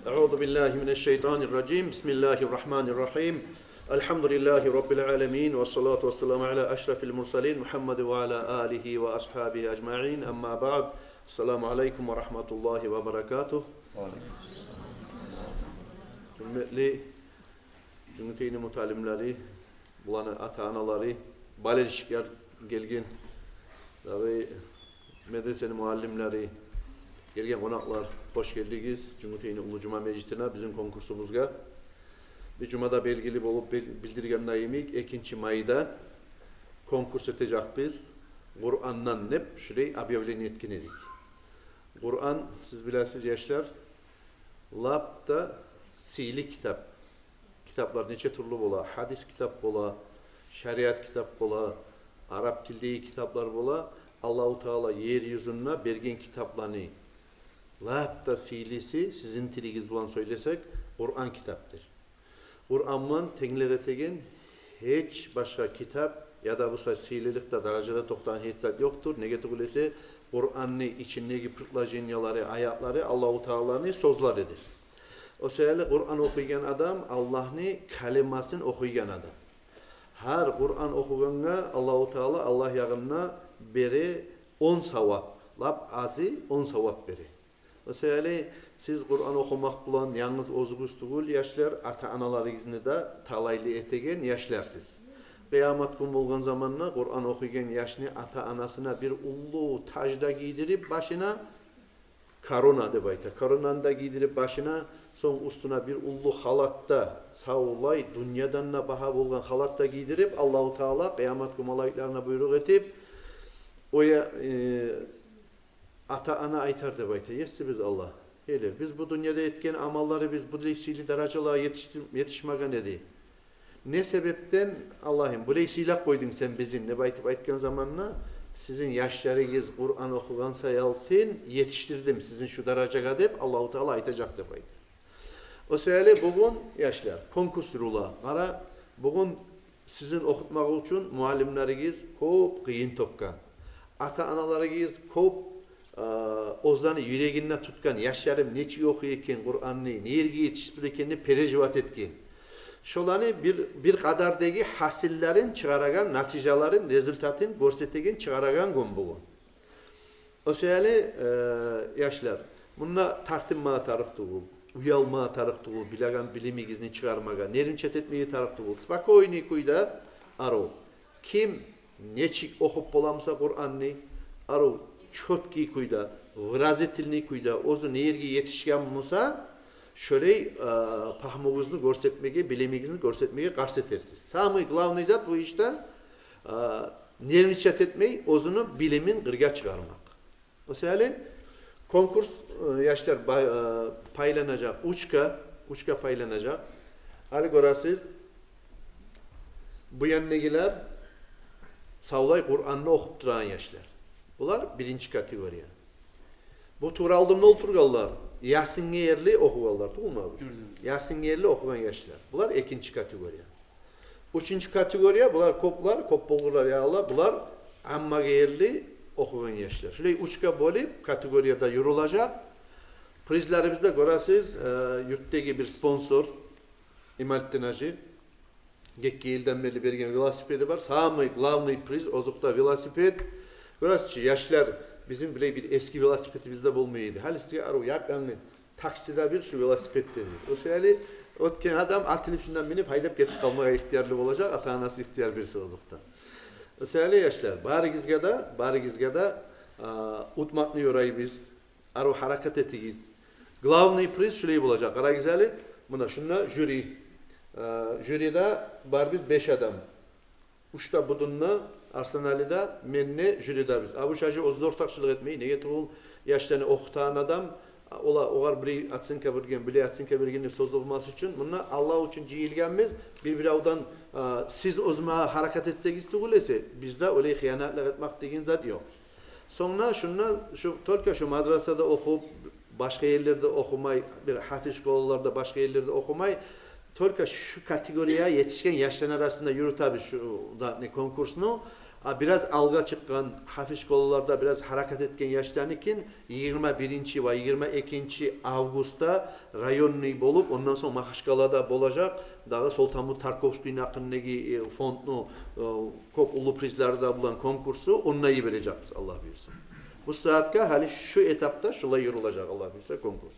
Euzu billahi mineşşeytanirracim. Bismillahirrahmanirrahim. Elhamdülillahi rabbil alamin ve salatu vesselamu ala eşrefil murselin Muhammed ve ala alihi ve ashabihi ecmaîn. Amma ba'd. Esselamu aleyküm ve rahmetullahi ve berekatuh. Hürmetli Cümhuriyeti mutalimleri, bulan ata-anaları, balelişker gelgin ve medresenin muallimleri, gelgen konaklar, hoş geldiniz. Cumhuriyeti Ulu Cuma Meclisi'ne, bizim konkursumuzga. Bir cumada belgili olup bildirgen nayimik, 2. Mayda konkurs edecek biz. Kur'an'dan nep, şurayı abiyevlerini etkin edik. Kur'an, siz biləsiz yaşlar, labda sili kitap. Kitaplar neçe türlü bola, hadis kitap bola, şeriat kitap bola, Arap tildeyi kitaplar bola, Allah-u Teala yeryüzüne bergen kitaplarını labda silisi, sizin tiligiz bulan söylesek, Kur'an kitaptır. Kur'an'ın tenglere hiç başka kitap ya da bu sililikte derecede toktan hiç zat yoktur. Negatiflese Kur'an'ın içindeki pırtlajinyaları, ayatları Allah-u Teala'nın sözleridir. O sebeple Kur'an okuyan adam Allah'ın kalimasını okuyan adam. Her Kur'an okuyana Allah-u Teala Allah yağına beri 10 savap. Lab azı 10 savap beri. O sebeple siz Kur'an okumak bulan yalnız ozgustukul yaşlar, ata-analarınızı da talaylı etegen yaşlarsınız. Kıyamet gün olgan zamanla Kur'an okuyan yaşını ata-anasına bir ulu tacda giydirip başına karona de bayta. Karonanda giydirip başına son üstüne bir ulu halatta sağolay dünyadan da baha olgan halatta giydirip Allah-u Teala kıyamet gün malayiklarına buyruk etip oya ata-ana aytar de bayta. Yesi biz Allah. Hele biz bu dünyada etken amalları biz bu leysili derecelara yetişmegen edi. Ne sebepten Allah'ım bu leysile koydun sen bizim ne baytıp aytken zamanla sizin yaşlarınız Kur'an okugan sayaltın yetiştirdim sizin şu dereceye deyip Allah-u Teala aytacak da baydı. O sebeple bugün yaşlar konkurs rula ara bugün sizin okutmak için muallimleriniz çok kıyın topkan. Ata-analarınız çok ozanı yüreğine tutkan, yaşlarım neçi okuyken Kur'an'ı, nereye yetiştirirken perecivat etken. Şolanı bir kadardaki hasillerin çıkaragan, naticelerin, rezultatın görsetegen çıkaragan gün bugün. O sebeple yaşlar, bununla tartınmaya tarıktı bu, uyalmaya tarıktı bu, bilagan bilimigizini çıkarmaga, nerin çet etmeyi tarıktı bu. Spakoyni kuyda aro. Kim neçik okup bolamsa Kur'an'ı, aro çotki kuyda, vrazetilni kuyda, ozu nereye yetişken musa, şöyle pahmoguzunu görsetmeye, bilimigizini görsetmeye karşı etersiz. Samı glavni zat bu işte nerini çet etmeyi, ozunu bilimin gırga çıkarmak. O sebeple konkurs yaşlar paylanacak, uçka paylanacak. Hali görəsiz, bu yannegiler savlay Kur'an'ı okup duran yaşlar. Bunlar birinci kategoriya. Bu tur aldığımda oturgallar. Yasin yerli okugallar. Değil mi abi? Yasin yerli okugan yaşlar. Bunlar ikinci kategoriya. Üçüncü kategoriya bunlar kop bulgurlar ya Allah. Bunlar amma yerli okugan yaşlar. Şöyle üçka bölüp kategoriyada yorulacak. Prizlerimizde görəsiz yurttaki bir sponsor İmalettin Hacı. Gekki yıldan beri bergen velosipedi var. Samı glavni priz ozukta velosiped. Görəsiz yaşlar bizim bile bir eski velosipedimizde bulmayıydı. Halisi arı yakın takside bir şu velosiped dedi. O sebeple otken adam atılıp şundan binip haydap geçip kalmaya ihtiyarlı olacak. Ata-anası ihtiyar birisi ozukta. O sebeple yaşlar bari gizgada utmaklı yorayı biz arı hareket etigiz. Glavni priz şurayı bulacak. Ara güzeli buna şunla jüri. Jüride var biz 5 adam. Uşta budunla Arsenal'da menne jüride biz. Abu Şacı ozda ortakçılık etmeyi ne getirul yaşlarını okutan adam olar biri atsın kabirgen bile atsın kabirgenin söz olması için bunlar Allah için cihilgenmiz bir avdan siz ozma hareket etsek istiğulese bizde öyle hıyanatlar etmek degen zat yok. Sonra şu Türkiye şu madrasada okup başka yerlerde okumay bir hafiz şkollarda başka yerlerde okumay Türkiye şu kategoriye yetişken yaşların arasında yürüt abi şu konkursunu Biraz alga çıkan, hafif şkolalarda biraz hareket etken yaşlarınkin 21 ve 22 Avgust'ta rayonluy bolup ondan sonra Mahaşkala'da bolacak. Daha Soltamut Tarkovski'nin hakkındaki fondlu kop ulu prizlerde bulan konkursu onunla iyi vereceğiz Allah bilirsin. Bu saatte hali şu etapta şula yorulacak Allah bilirse konkurs.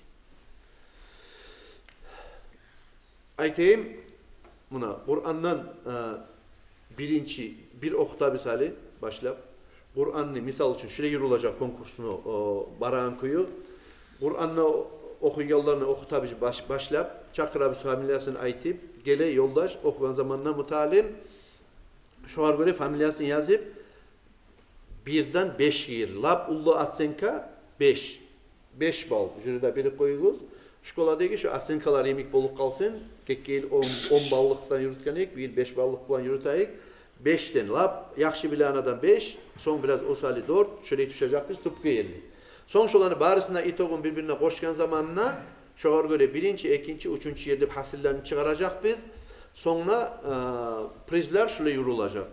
Aytayım buna Kur'an'dan bir okta misali başlap Kur'an'ı misal için şuraya yorulacak konkursunu barağın kuyu Kur'an'ı okuyallarını okutabici başlap Çakırabis familyasını aytıp gele yoldaş okuyan zamanına mutalim şu an göre familyasını yazıp birden 5 yer lap ullu atsenka 5 bal jüride biri koyuyoruz şkoladaki şu atsenkalar yemek bolup kalsın kekkeyil 10 ballıktan yürütkenik bir 5 ballık falan yürüteyik 5'ten lap yakşı bilanadan 5 son biraz o sali 4 şöyle düşecek biz tıpkı 50 son şolanı barısına itogun birbirine koşkan zamanına şoğar göre birinci, ikinci, üçüncü yerde hasillerini çıkaracak biz sonra prizler şöyle yürülacak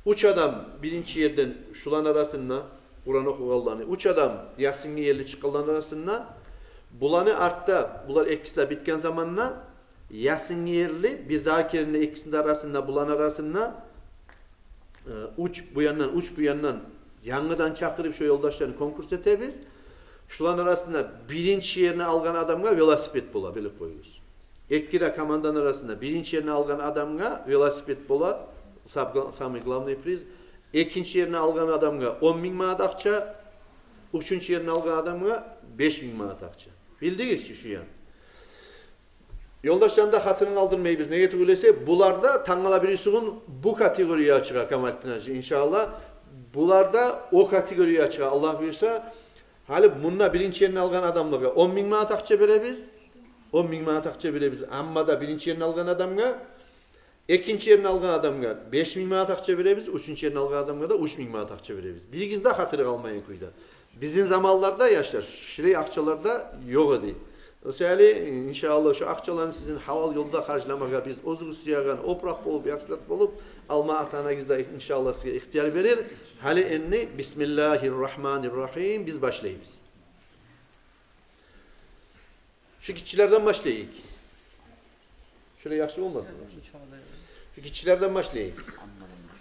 uç adam birinci yerden şulan arasında Kur'an okugallarını uç adam Yasinli yerli çıkılan arasında bulanı artta bular ekisle bitken zamanına Yasinli yerli bir dahaki yerine ikisinin arasında bulan arasında uç bu yandan yanıdan çakırıp şu yoldaşlarını konkurs etebiz. Şulan arasında birinci yerini algan adamga velosiped bola bilip koyuyoruz. Ekkira komandan arasında birinci yerini algan adamga velosiped bola sami glavni priz. İkinci yerini algan adamga 10.000 manat akça, üçüncü yerini algan adamga 5.000 manat akça. Bildiğiniz ki şu yan. Yoldaşlarını da hatırını aldırmayı biz neye tügülese, bularda tanğala birisiğin bu kategoriye açığa Kemalettin Hacı inşallah. Bularda o kategoriye açığa Allah buyursa, hali bununla birinci yerini algan adamlığa 10.000 manat akça verebiz. 10.000 manat akça verebiz. Amma da birinci yerini algan adamga, ikinci yerini algan adamga 5.000 manat akça verebiz. Üçüncü yerini algan adamga da 3.000 manat akça verebiz. Bilginiz de hatırı almayın kuyda. Bizim zamanlarda yaşlar, şirey akçalarda yok idi. Özellikle inşallah şu akçalarını sizin halal yolda karşılamaga biz özgür siyagan, oprak bolup, yaksılat bolup alma atanagizda inşallah size ihtiyar verir. Hali enni Bismillahirrahmanirrahim biz başlayız. Şu kitçilerden başlayayım. Şöyle yakşı olmaz mı? Şu kitçilerden başlayayım.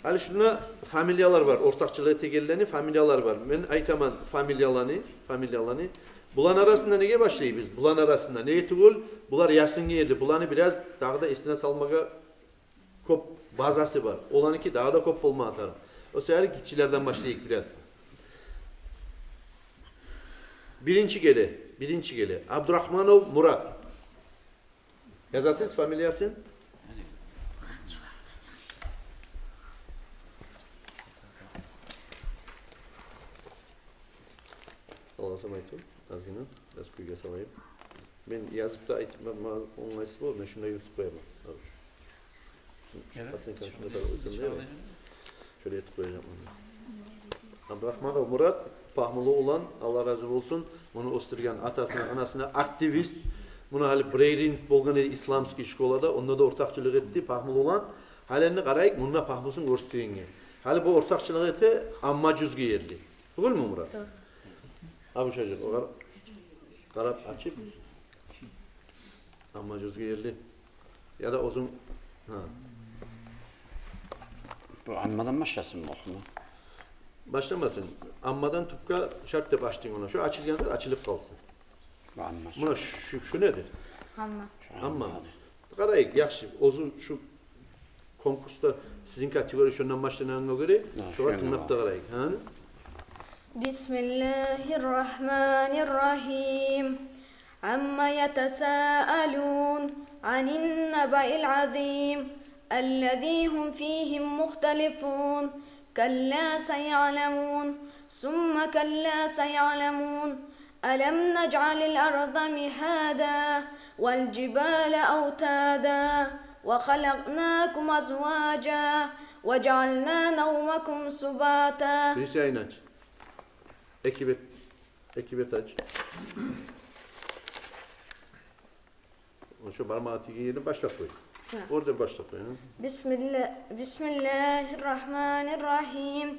Hali şuna familyalar var, ortakçılığı tegellerini familyalar var. Ben aytaman familyalarını bulan arasında neye başlayayım biz? Bulan arasında neye tugul? Bular yasın yerli. Bulanı biraz dağda esine salmaga kop bazası var. Olanı ki dağda kop olma atar. O sefer kitçilerden başlayayım biraz. Birinci gele. Abdurrahmanov Murat. Yazasınız familyasın? Allah'a emanet olun. Azine, biraz kuyuya salayım. Ben yazıp da olmayısı bu, ben şuna YouTube koyamam. Evet. Şöyle YouTube koyacağım. Abdurrahmanov Murat, pahmulu olan, Allah razı olsun, onu osturgan atasına, anasına aktivist, bunu hali Breyrin bolgan İslamski şkolada, onda da ortakçılık etti, pahmulu olan, halini qarayık, bununla pahmusun görsütüğünge. Hali bu ortakçılık etti, amma cüzgü yerli. Bugün mü Murat? Evet. Abi çocuk, o karab açıp amma cüzgü yerli. Ya da uzun... Bu ammadan başlasın mı okuma? Başlamasın. Ammadan tüpka şartta başlayın ona. Şu açılgan açılıp kalsın. Buna şu nedir? Amma. Qarayık, yaxşı. Ozu şu konkursta sizin kategori şundan başlananına göre şu var tınapta qarayık. Bismillahirrahmanirrahim. Amma yetasaalun anin neba'il azim. الذي هم فيه مختلفون كلا سيعلمون ثم كلا سيعلمون ألم نجعل الأرض مهادا والجبال أوتادا وخلقناكم أزواجا وجعلنا نومكم سباتا. Birisi yayın aç. Ekibet aç. Şu parmağı tiki yerini başla koy. Oradan başlatayım. Bismillahirrahmanirrahim.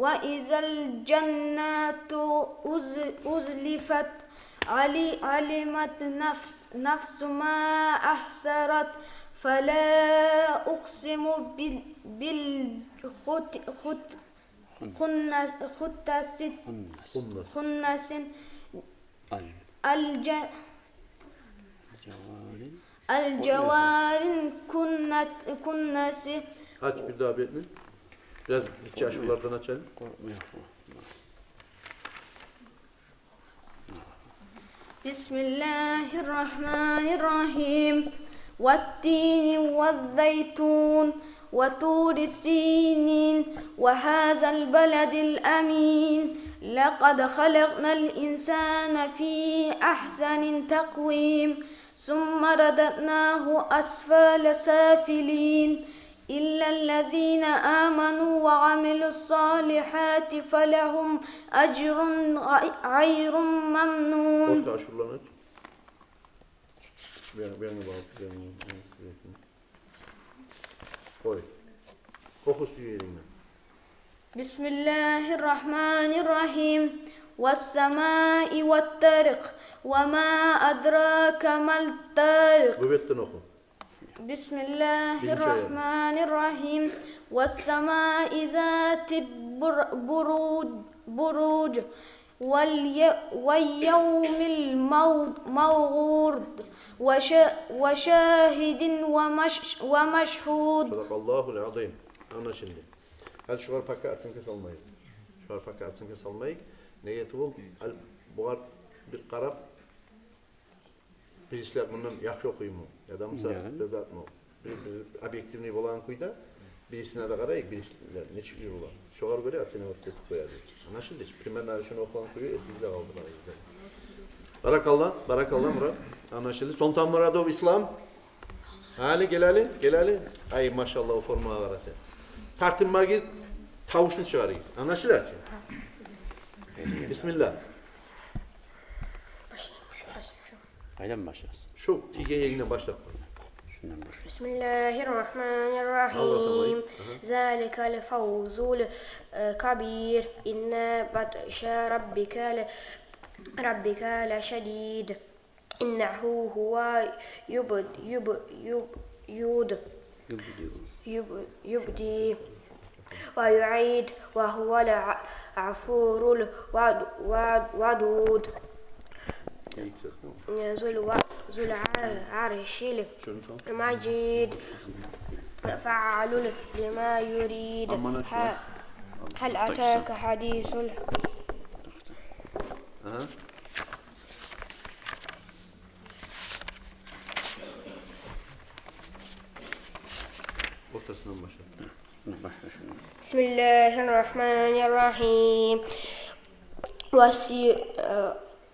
وإذا الجنات أزلفت علمت نفس ما أحسرت فلا أقسم بالخنس الجوار الكنس. Aç bir daha bekle. Biraz gitçi aşılardan açalım. Bismillahirrahmanirrahim. والتين والزيتون وطور سينين وهذا البلد الأمين لقد خلقنا الإنسان في أحسن تقويم ثم رددناه أسفل سافلين إلا الذين آمنوا وعملوا الصالحات فلهم أجر غير ممنون. Orta aşılarını aç. Koy. Koku suyu elinden. Bismillahirrahmanirrahim. وَالسَّمَاءِ وَالطَّارِقِ وَمَا أَدْرَاكَ مَا الطَّارِقُ. Kuvvetten oku. Bismillahirrahmanirrahim. وَالسَّمَاءِ ذَاتِ البُّرُوجِ وَالْيَوْمِ الْمَوْعُودِ وَشَاهِدٍ وَمَشْهُودٍ. Sadakallahul azim. Ana şimdi. Hadi şu arpaka atsın kes almayı. Şu arpaka atsın kes almayı. Niyeti bu. Buğar bir karab. Birisler bundan yaxşı okuyum mu? Ya da mısa bezat mı? Bir objektivliği olan kuyda. Birisine de karayık, birisiler ne çıkıyor olan. Şoğar göre atsına ortaya koyardı. Anlaşıldı. Primer narışını okuyan kuyu esizde kaldılar. Barakallah, barakallah Murat. Anlaşıldı. Sultan Muradov İslam. Hali gelali. Ay maşallah o forma var sen. Tartınma giz, tavuşunu çıkarıyız. Anlaşılır ki. Bismillah. Haydan mı başlasın? Şu tige yayından başla. Bismillahirrahmanirrahim. Zâlikel fevzul kabir. İnne batşa rabbike leşedîd. İnnehu huve yubdi ve yu'id ve huvel afurul vadud. ذو العرش المجيد فعال لما يريد هل أتاك حديث بسم الله الرحمن الرحيم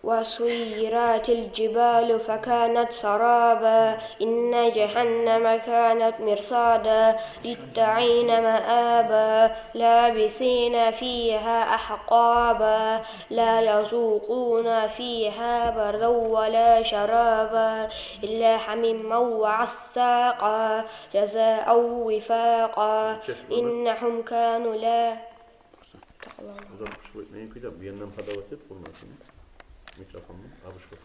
وسيرت الجبال فكانت سرابا إن جهنم كانت مرصادا للطاغين مآبا لابثين فيها أحقابا لا يذوقون فيها بردا ولا شرابا إلا حميما وغساقا جزاء وفاقا إنهم كانوا لا Bir yandan padavat et, olmasın. Mikrofonun abış var.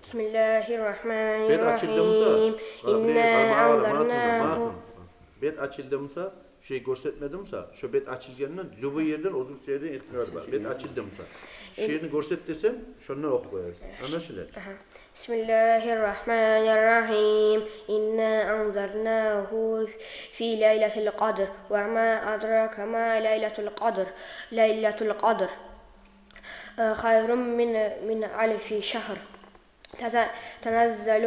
Bismillahirrahmanirrahim. İnna anzarnahu. Bet açıldımsa şey görsetmedimse, şu bet açılgandan lübu yerden uzun süreden etmiyor var. Bet açıldımsa. Şeyini görset desem, şundan oku koyarız. Anlaşılır. Bismillahirrahmanirrahim. İnna anzarnahu fi leyletil qadr ve ma adraka ma leyletul qadr. Leyletul qadr hayrun min alfi şehr. تنزل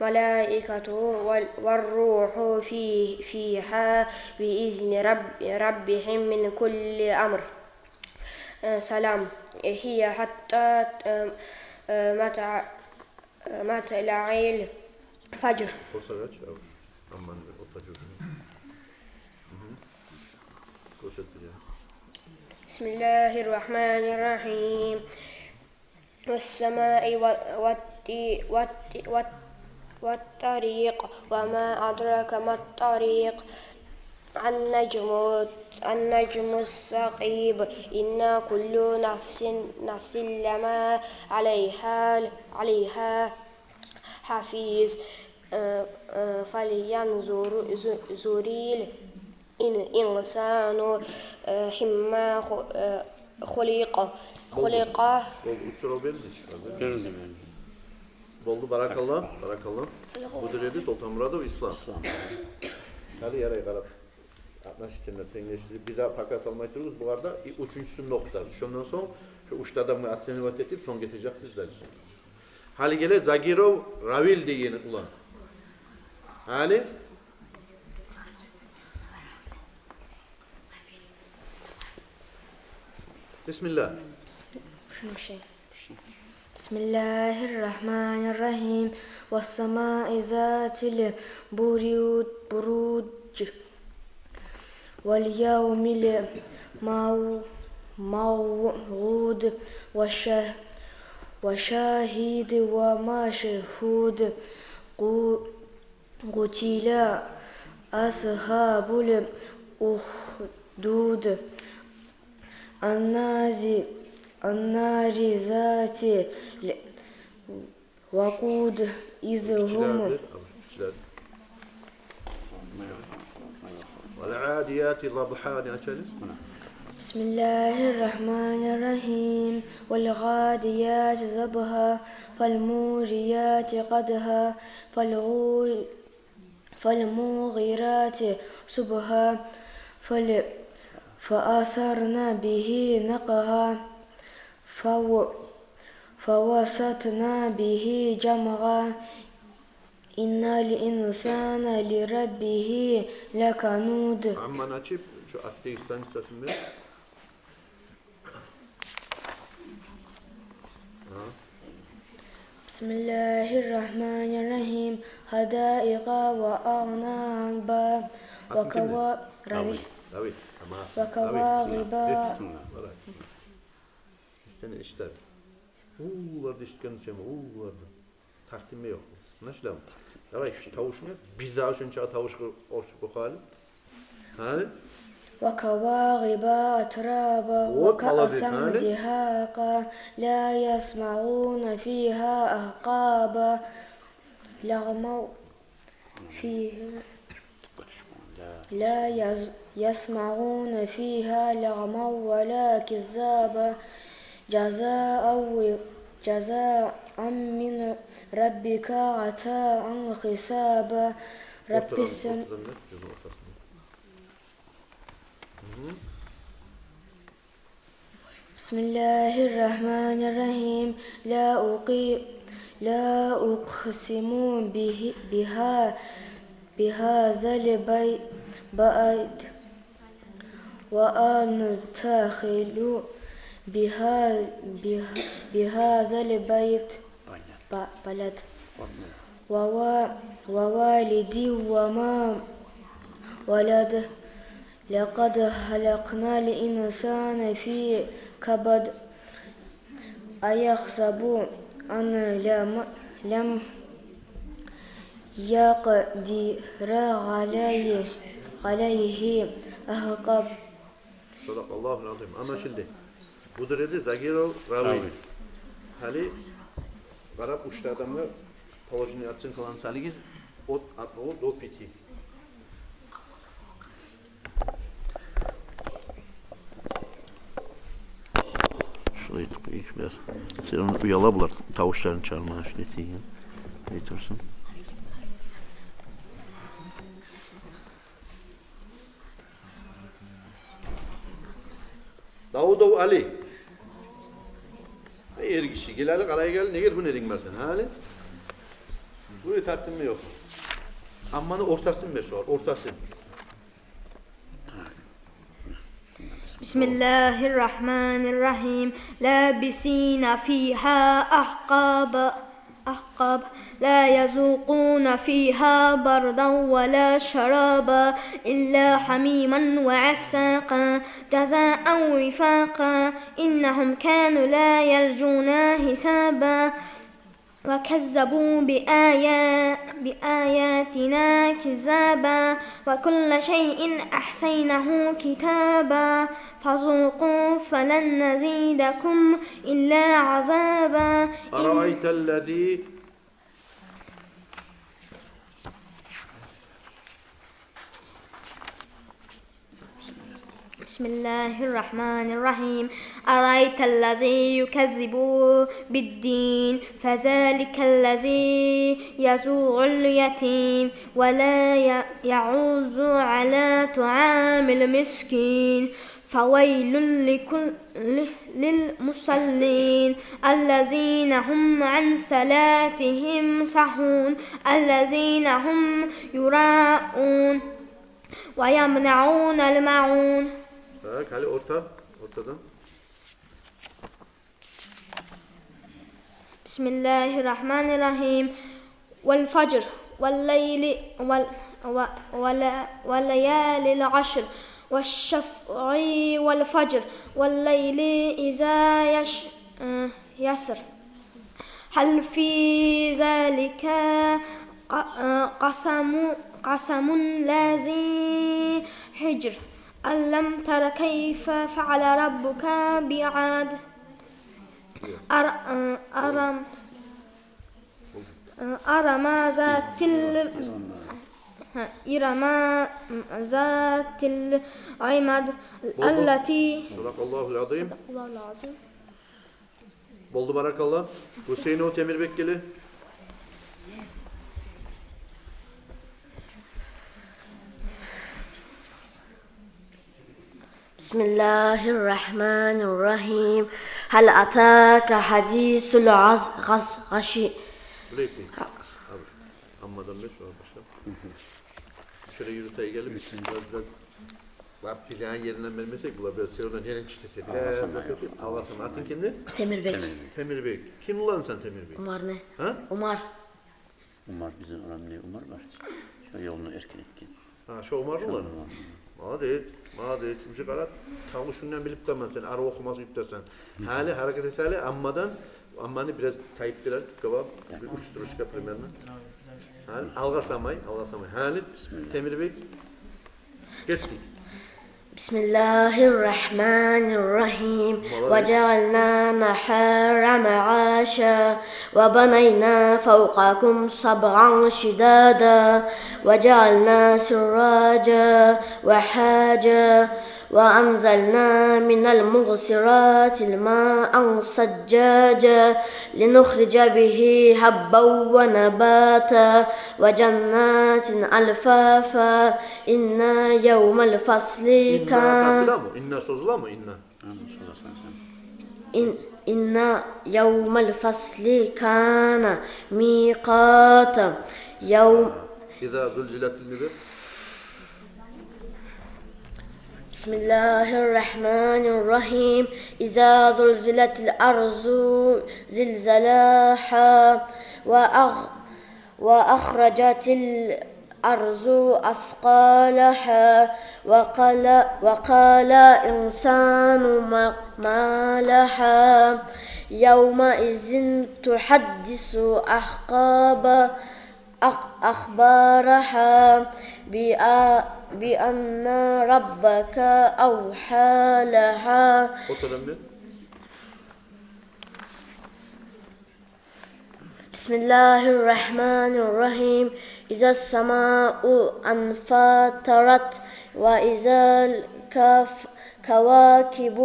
الملائكة والروح فيها بإذن ربهم من كل أمر سلام هي حتى مطلع الفجر. فرصة kaç? Aman otacı. بسم الله الرحمن الرحيم والسماء والطريق وما أدراك ما الطريق النجم الثاقب إن كل نفس لما عليها حفيظ فلينظر الإنسان حما خلق. Boldu barakallah. Bu dedi Sultan Muradov İslam. Hadi yarayı qarab. Atnaşitini tengleştirip bir daha pakas almayı dururuz. Bu arada üçüncüsünü nokta. Şundan sonra şu uçta adamı atseni vat edip son getirecek bizler için. Hali gele Zagirov Ravil diye ulan. Hali Bismillah. بسم الله الرحمن الرحيم والسماء ذات البروج واليوم الموعود وشاهد ومشهود قتل أصحاب الأخدود النار ذات وقود إذ هم والعاديات ضبحا. بسم الله الرحمن الرحيم والغاديات ضبحا فالموريات قدحا فالمغيرات صبحا فأثرنا به نقعا فوسطنا به جمعا إن الإنسان لربه لكنود. Amman açıp şu ateistan sesini. بسم الله الرحمن الرحيم حدائق وأعنابا وكواعب. Seni işler. Vardı iştken şey mi? Vardı. Takdimi yok. Nasıl? Davay şu tavuşunu bir daha şunca tavuş bu hali. Hani? وكواعب أترابا وكأسا دهاقا لا يسمعون فيها أحقابا لغموا فيها لا يسمعون فيها لغما ولا كذابا جزاء من ربك عطاء حسابا. رب السماء بسم الله الرحمن الرحيم لا أقسم بهذا البلد وأنتخل بهذا البيت بلد ووالد وما ولد لقد خلقنا الإنسان في كبد أيحسب أن لم يقدر عليه أحقاب. Sadakallahu azim. Anlaşıldı. Budur dedi Zagirov Ravil. Hali Arap uçta adamlar Pavajını yatsın kalan saligiz ot atmalı do piti. Şurayı ilk biraz. Sen onu uyala bular. Tavuşlarını çağırmaya şöyle ya. Yetersin. Davudov Ali. Er kişi geleli karaya gel ne gel bu ne diyeyim ben sen hali? Burayı tartın mı yok? Ammanı ortasın ver şu an ortası. Bismillahirrahmanirrahim. Labisina fiha ahqaba. أحقاب لا يذوقون فيها بردا ولا شرابا إلا حميما وعساقا جزاء وفاقا إنهم كانوا لا يرجون حسابا وكذبوا بآياتنا كذابا وكل شيء أحصيناه كتابا فذوقوا فلن نزيدكم إلا عذابا أرأيت الذي بسم الله الرحمن الرحيم أرأيت الذي يكذب بالدين فذلك الذي يزوع اليتيم ولا يعوز على طعام المسكين فويل للمصلين الذين هم عن صلاتهم ساهون الذين هم يراءون ويمنعون الماعون. Bak hadi ortadan. بسم الله الرحمن الرحيم والفجر والليل وليالي العشر والشفع والفجر والليل إذا يسر هل في ذلك قسم لذي حجر ألم تر كيف فعل ربك بعاد أرم ذات العماد التي Sadakallahul azim. Boldu barakallah. Hüseyin o Temir Bekkeli. بسم الله الرحمن الرحيم هل أتاك حديث الغاشية Sürekli. Abi. Ammadan beş sonra başla. Şöyle yürüteye gelip biraz plan yerinden vermesek bu biraz sıradan yerin çitese. Allah'ım atın kendi. Temir Bey. Temir Bey. Kim ulan sen Temir Bey? Umar ne? Ha? Umar. Umar bizim önemli Umar var. Şu yolunu erken etkin. Ha şu Umar ulan. Madet. Bu çıkarat. Tavuğu şundan bilip de sen arı okuması yüklersen. Hali hareket etseli ammanı biraz tayip birer kebap. Üç duruş kapırmenle. Hali alga samay. Hali Temir Bey. Geçtik. بسم الله الرحمن الرحيم وجعلنا نهارا معاشا وبنينا فوقكم سبعا شدادا وجعلنا سراجا وحاجا وأنزلنا من المعصرات الماء ثجاجا لنخرج به حبا ونباتا وجنات ألفافا إن يوم الفصل كان إن يوم الفصل كان ميقاتا يوم إذا زلزلت النبأ بسم الله الرحمن الرحيم إذا زلزلت الأرض زلزالها وأخرجت الأرض أثقالها وقال إنسان ما لها يومئذ تحدث أخبارها بأن ربك أوحى لها بسم الله الرحمن الرحيم إذا السماء انفطرت وإذا الكواكب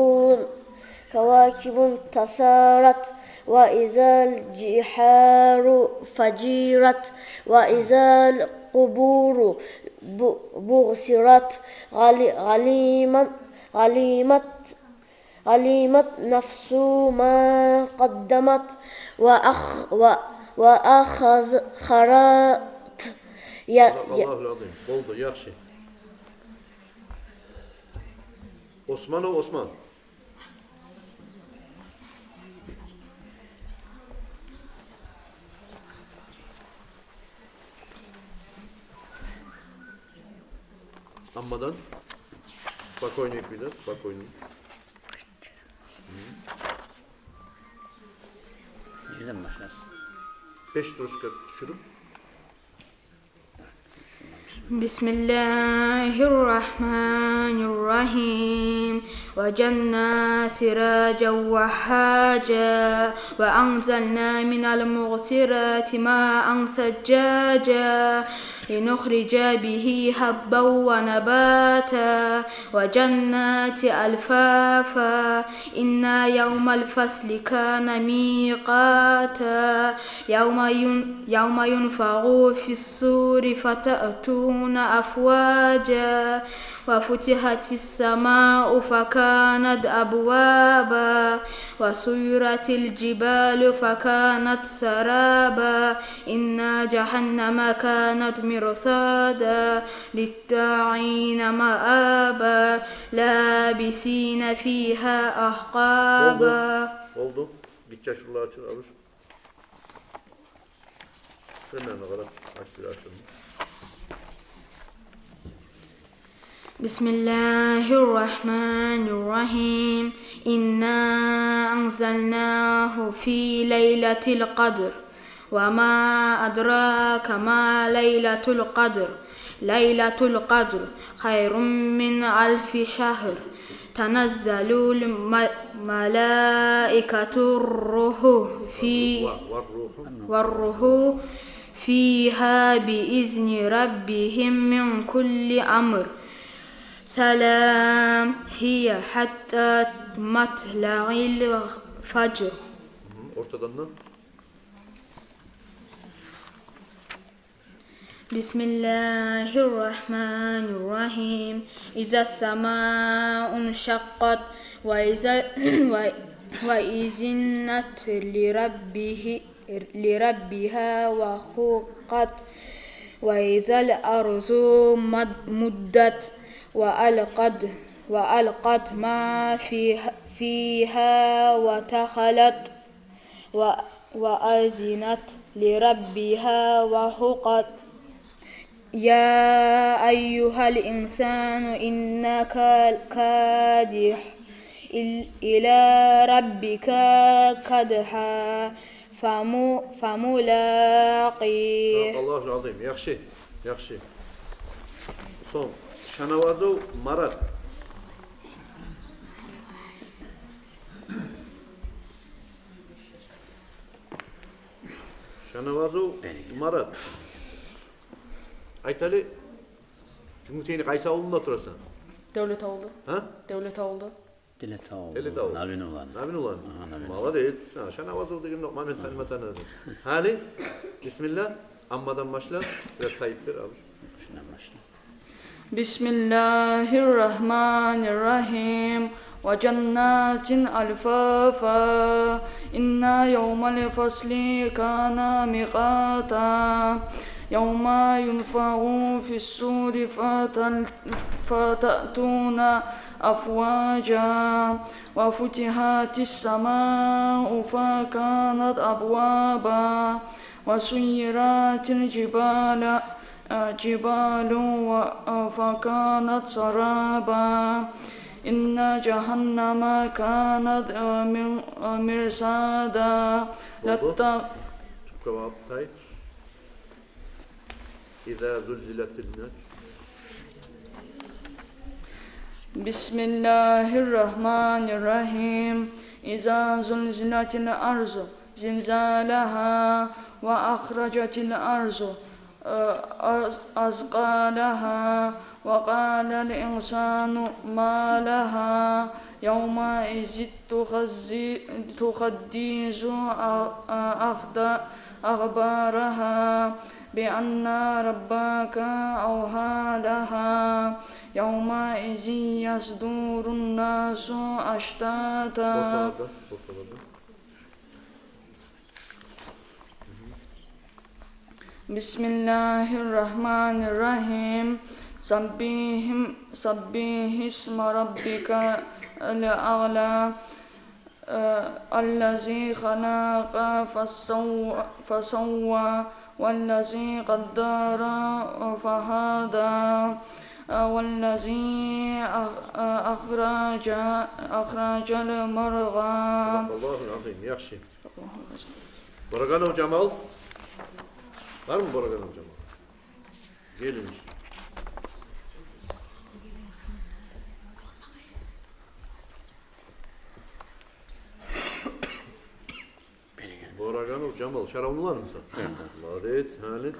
انتصرت وإذا الجحار فجرت وإذا القبور بغسرت علمت نفس ما قدمت وأخذت Allah'ul azim. Boldu, yaxşı. Osman. Ammadan. Spokojnie widać, spokojnie. Nereden başlarsın? 5 troszkę düşürüp. بسم الله الرحمن الرحيم وجعلنا سراجا وهاجا وأنزلنا من المعصرات ماء ثجاجا لنخرج به حبا ونباتا وجنات ألفافا إن يوم الفصل كان ميقاتا يوم ينفخ في الصور فتأتون أفواجا وفتحت السماء فكانت أبوابا وسيرت الجبال فكانت سرابا إن جهنم كانت مرصادا للطاغين مآبا لابسين فيها أحقابا. Oldu. Gideceğiz şuraları açın alır. Hemen ne kadar açtım. بسم الله الرحمن الرحيم إنا أنزلناه في ليلة القدر وما أدراك ما ليلة القدر ليلة القدر خير من 1000 شهر تنزل الملائكة والروح فيها بإذن ربهم من كل أمر سلام هي حتى مطلع الفجر. Ortadan da. بسم الله الرحمن الرحيم إذا السماء انشقت وإذنت لربها وحقت وإذا الأرض مدت وألقت ما فيها وتخلت وأذنت لربها وحقت يا أيها الإنسان إنك كادح إلى ربك كدحا فملاقيه. Allahu azim. Yaxşı. Yaxşı. Son. Şanavazov Marat. Şanavazov Marat. Aytali Cumhuriyet'in qaysi avlunda oturasan? Devlet oldu. Ha? Devlet oldu. Diletov. Diletov. Navin olan. Navin ulan. Aha, Navin. Молодец. Şanavazov degan Muhammed tanımatanı. Hali Bismillah. Ammadan başla. Biraz kayıtlar abi. Şundan başla. Bismillahirrahmanirrahim. وجنات ألفافا إن يوم الفصل كان ميقاتا يوم ينفخ في الصور فتأتون أفواجا وفتحت السماء فكانت أبوابا وسيرت الجبال فكانت سرابا إن جهنم كانت مرصادا إذا زلزلت النار. بسم الله الرحمن الرحيم إذا زلزلت الأرض زلزالها وأخرجت الأرض أثقالها وقال الإنسان ما لها يومئذ تحدث أخبارها بأن ربك أوحى لها يومئذ يصدر الناس أشتاتا. بسم الله الرحمن الرحيم سبح اسم ربك الأعلى الذي خلق فسوى والذي قدر فهدى والذي أخرج المرعى. Allah'ın azim, yaxşı. Boraganov Cemal. Var mı Boraganov Cemal? Gelin. Boraganov Cemal, şarabın var mı sen? Ladet, Halit.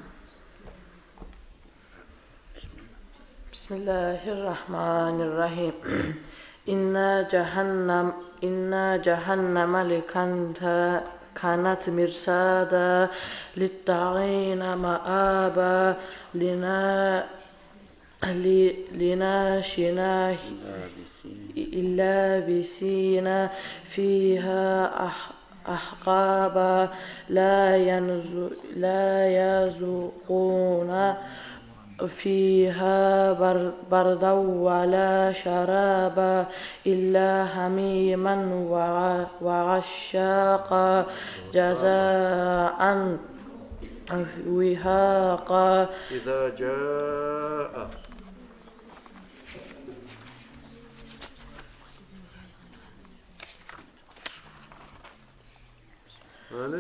Bismillahirrahmanirrahim. İnna cehenneme kanat mirsada litta'ina ma'aba linashina illa bisina fiha ahqaba la yazuquna فيها بردا ولا شرابا إلا حميما وغشاقا جزاء وفاقا. إذا جاء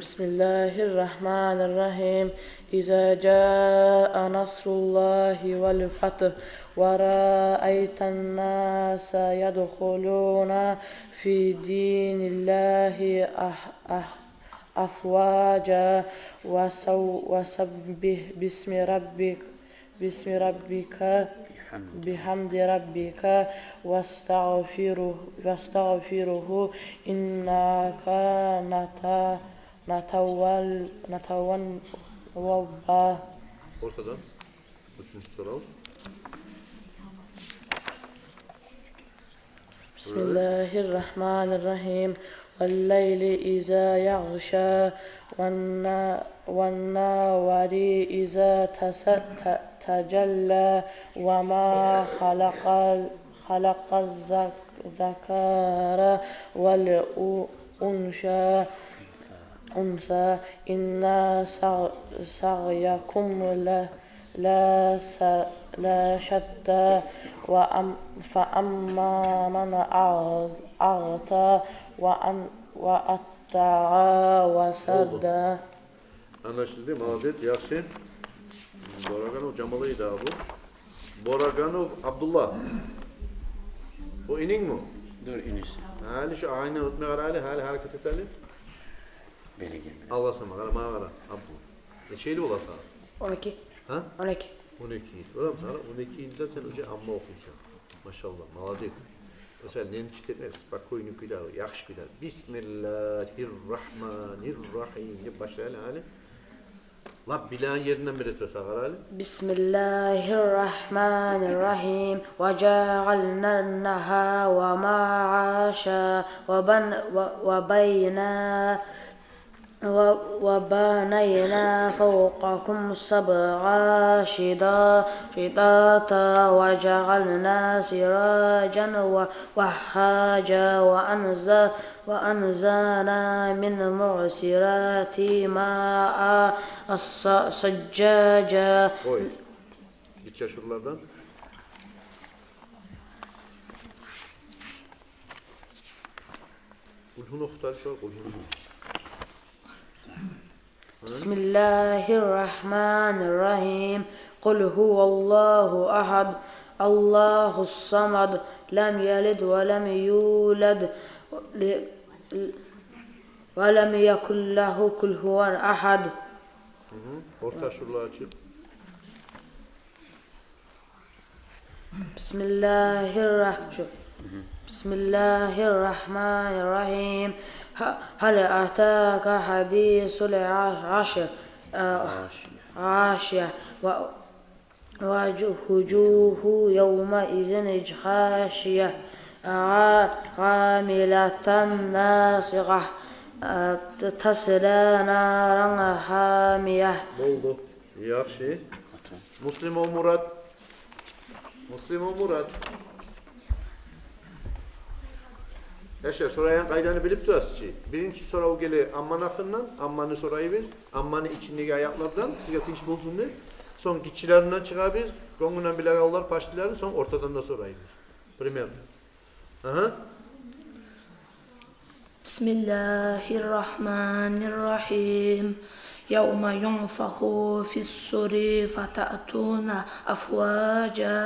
بسم الله الرحمن الرحيم. إذا جاء نصر الله والفتح ورأيت الناس يدخلون في دين الله أفواجا وسبح باسم ربك بحمد ربك واستغفره إنك نتوابا. Ortadan. Üçüncü soru. Bismillahirrahmanirrahim. والليل إذا يغشى والنهار إذا تجلى وما خلق الذكر والأنثى إن سعيكم لا شتى فأما من أعطى وأتعى وصدى. Anlaşıldı. Mazet, yaxşı. Boraganov Cemal'ıydı abi. Boraganov Abdullah. O inin mi? Dur iniş. Hali şu aynı ötme kararı, hali hareket edelim. Beni gelmedi. Allah sana kara, bana kara. Abdullah. Şeyli ola sana. 12. Ha? 12. 12. Ola sana 12'de sen önce amma okuyacaksın. Maşallah. Mazet. Mesela nem çitmez. Bak koyunu kıylar, yaxşı kıylar. Bismillahirrahmanirrahim. Hep başlayalım hali. La bilen yerinden bir etrasa kararı. Bismillahirrahmanirrahim. وَجَعَلْنَا النَّهَارَ وَمَعَاشًا وبنينا فوقكم سبعا شدادا وجعلنا سراجا وهاجا وأنزلنا من معصرات ماء ثجاجا. Oy. Git şuralardan. Kulhun oktar şu kulhun. بسم الله الرحمن الرحيم. قل هو الله أحد الله الصمد لم يلد ولم يولد ولم يكن له كفوا أحد. Orta şuraları açıp. بسم الله الرحمن الرحيم. هل أتاك حديث العاشية وجوه يومئذ خاشية عاملة ناصبة تصلى نارا حامية. Oldu. Yaxşı. Muslim o Murat. Yaşar, sorayan kaydanı bilip durasın ki. Birinci soru o gele amman akından, ammanı sorayı biz. Ammanı içindeki ayaklardan, size tinç bulsun diye. Son gitçilerinden çıkabiliriz. Gongunan bile avlar başlıları son ortadan da sorayım. Primer. Aha. Bismillahirrahmanirrahim. يوم ينفخ في الصور فتأتون أفواجا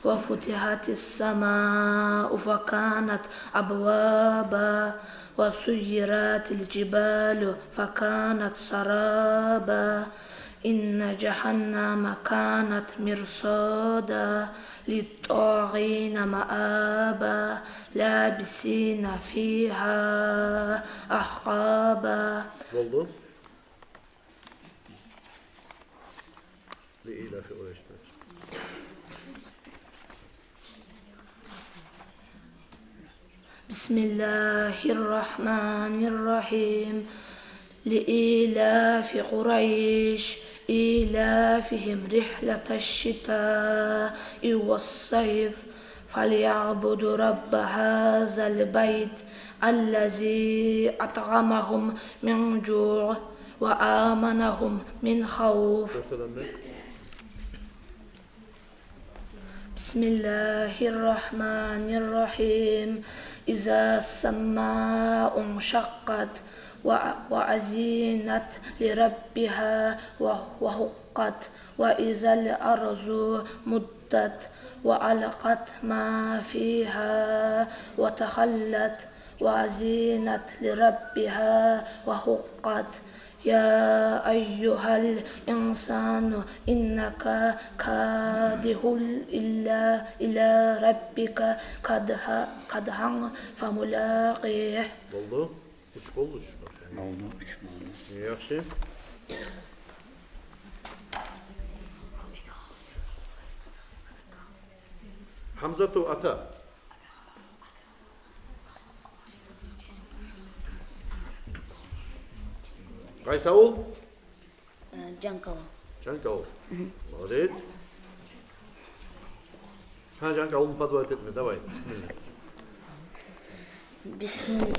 وفتحت السماء فكانت أبوابا وسيرت الجبال فكانت سرابا إن جهنم كانت مرصادا للطاغين مآبا لابسين فيها أحقابا. Oldu. لإيلاف قريش. بسم الله الرحمن الرحيم لإيلاف قريش إيلافهم رحلة الشتاء والصيف فليعبدوا رب هذا البيت الذي أطعمهم من جوع وآمنهم من خوف. بسم الله الرحمن الرحيم إذا السماء انشقت وأذنت لربها وحقت وإذا الأرض مدت وألقت ما فيها وتخلت وأذنت لربها وحقت يا أيها الإنسان إنك كادح إلى ربك كدحا فملاقيه. Oldu. 3 oldu. Oldu. 3 mü oldu? Yaxşı. Hamzatu ata. Qaysaul? Cankaul. Cankaul. Молодец. Ha Cankaul'un padvat etme. Davay. Bismillah.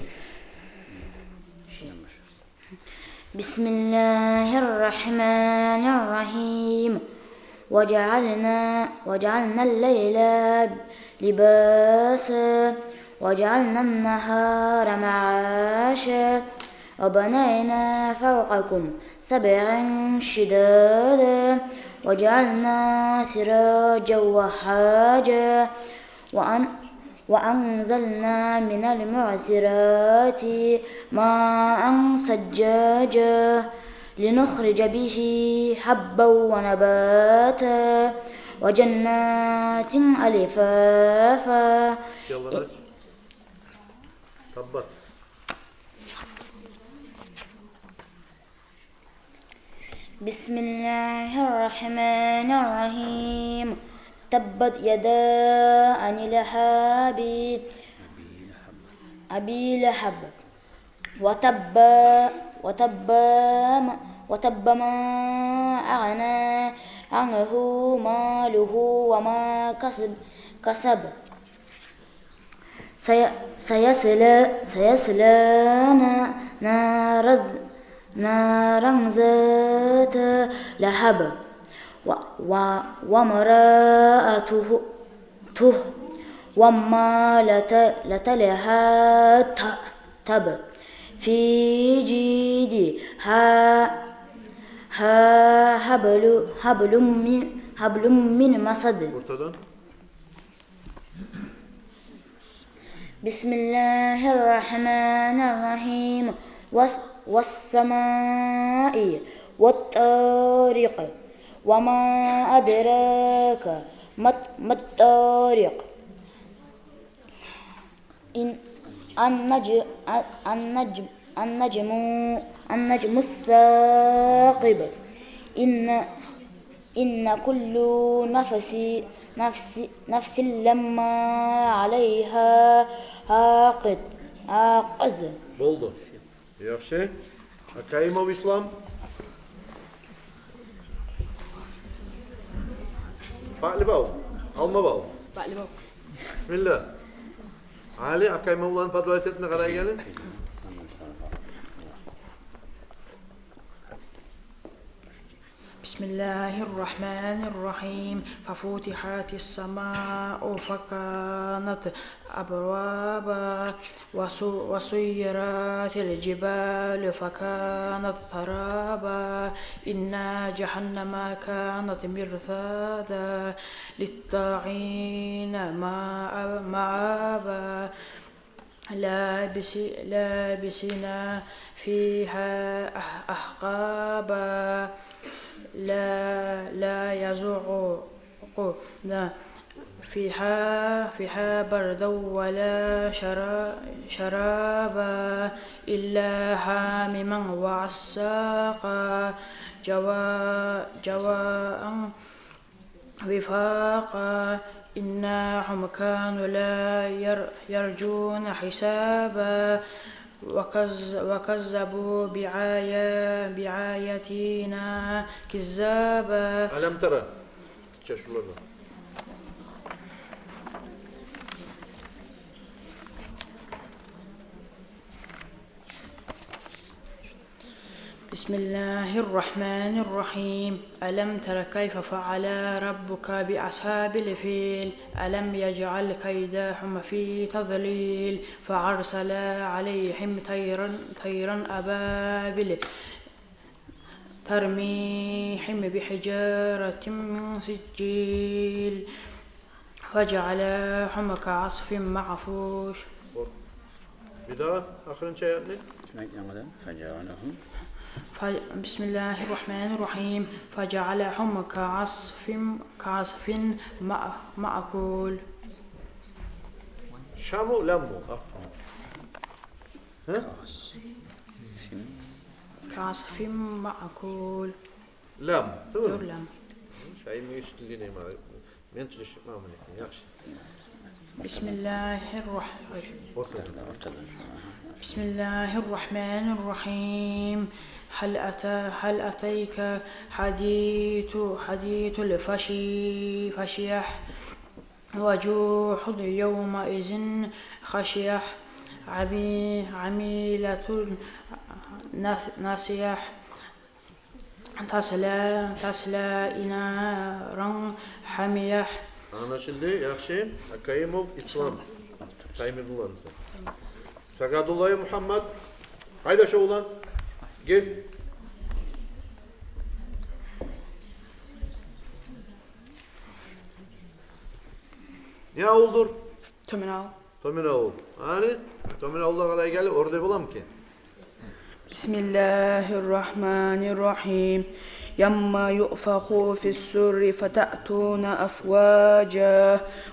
بسم الله الرحمن الرحيم وجعلنا الليل لباسا وجعلنا النهار معاشا وبنينا فوقكم سبعا شدادا وجعلنا سراجا وحاجا وأنزلنا من المعصرات ماء ثجاجا لنخرج به حبا ونباتا وجنات ألفافا. بسم الله الرحمن الرحيم تبت يدا أبي لهب وتب ما أغنى عنه ماله وما كسب سيصلى نارا ذات لهب وامرأته ومالت لها تب في جيدها حبل من مسد. بسم الله الرحمن الرحيم والسماء والطارق وما أدراك ما الطارق النجم الثاقب إن كل نفس لما عليها عاقد. Oldu. Yaxşı. Akayimov İslam. Ba'li bav. Alma bav. Ba'li bav. Bismillah. Ali Akayimov'dan padvat etme qaraya gelin. بسم الله الرحمن الرحيم ففتحت السماء فكانت أبوابا وسيرت الجبال فكانت سرابا إن جهنم كانت مرصادا للطاغين مآبا لابسين فيها أحقابا لا يذوقون فيها بردا ولا شرابا إلا حامما وعساقا جواء وفاقا إنهم كانوا لا يرجون حسابا وكذبوا بآياتنا كذابا. ألم ترى تشوفون بسم الله الرحمن الرحيم ألم تر كيف فعل ربك بأصحاب الفيل ألم يجعل كيدهم في تضليل فأرسل عليهم طيرا أبابيل ترميهم بحجارة من سجيل فجعلهم كعصف معفوش. بدأ آخرين شيء فجعلهم بسم الله الرحمن الرحيم فجعلهم كعصف مأكول. شامو لمو ها كعصف مأكول لم لم. شيء ميشتليني ما ينتج ما منك ياكش. بسم الله الرحمن الرحيم هل أتيك حديث الفشيح وجوه يومئذ خشيح عميلة ناصية تصلى نارا حامية. Anlaşıldı. Yakşin. Akayimov İslam. Taymidullah. Sakadullah Muhammed. Haydi şu ulan. Gel. Ne oldur? Terminal. Tominaul. Hani? Tominaul'dan araya geldi. Orada bulam ki. Bismillahirrahmanirrahim. يوم يؤفخ في السر فتأتون أفواجا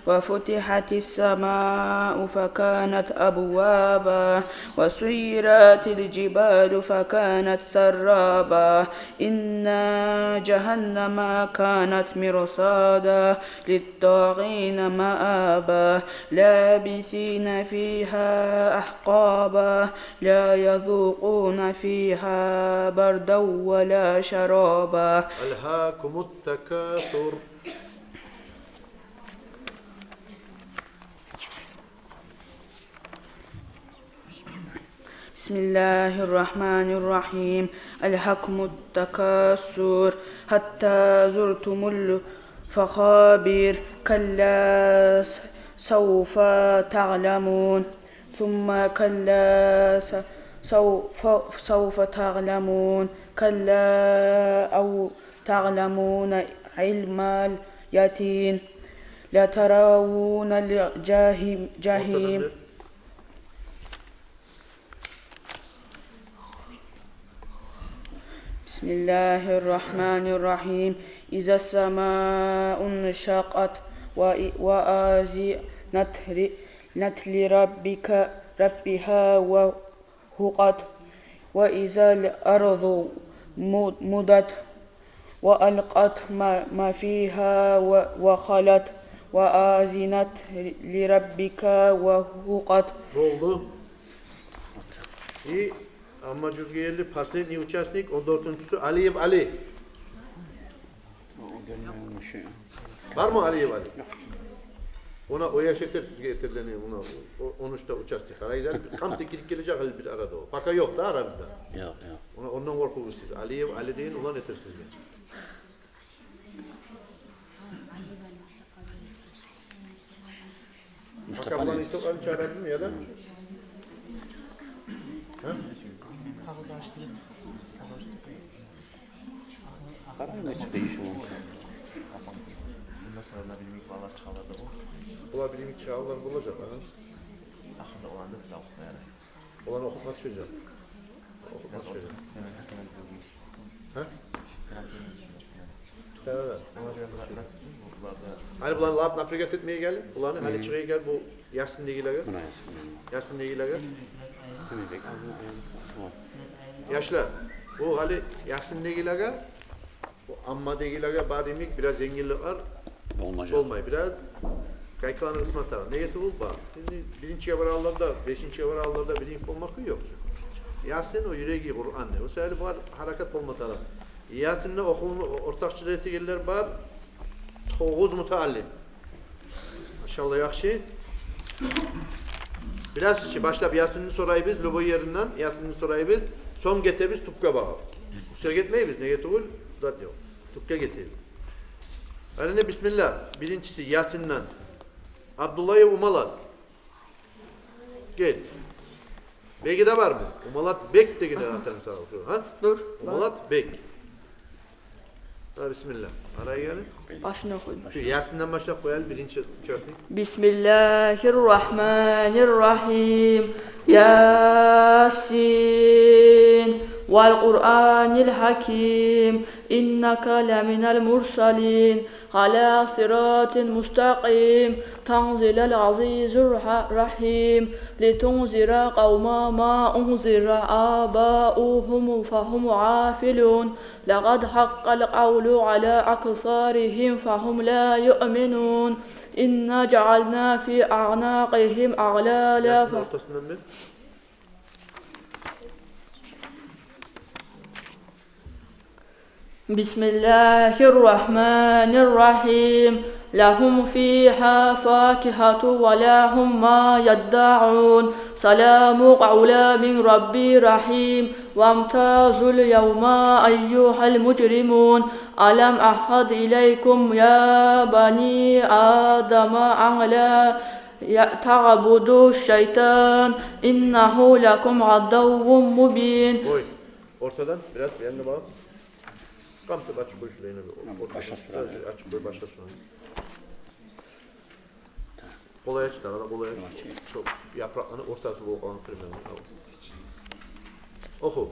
وفتحت السماء فكانت أبوابا وسيرت الجبال فكانت سرابا إن جهنم كانت مرصادا للطاغين مآبا لابثين فيها أحقابا لا يذوقون فيها بردا ولا شرابا. ألهاكم التكاثر. بسم الله الرحمن الرحيم ألهاكم التكاثر حتى زرتم الفخابر كلا سوف تعلمون ثم كلا سوف تعلمون كلا أو تعلمون علم اليقين لترون الجحيم. بسم الله الرحمن الرحيم إذا السماء انشقت وأذنت لربها وحقت وإذا الأرض مدت وألقت ما فيها وخلت وأذنت لربك وحقت. Oldu. İyi. Ama cüzgeyeli pasli участник 14.sü Aliyev Ali. Var mı Aliyev Ali? Ona o yaş yeter sizge yeterleniyor. Ona 13'te участник. Arayacak. Kam tekilik gelecek bir arada o. Faka yok da aramızda. Yok. Ondan korkuyoruz siz. Aliyev Ali deyin ulan yeter sizge. Makablan İsa'nı çağırabilir mi ya da? Ha? Karanlık değişim olmuş. Bundan sonra da bilmek bağlar çağlarda bu. Bulabilirim çağlar bulacak. Aslında olan da bize okumayalım. Olan okutmak çocuğa. Okutmak çocuğa. Ha? Evet. Hani bulanı lab naprigat etmeye geldi. Bulanı hani çıkaya gel bu Yasin degilerge. Yasin degilerge. Yaşlar. Bu hali Yasin degilerge. Bu amma degilerge badimlik biraz zenginlik var. Olmay biraz. Kayıklarını ısmarlar. Ne getir bu? Bak. Şimdi birinci yavarallarda, beşinci yavarallarda bilinç olmak yok. Yasin o yüreği Kur'an ne? O sebeple var harakat olmalı. Yasin'le okulun ortakçılığı etikiller var. 9 müteallim. Maşallah yaxşı. Biraz içi başlap Yasin'ni sorayız lobo yerinden. Yasin'ni sorayız. Son getebiz tupka bağı. Usya getmeyiz. Ne getirul? Dat yok. Tupka getebiz. Aline bismillah. Birincisi Yasin'den. Abdullah'ı umalat. Gel. Beki de var mı? Umalat bek de yine zaten sağ olsun. Ha? Dur. Umalat bek. Ha, bismillah. Araya gelin. Başına koy. Yasin'den başla koyalım birinci çöpük. Bismillahirrahmanirrahim. Yasin. Vel Kur'anil Hakim. İnneka leminel mursalin. Ala siratin mustaqim. Tanzilal azizur rahim. Litunzira kavma ma unzira abauhum fahum afilun. Laqad haqqal qawlu ala aksarihim fahum la yu'minun. İnna cealna fi a'naqihim a'lala. Yasin'in ortasından bir. Bismillahirrahmanirrahim. Lahum fiha fakihatu ve lahum ma yadda'un. Salamu qawla min Rabbi rahim. Vamtazul yawma eyyuhal mujrimun. Alam ahad ilaykum ya bani Adama an la ta'budu şeytan. İnnehu lakum adavvun mubin. Boy. Ortadan biraz beğendim abi. Kamsı açık koy şuraya. Başa süralım. Açık koy başa süralım. Kolay aç daha da kolay aç. Çok yapraklarını ortası bu olan kırmızı. Oku.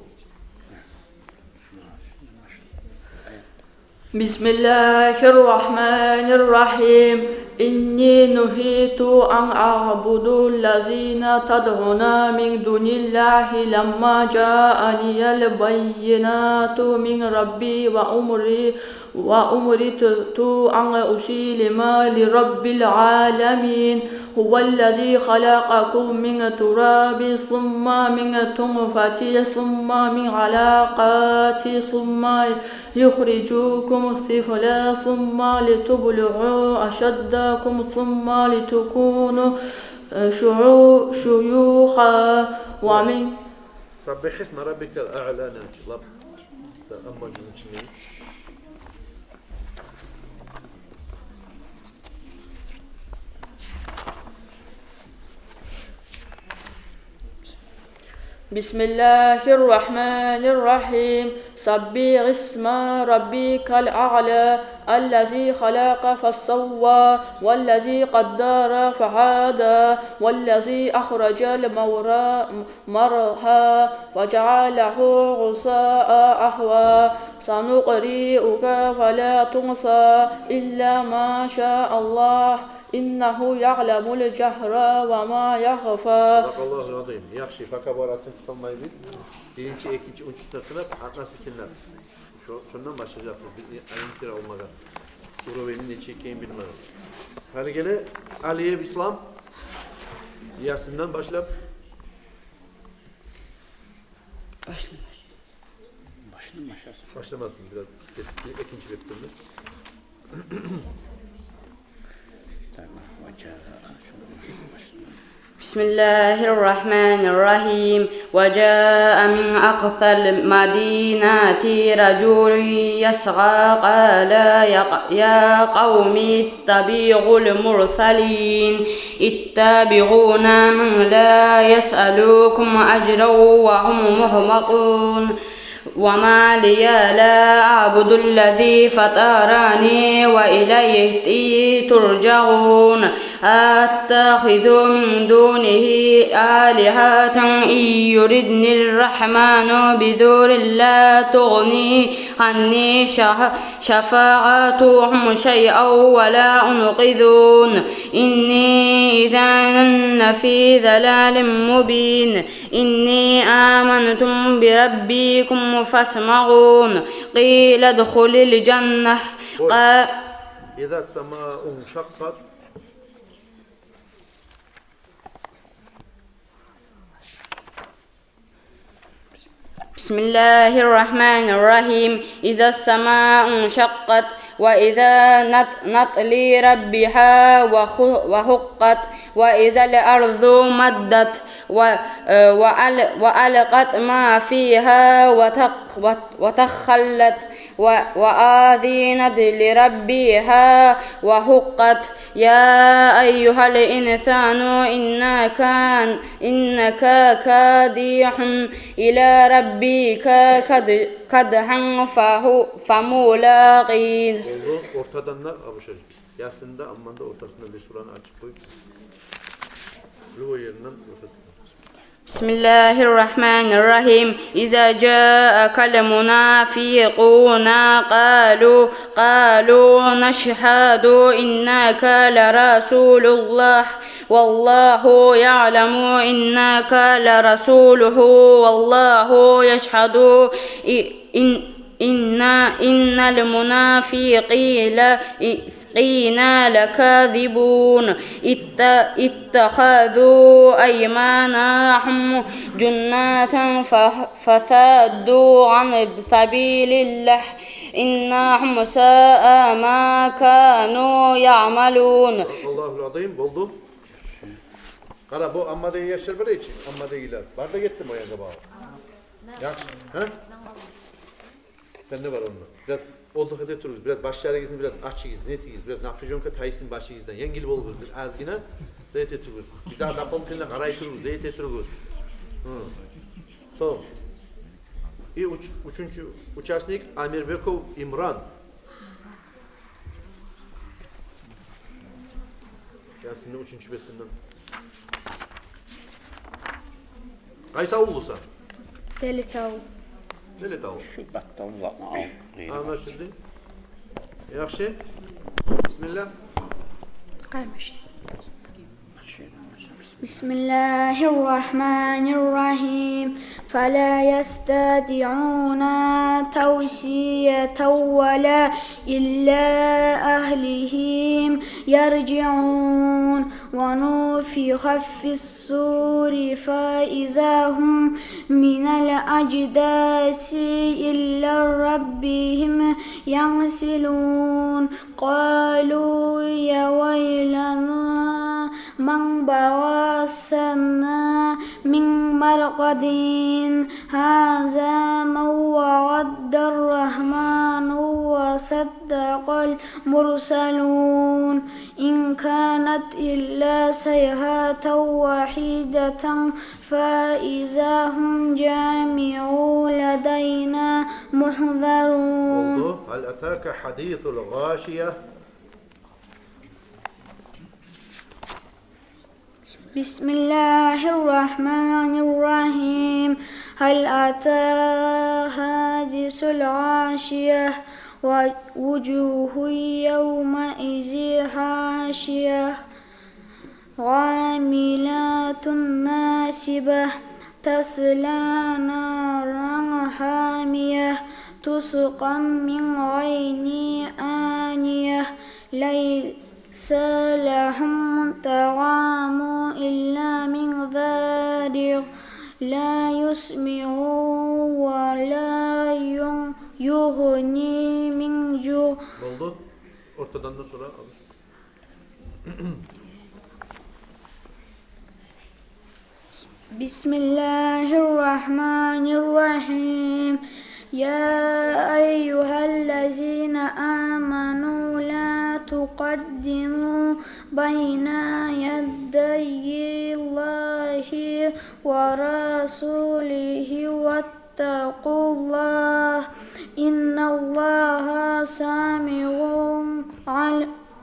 Bismillahirrahmanirrahim. İnni nuhitu an a'budu lazina tad'una min dunillahi lamma ja'aniyal bayyinatu min rabbi ve umritu an usilima li rabbil alamin. Huvallazi khalaqakum min turabin thumma min tunfatin thumma min alaqatin thumma yukhrijukum sifla thumma litublu'u ashaddakum thumma litukunu shuyukha wa min Sabbih isme rabbikel a'la naçlab. Amma cümle içinde. Bismillahirrahmanirrahim. Sabbih isma rabbikal a'la. Allazi khalaqa fassawwa. Wallazi qaddara fahada. Wallazi akhrajal marha. Waja'alahu ghusaa'a ahwa. Sanuqri'uka fala tunsa. Illa ma sha Allah. İnnehu ya'lemul cehra ve ma yakhfa. Barakallahu azim. Yaxşı fakabaratın tutanmayı bil. Birinci, ikinci, üçüncü sınıf atma sistemler. Şundan başlayacaksınız. Ayrıntıra olmadan. Uruvenin ne çekeyim bilmem. Hadi gele Aliye İslam. Yasin'den başla. Başlamasın biraz. İkinci bektirme. بسم الله الرحمن الرحيم وجاء من أقصى المدينة رجل يسعى قال يا قوم اتبعوا المرسلين اتبعون من لا يسألكم أجرا وهم محمقون وما لي لا أعبد الذي فطرني وإليه ترجعون أتخذ من دونه آلهة إن يردني الرحمن بضر لا تغني عني شفاعتهم شيئا ولا أنقذون إني إذا في ضلال مبين إني آمنت بربكم فاسمعون قيل ادخل الجنة إذا السماء انشقت بسم الله الرحمن الرحيم إذا السماء انشقت وإذا نطل ربها وحقت وإذا الأرض مدت وألقت ما فيها وتخلت وآذنت لربها وحقت يا أيها الإنسان إنك كادح إلى ربك كدحا فملاقيه. Ortadan da abuşacak. Yasında amma da ortasında bir suranı açıp koyup ruh yerinden ortasında. بسم الله الرحمن الرحيم إذا جاءك المنافقون قالوا نشهد إنك لرسول الله والله يعلم إنك لرسوله والله يشهد إن المنافقين لكاذبون اتخذوا أيمانهم جنة فصدوا عن سبيل الله إنهم ساء ما كانوا يعملون. Allahul Azim oldu. Kara bu ammadeyi yaşar böyle için ammadeyiler. Barda gittim o yanına bağlı. Yakşı. Ha? Sen ne var onunla? Biraz olduğu kadar dururuz. Biraz başları gizli, biraz açı gizli, neti gizli. Biraz Napolyonka Taysin başı gizli. Yengil bol bir azgına zeyt eturuz. Bir daha Napol kılına karay turuz, zeyt eturuz. Son. Üçüncü uçarsnik Amir Bekov İmran. Yasin'de üçüncü betinden. Kaysa ulusa? Deli tavu. Deli tavu. Şu battallar al. Anlaşıldı. Yaxşı. Bismillah. Qaymış. بسم الله الرحمن الرحيم فلا يستطيعون توصية ولا إلا أهلهم يرجعون ونفخ في الصور فإذا هم من الأجداث إلى ربهم ينسلون قالوا يا ويلنا من بعثنا من مرقد هذا ما وعد الرحمن وصدق المرسلون إن كانت إلا صيحة واحدة فإذا هم جميعون لدينا محضرون. هل أتاك حديث الغاشية؟ بسم الله الرحمن الرحيم هل أتى حديث الغاشية ووجوه يومئذ خاشعة عاملة ناصبة تصلى نارا حامية تسقى من عين آنية ليس لهم طعام إلا من ضريع لا يسمع ولا يغني من جوع. Oldu. Ortadan da sonra alır. بسم الله الرحمن الرحيم يا أيها الذين آمنوا لا تقدموا بين يدي الله ورسوله واتقوا الله إن الله سميع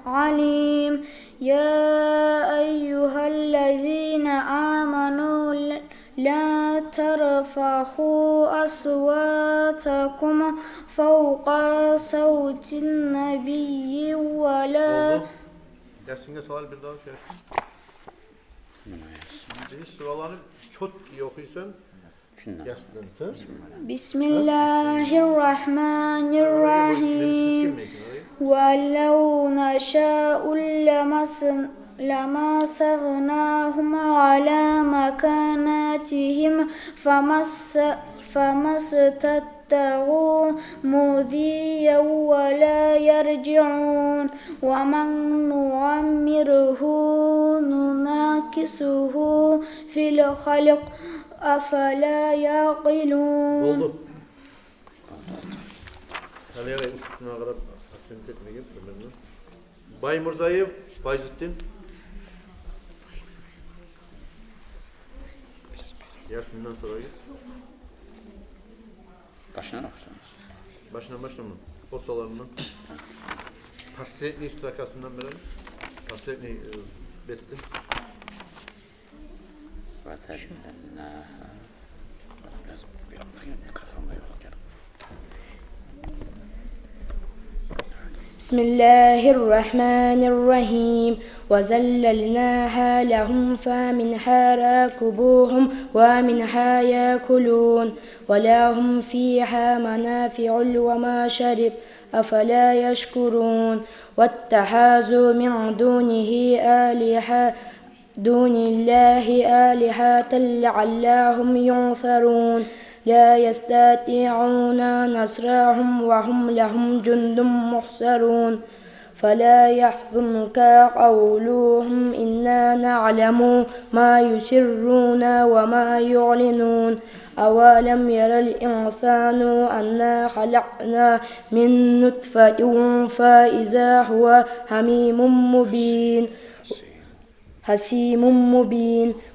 عليم يا أيها الذين آمنوا لا ترفعوا أصواتكم فوق صوت النبي ولا Dersinde sual bir daha şey. Suraları çok iyi okuyorsan yazsın. بسم الله الرحمن الرحيم ولو نشاء لمسخناهم على مكاناتهم فما استطاعوا مضيا ولا يرجعون ومن نعمره ننكسه في الخلق أفلا يعقلون. Oldu. Kaleye üstüne kadar aksent etmeyeyim. Bay Murza'yı, Bayezid'in. Yasin'den sonra git. Başına bakacağım. Başına mı? Ortalarından. Pasretli istrakasından verelim. Pasretli bettin. بسم الله الرحمن الرحيم وزللناها لهم فمنها راكبوهم ومنها يأكلون ولهم فيها منافع ومشارب أفلا يشكرون واتخذوا من دون الله آلهة لعلهم ينصرون لا يستطيعون نصرهم وهم لهم جند محصرون فلا يحزنك قولهم إنا نعلم ما يسرون وما يعلنون أولم ير الإنسان أنا خلقنا من نطفة فإذا هو حميم مبين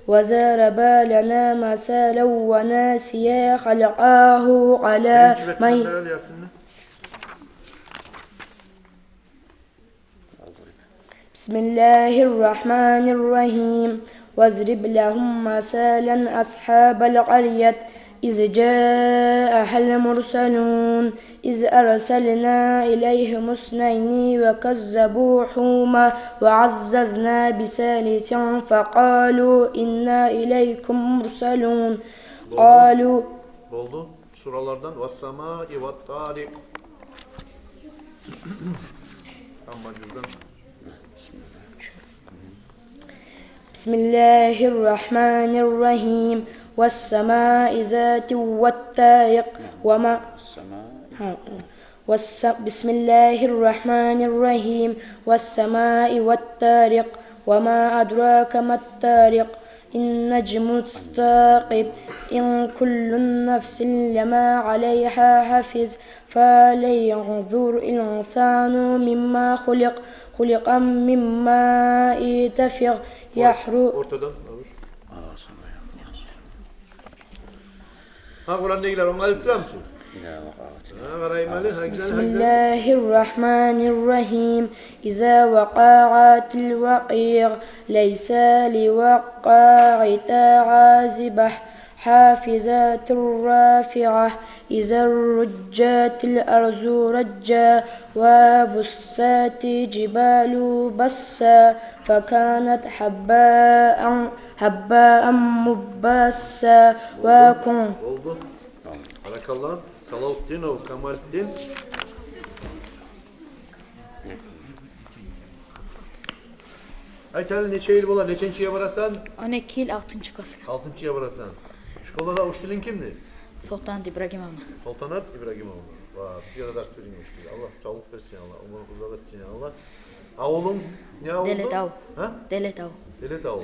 وضرب لنا مثلا ونسي خلقه على من بسم الله الرحمن الرحيم واضرب لهم مثلا أصحاب القرية إذ جاءها المرسلون إذ أرسلنا إليهم اثنين وكذبوهما وعززنا بثالث فقالوا إنا إليكم مرسلون قالوا Oldu. Suralardan وَالسَّمَاءِ وَالطَّارِقِ بسم الله الرحمن الرحيم والسماء ذات والطارق وما بسم الله الرحمن الرحيم والسماء والطارق وما أدراك ما الطارق النجم الثاقب إن كل نفس لما عليها حافظ فلينظر الإنسان مما خلق من ماء دافق يحرق بسم الله الرحمن الرحيم إذا وقعت الوقيع ليس لوقعتها عازبة حافظة رافعة إذا رجت الأرض رجا وبثت جبال بسا فكانت حباء مبسا وكن Barakallah. Salahuddin o Kemalettin. Ayten neçe yıl bolar? Neçenciye varasan? 12 yıl 6. klasga. 6-ya varasan. Şkolada uç dilin kimdi? Sultanat İbragimovna. Sultanat İbragimovna. Va, bizga da dars bering uç dil. Allah sog'lik bersin, Allah umr uzoq etsin, Allah. Avulun ne avuldu? Delet av. Ha? Delet av. Delet avul.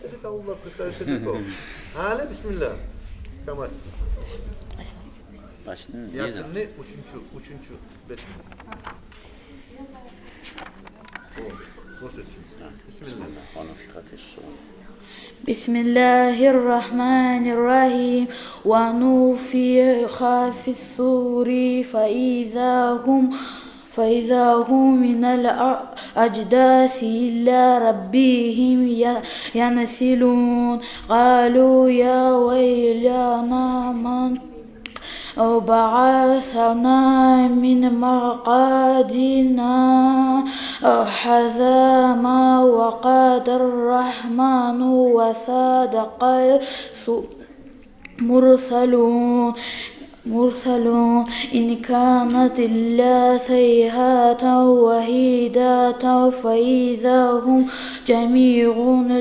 Delet avullar kırklar bu. Hale bismillah. Kemal. Başını Yasinni üçüncü. Bismillah. ونفخ في الصور بسم الله الرحمن الرحيم ونفخ في الصور فإذا هم من الأجداث إلى ربهم ينسلون قالوا يا ويلنا من بعثنا من مرقدنا هذا ما وعد الرحمن وصدق المرسلون إن كانت إلا صيحة واحدة فإذا هم جميع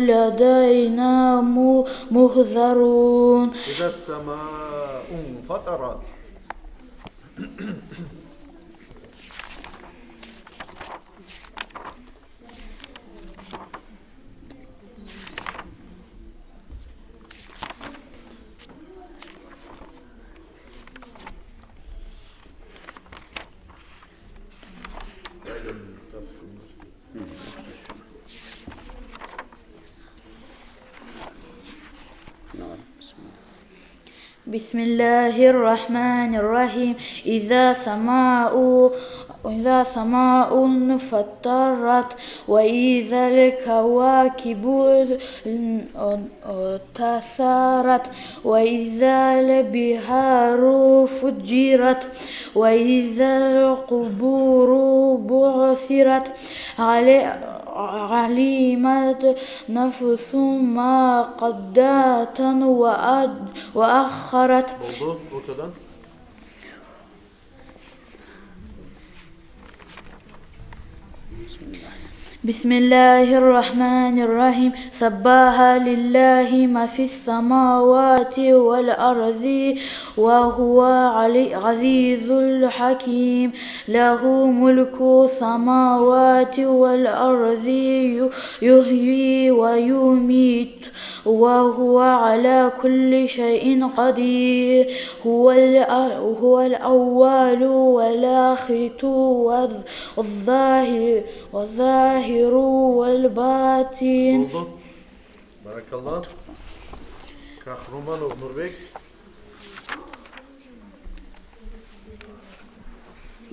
لدينا محضرون إذا السماء انفطرت بسم الله الرحمن الرحيم إذا سماء انفطرت وإذا الكواكب انتثرت وإذا البحار فجرت وإذا القبور بعثرت علمت نفس ما قدمت وأخرت. Oldu ortadan. بسم الله الرحمن الرحيم سبح لله ما في السماوات والأرض وهو العزيز الحكيم له ملك السماوات والأرض يحيي ويميت وهو على كل شيء قدير هو الأول والآخر والظاهر والباطن. Oldu. Barakallah. Kahramanov Nurbek.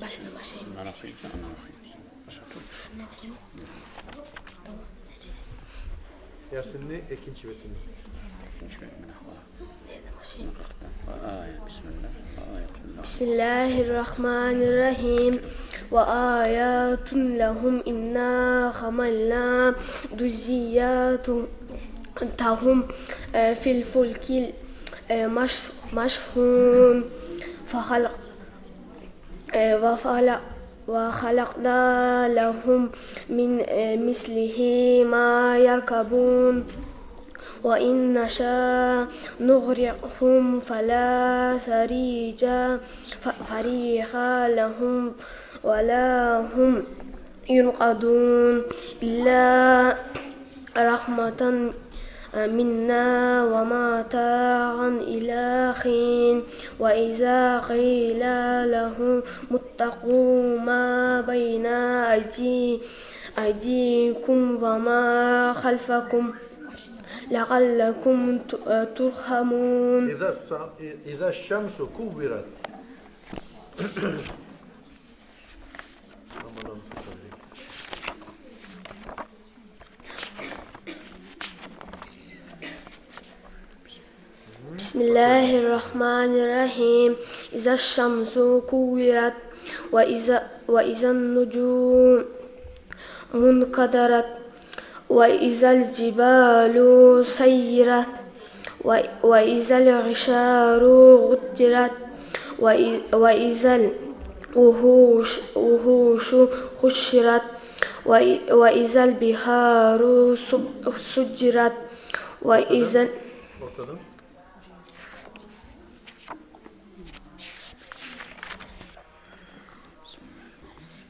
Başlayayım. Yasinli ikinci betini. بسم الله الرحمن الرحيم وآيات لهم إنا حملنا ذريتهم في الفلك المشحون وخلقنا لهم من مثله ما يركبون وإن نشاء نغرقهم فلا صريخ لهم ولا هم ينقذون إلا رحمة منا ومتاعا إلى حين وإذا قيل لهم اتقوا ما بين أيديكم وما خلفكم لعلكم ترحمون. إذا الشمس كورت. بسم الله الرحمن الرحيم إذا الشمس كورت وإذا النجوم منكدرت وإذا الجبال سيرت وإذا العشار غدرت وإذا الوحوش حشرت وإذا البحار سجرت وإذا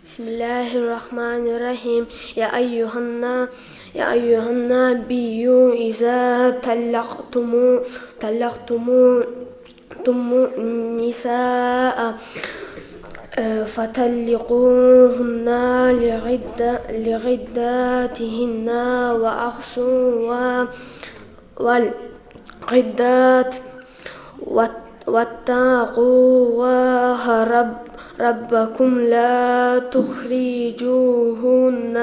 بسم بسم الله الرحمن الرحيم يا أيها النبي إذا طلقتم النساء فطلقوهن لعدتهن وأحصوا والعدات واتقوا الله ربكم لا تخرجوهن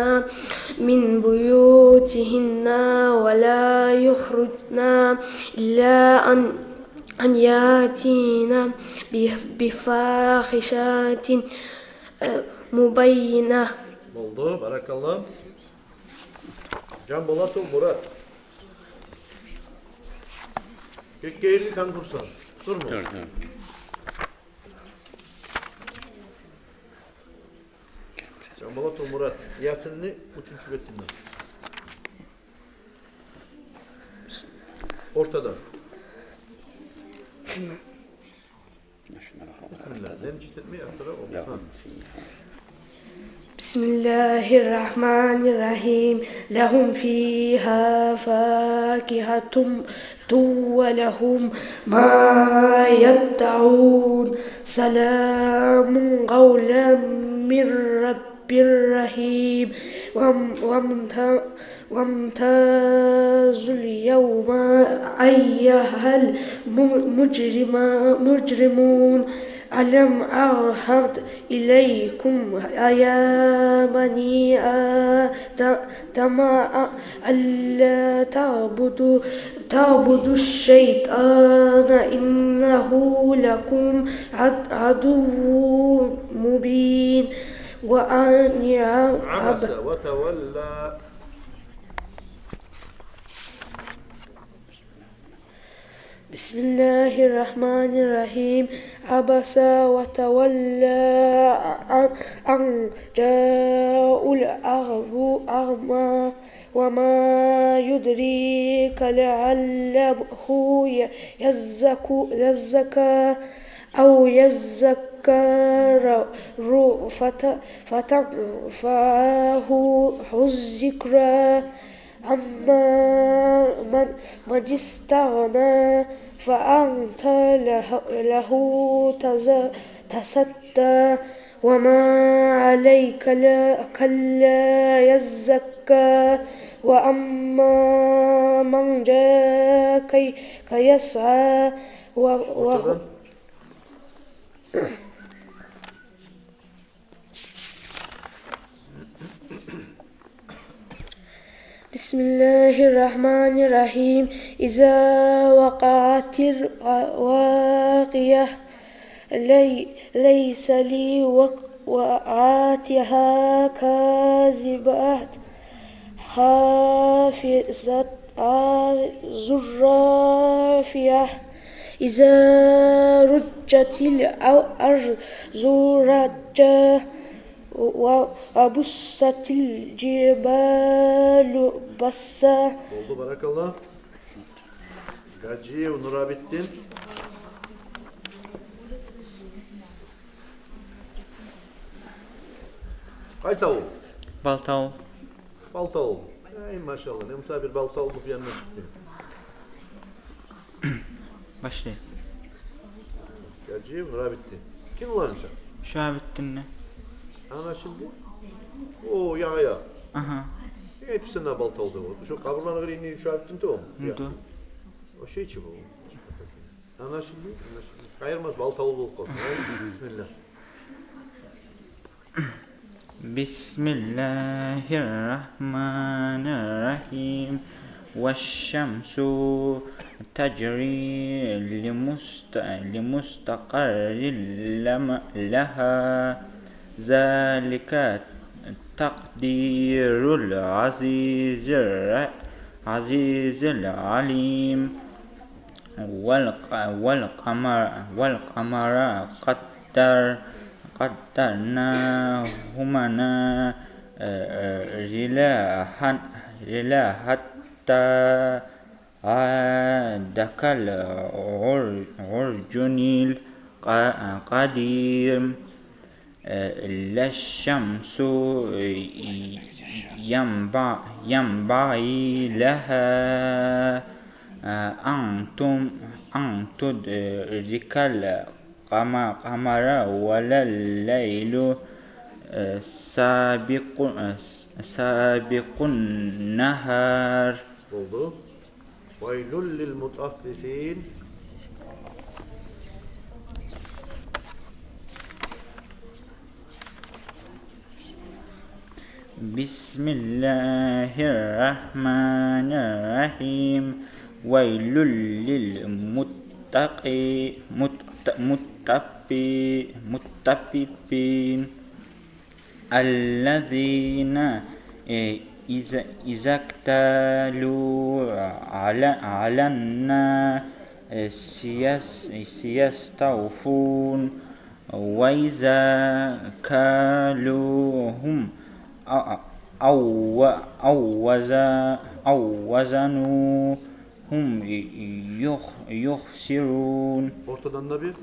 من بيوتهن ولا يخرجن إلا أن يأتين بفاحشة مبينة. Oldu. Barakallah. Can Bolatov Murat. Gökgeğirli kan dursan. Dur mu? Dur. Can Bolatov Murat. Yasinli 3. betinden. Ortada. Bismillah. Neni çiğnetmeyi aktarı oldu. بسم الله الرحمن الرحيم لهم فيها فاكهة ولهم ما يدعون سلام قولا من رب رحيم وامتازوا اليوم أيها المجرمون ألم أعهد إليكم يا بني آدم ألا تعبدوا الشيطان إنه لكم عدو مبين وأن عبس وتولى. بسم الله الرحمن الرحيم عبس وتولى أن جاء الأعمى وما يدريك لعله يزكى أو يذكر فتنفعه الذكرى أما من استغنى فأنت له تصدى وما عليك كلا يزكى وأما من جاءك يسعى بسم الله الرحمن الرحيم إذا وقعت الواقية ليس لي وقعتها كاذبة خافضة رافعة إذا رجت الأرض رجا وبست الجبال بسا. Oldu. Barakallah. Gaciye Nurabettin. Kaysavul. Baltao. Baltavul. Ay maşallah. Ne misafir Baltavul bu yanına çıktı. Başlayayım. Gaciye Nurabettin. Kim ulan sen? Şahabettin ne? Ana şimdi. Oo ya. Aha. Yetişsin de Baltavul da oldu. Şu kaburlarına göre inni Şahabettin de oldu. Neydi? O şey için bu. Ana şimdi. Kayırmaz Baltavul olup olsun. Bismillah. Bismillahirrahmanirrahim. والشمس تجري لمستقر لها ذلك تقدير العزيز العليم والقمر قدرناه منازل حتى عاد كالعرجون القديم leşşemsu yanbaghi leha an tudrikal qamara ve leylu sabiqun nahar. Oldu. Vaylul lil mutaffifin. Bismillahirrahmanirrahim. Vaylul lil muttaffifin. Allazina izaktalu alanna siyastawfun wa iza kaluhum awwazanuhum yukhsirun. Ortadan da bir.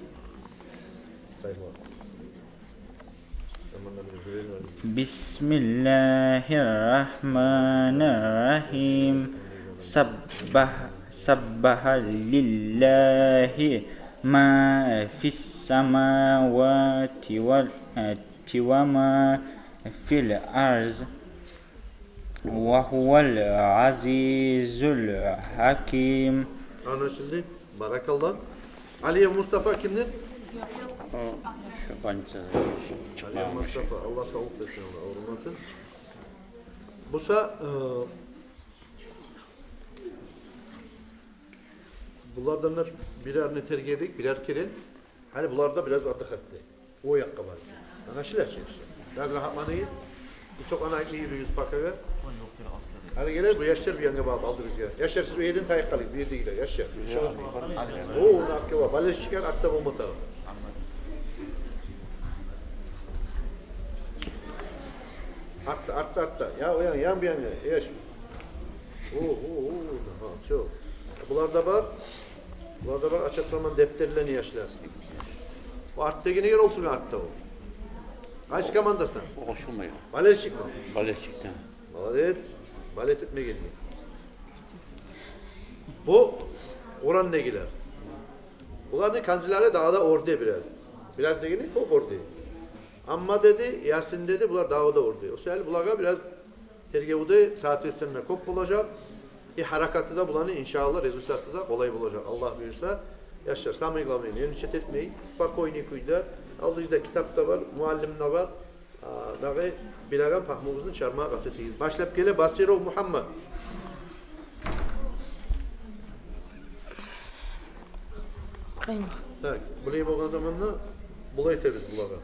Bismillahirrahmanirrahim. Sabbaha lillahi ma fis samawati wa ma fil arz ve huvel azizul hakim. Anlaşıldı. Barakallah. Aliye Mustafa kimdir? Şu banca. Aliye Mustafa. Allah sağlık versin ona. Olmasın. Busa bunlardan birer tergedik, birer kere. Hani bunlarda biraz atık etti. O yakka var. Anlaşılır şey işte. Biraz rahatlanıyız. Birçok anayaklı yürüyüz bakarak. Hani gelir bu yaşlar bir yana bağlı aldı biz ya. Yaşlar siz bir yerden tayık kalın, bir yerde gider. Yaşlar. O onun hakkı var. Balış çıkar, akta bomba tağı. Artta. Ya o yan bir yana. Yaş. Çok. Bunlarda var açıklaman defterlerini yaşlar. O arttakine göre olsun artta o. Kaç kamandasın? O hoşuma ya. Balet çıkma. Balet çıktı. Balet etme geliyor. Bu oran ne gider? Bunlar ne kanzilere dağda ordu biraz. Biraz da gene çok ordu. Amma dedi, Yasin dedi, bunlar dağda ordu. O sefer bunlara biraz tergevuda saat üstünme kop olacak. Harekatı da bulanı inşallah rezultatı da kolay bulacak. Allah buyursa yaşar. Sami kılmayın. Yönü çet etmeyin. Spak oyunu kuyda. Aldığınızda kitap da var, muallim de var. Dağı bilagan pahmumuzun çarmıha kasetiyiz. Başlayıp gele Basirov Muhammed. Tak, burayı boğan zamanla bulayı temiz bulaga.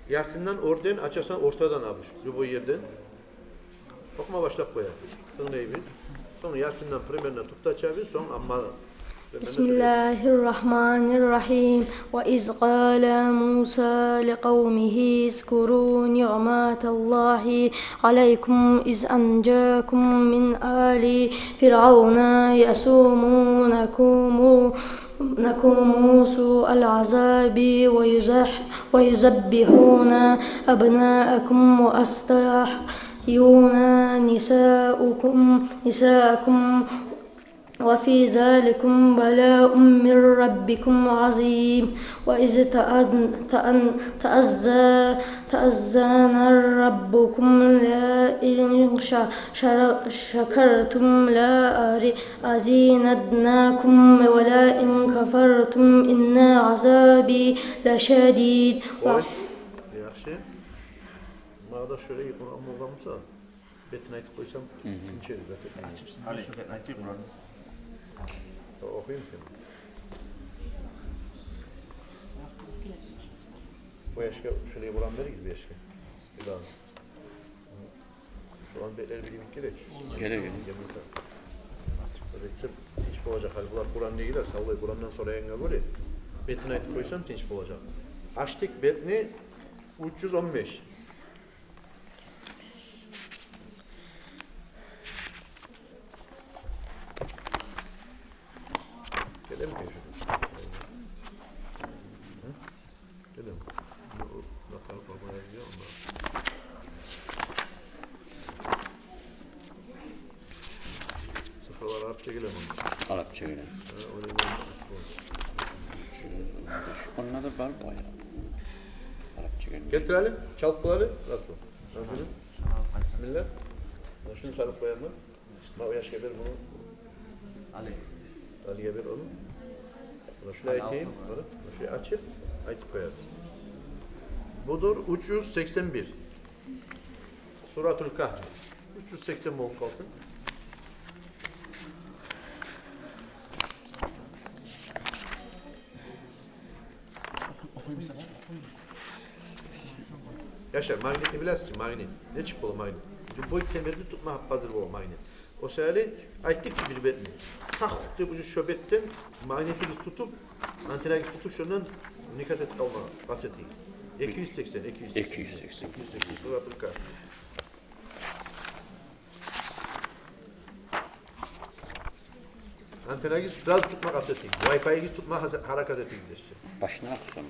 Yasin'den oradan açarsan ortadan almış. Bu yerden. Okuma başlap koyar. Sonra neyimiz? Sonra Yasin'den primerine tuttu açarız. Sonra amma. Bismillahirrahmanirrahim. Ve iz qala Musa liqavmihi izkuru ni'matallahi aleykum iz anjakum min ali firavuna yasumunakum سوء العذاب ويذبحون أبناءكم ويستحيون نساءكم وفي ذلكم بلاء من ربكم عظيم وإذ تأذن ربكم لئن شكرتم لأزيدنكم ولئن كفرتم إن عذابي لشديد. Yaxşı. Mağda şöyle yapın ama olgamsa betnayt koysam içeri zaten. Hadi şu betnayti kuralım. Okuyayım ki. Bu yaşka şuraya vuran veririz bir yaşka. Bir daha. Şu an betleri bir yemek gerek. Gerek. Öğretsem tinç olacak. Hadi bunlar Kur'an diye gider. Sağlayı Kur'an'dan sonra yenge böyle. Betnayt koysam tinç olacak. Açtık betni 315. Gelelim mi? Arapça öyle. Onlar da var bayağı. Arapça öyle. Getirelim. Çalkıları nasıl? Nasıl? Bismillah. Şunu sarıp koyalım. Bak yaş geber bunu. Ali geber onu. Bunu şuraya açayım. Bunu şuraya açıp ayıp koyalım. Budur 381. Suratul Kahf. 380 bol kalsın. Yaşar, magneti bilərsiniz, magnet. Ne çıp olur magnet? Boy kemerini tutma hazır olur magnet. O şeyleri ayttıkça bir betini. Tak diye bu şöbetten magneti biz tutup, antena biz tutup şundan dikkat et kalma kasetiyiz. 280. Suratul Kahf. Antena biz biraz tutma kasetiyiz. Wi-Fi'yi biz tutma harakat ettiyiz. Başına aksam.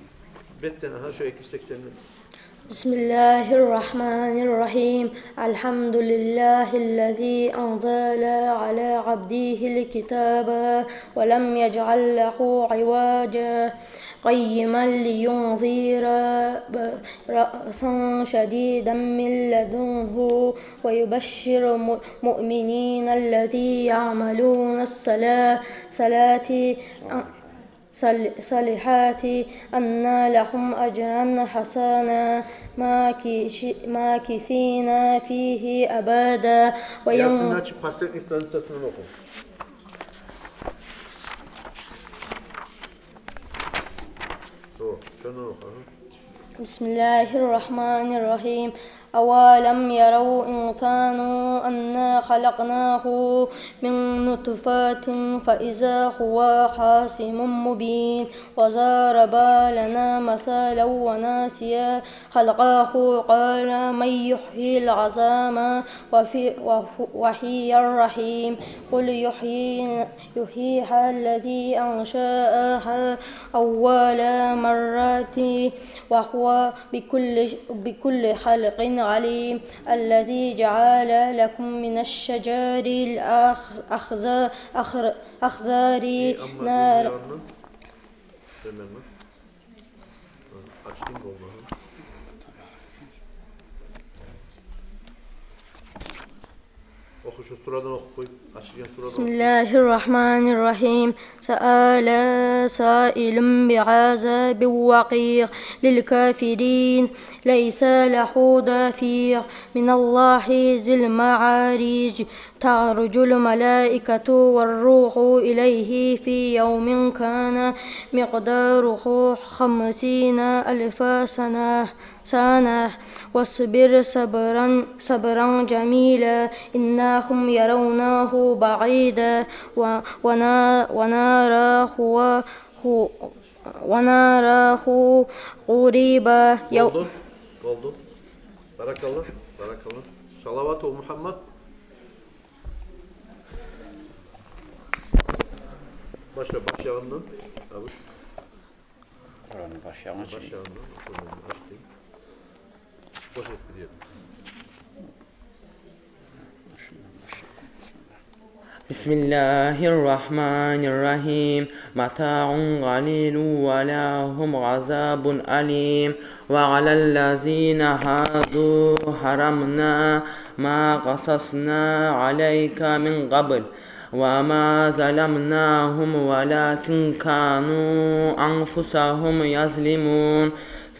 Betten aha şu 280'in. بسم الله الرحمن الرحيم الحمد لله الذي أنزل على عبده الكتاب ولم يجعل له عوجا قيما لينذر بأسا شديدا من لدنه ويبشر المؤمنين الذين يعملون صالحات أن لهم أجرا حسنا ماكثين فيه أبدا Yasin'i açıp Hasret İslam'ın oku. بسم الله الرحمن الرحيم أولم يروا إنسان أنا خلقناه من نطفة فإذا هو خصيم مبين وضرب لنا مثلا وناسيا خلقه قال من يحيي العظام وهي الرحيم قل يحييها الذي أنشأها أول مرة وهو بكل خلق عليم الذي جعل لكم من الشجر الأخضر نار بسم الله الرحمن الرحيم سأل سائل بعذاب وقيع للكافرين ليس له دافع من الله ذي المعارج تعرج الملائكة والروح إليه في يوم كان مقداره 50,000 سنة واصبر صبرا جميلا إنهم يرونه بعيدا ونراه قريبا Oldu. Barakallah. Salavat ol Muhammed. Başyağından. Abi. Oranın başyağını açayım. Boş et diyelim. بسم الله الرحمن الرحيم متاع قليل ولهم عذاب أليم وعلى الذين هادوا حرمنا ما قصصنا عليك من قبل وما ظلمناهم ولكن كانوا أنفسهم يظلمون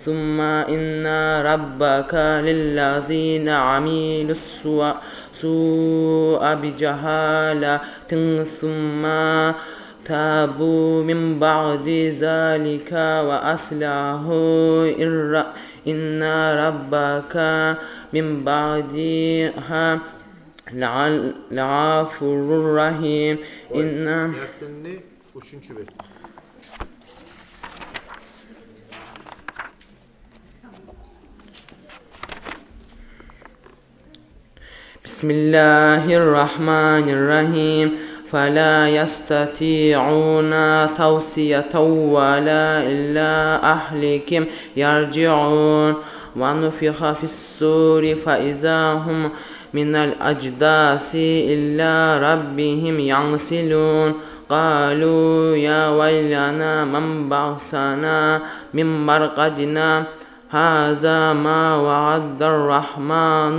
ثم إن ربك للذين عملوا السوء بجهالة ثم تابوا من بعد ذلك وأصلحوا إن ربك من بعدها لغفور رحيم Yasinli 3. bölüm. بسم الله الرحمن الرحيم فلا يستطيعون توصية ولا إلى أهلكم يرجعون ونفخ في الصور فإذا هم من الأجداث إلى ربهم ينسلون قالوا يا ويلنا من بعثنا من مرقدنا هذا ما وعد الرحمن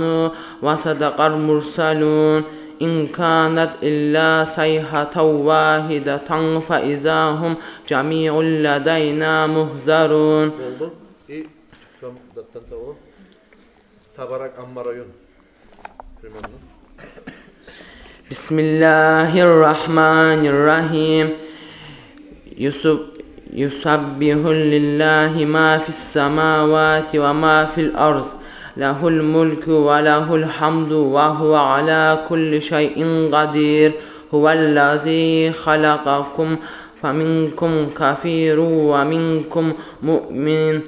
وصدق المرسلون إن كانت إلا صيحة واحدة فإذا هم جميع لدينا محضرون. بسم الله الرحمن الرحيم يسبح لله ما في السماوات وما في الأرض له الملك وله الحمد وهو على كل شيء قدير هو الذي خلقكم فمنكم كافر ومنكم مؤمن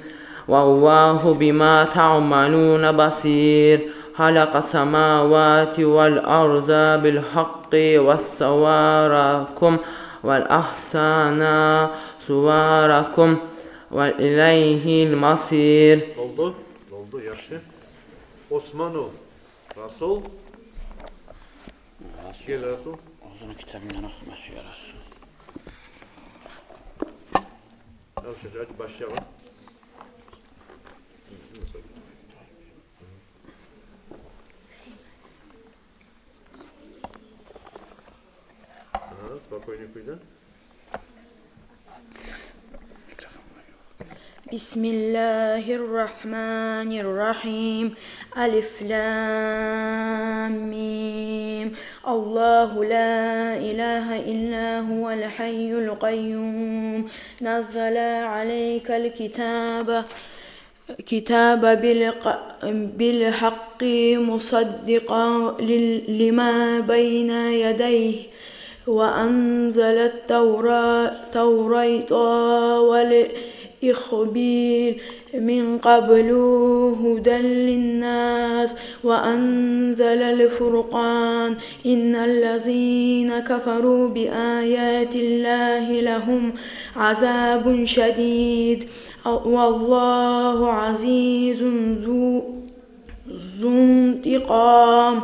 والله بما تعملون بصير خلق السماوات والأرض بالحق وصوركم والأحسن صوركم وإليه المصير. Oldu yaşı. Osmanu Rasul. Gel Rasul. Ağzını kitabından okuması ya Rasul. Hadi başlayalım. Spokojnie pójdę. بسم الله الرحمن الرحيم ألف لام ميم الله لا إله إلا هو الحي القيوم نزل عليك الكتاب بالحق مصدقا لما بين يديه وأنزل التوراة والإخبار من قبل هدى للناس وأنزل الفرقان إن الذين كفروا بآيات الله لهم عذاب شديد والله عزيز ذو انتقام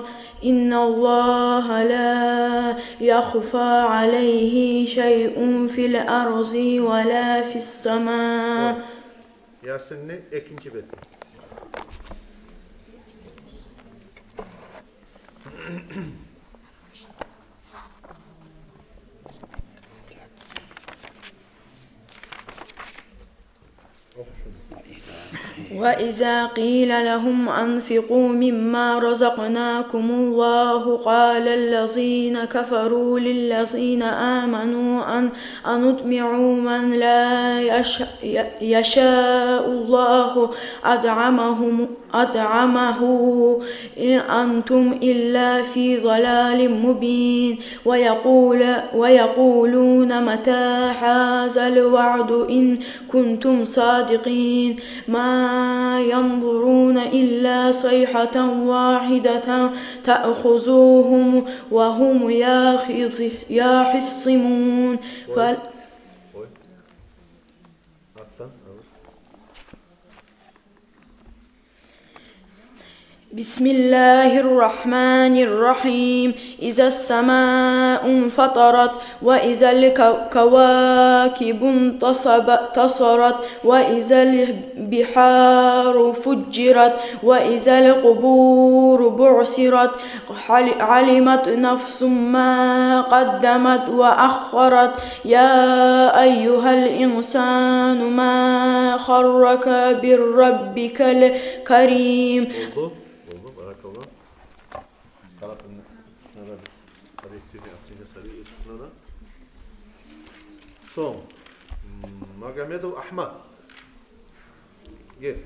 إن الله لا يخفى عليه شيء في الأرض ولا في السماء. Yasin'in ikinci beti. وإذا قيل لهم أنفقوا مما رزقناكم الله قال الذين كفروا للذين آمنوا أن نطعم من لا يشاء الله أدعمه إن أنتم إلا في ضلال مبين ويقولون متى هذا الوعد إن كنتم صادقين ما ينظرون إلا صيحة واحدة تأخذوهم وهم يخصمون بسم الله الرحمن الرحيم إذا السماء انفطرت وإذا الكواكب انتصرت وإذا البحار فجرت وإذا القبور بعثرت علمت نفس ما قدمت وأخرت يا أيها الإنسان ما غرك بربك الكريم. Son. Magomedov Ahmad. Gel.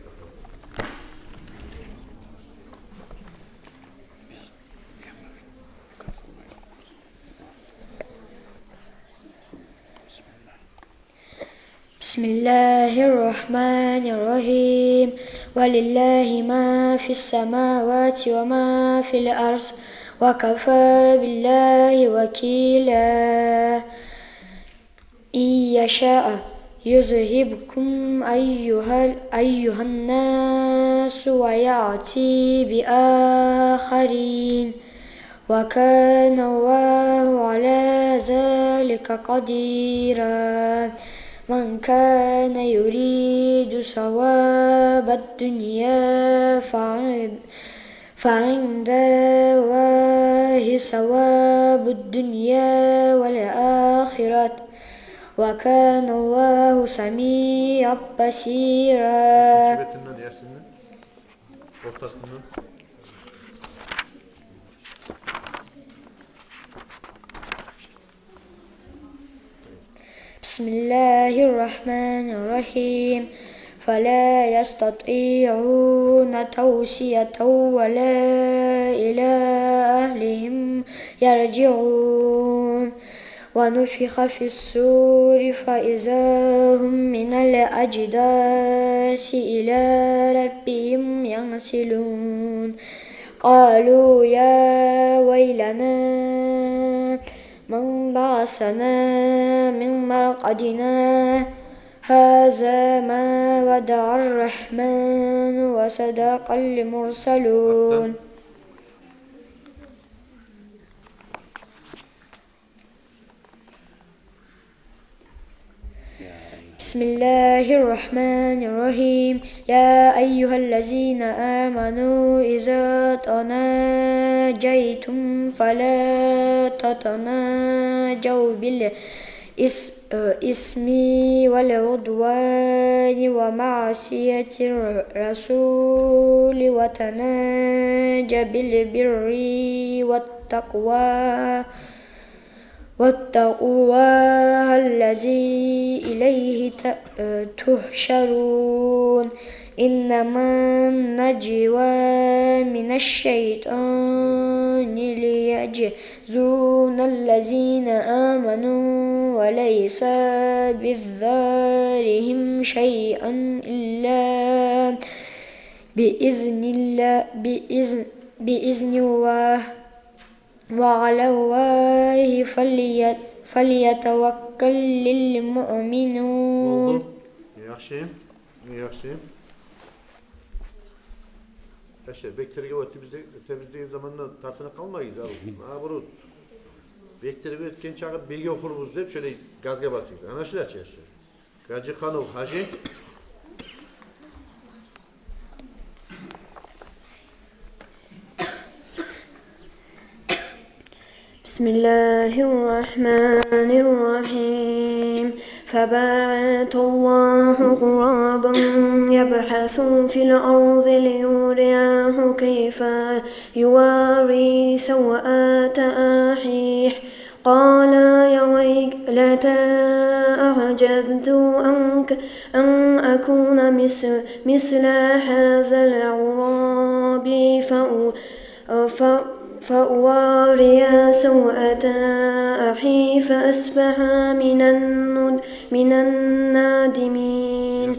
بسم الله الرحمن الرحيم ولله ما في السماوات وما في الأرض وكفى بالله وكيلا إن يشاء يذهبكم أيها الناس الناس ويأتي بآخرين وكان الله على ذلك قديرا من كان يريد ثواب الدنيا فعند الله ثواب الدنيا والآخرة وكان الله سميعا بصيرا. بسم الله الرحمن الرحيم فلا يستطيعون توصية ولا إلى أهلهم يرجعون ونفخ في الصور فإذا هم من الأجداث إلى ربهم ينسلون قالوا يا ويلنا من بعثنا من مرقدنا هذا ما ودع الرحمن وصدق المرسلون. بسم الله الرحمن الرحيم يا أيها الذين آمنوا إذا تناجيتم فلا تتناجوا بالإثم والعدوان ومعصية الرسول وتناجوا بالبر واتقوا الذي إليه تحشرون إنما النجوى من الشيطان ليحزن الذين آمنوا وليس بضارهم شيئا إلا بإذن الله وعلى الله فليتوكل المؤمنون. Yaxşı. Aşağı beklerge o temizliğin zamanında tartına kalmayız abi. Bunu beklerge ötken çağıp bilgi okuruz deyip şöyle gazga basıyız. Anlaşılır aşağı. Gacı Hanov Hacı. بسم الله الرحمن الرحيم فبعث الله غرابا يبحث في الأرض ليريه كيف يواري سوءات أخيه قال يا ويلتى أعجزت أن أكون مثل هذا الغراب فأواري سوءة أخي فأصبح من النادمين.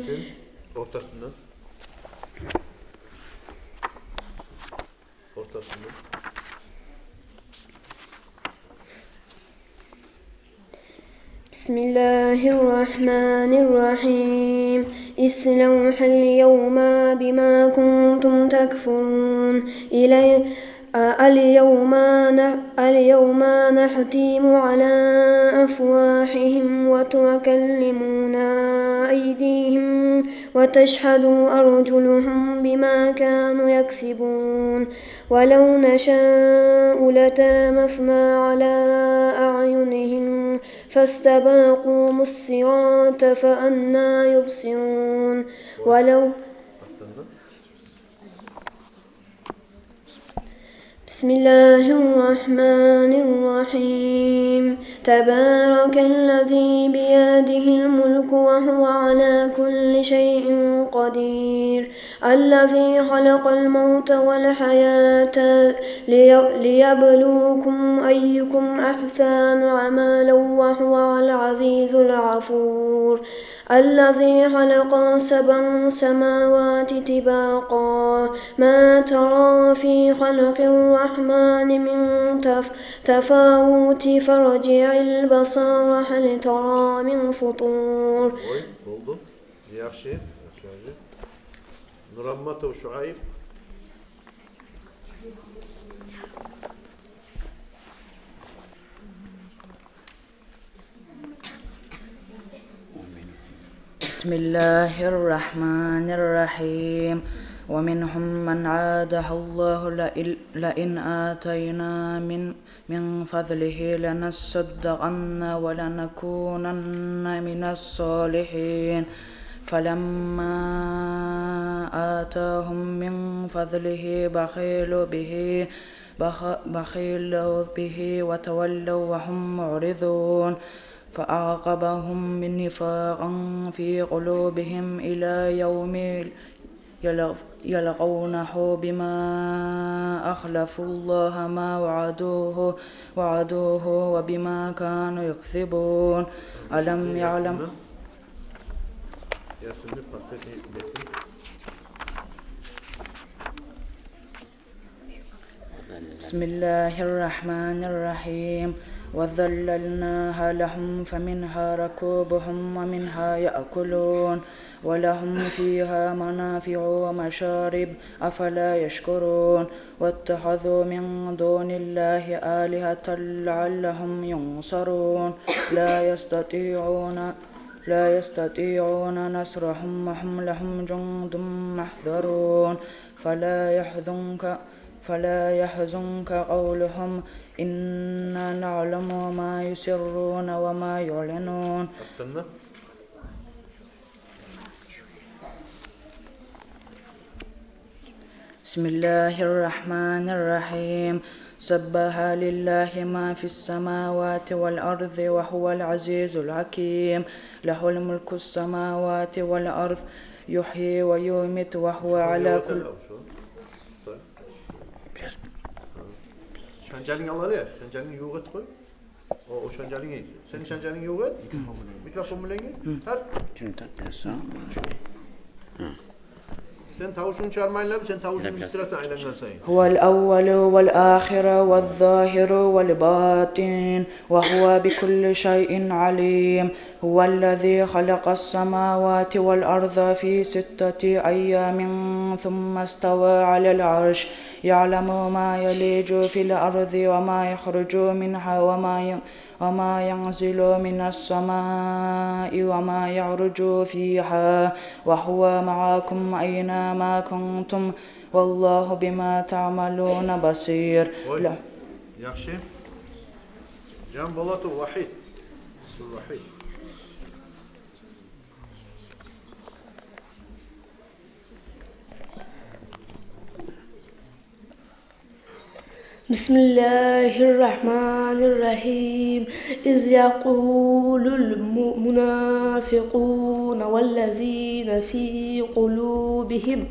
بسم الله الرحمن الرحيم اصلوها اليوم بما كنتم تكفرون اليوم نختم على أفواههم وتكلمنا أيديهم وتشهد أرجلهم بما كانوا يكسبون ولو نشاء لطمسنا على أعينهم فاستبقوا الصراط فأنى يبصرون بسم الله الرحمن الرحيم تبارك الذي بيده الملك وهو على كل شيء قدير الذي خلق الموت والحياة ليبلوكم أيكم أحسن عملا وهو العزيز الغفور الذي خلق 7 سماوات طباقا ما ترى في خلق الرحمن من تفاوت فرجع البصر هل ترى من فطور. نرمته وشعيب. بسم الله الرحمن الرحيم ومنهم من عاده الله لئن آتينا من فضله لنصدقن ولنكونن من الصالحين فلما آتاهم من فضله بخلوا به وتولوا وهم معرضون فأعقبهم نفاقا في قلوبهم إلى يوم يلقونه بما أخلفوا الله ما وعدوه وبما كانوا يكذبون ألم يعلم بسم الله الرحمن الرحيم وذللناها لهم فمنها ركوبهم ومنها يأكلون ولهم فيها منافع ومشارب أفلا يشكرون واتخذوا من دون الله آلهة لعلهم ينصرون لا يستطيعون نصرهم وهم لهم جند محضرون فلا يحزنك قولهم إنا نعلم ما يسرون وما يعلنون بسم الله الرحمن الرحيم سبح لله ما في السماوات والأرض وهو العزيز الحكيم له الملك السماوات والأرض يحيي ويميت وهو على كل Şancalın Allah'ı ya, şancalın yoğurt koy. O şancalın yedi. Senin şancalın yoğurt. Mikrofon mu lengi? Tart. Şunu tart biraz sağ. Sen tavuşunu çağırmayla sen tavuşunu bir sırası aynen sayın. Huvel evvelu vel ahiru vel zahiru vel batin ve huve bi kulli şeyin alim. Huvellezî halakas semâvâti vel arda fî sitteti eyyâmin thumme istevâ alel arş. يعلم ما يلج في الأرض وما يخرج منها وما ينزل من السماء وما يعرج فيها وهو معكم أينما كنتم والله بما تعملون بصير. Yaxşı. Can Bolatov Vahid. Vahid. بسم الله الرحمن الرحيم إذ يقول المنافقون والذين في قلوبهم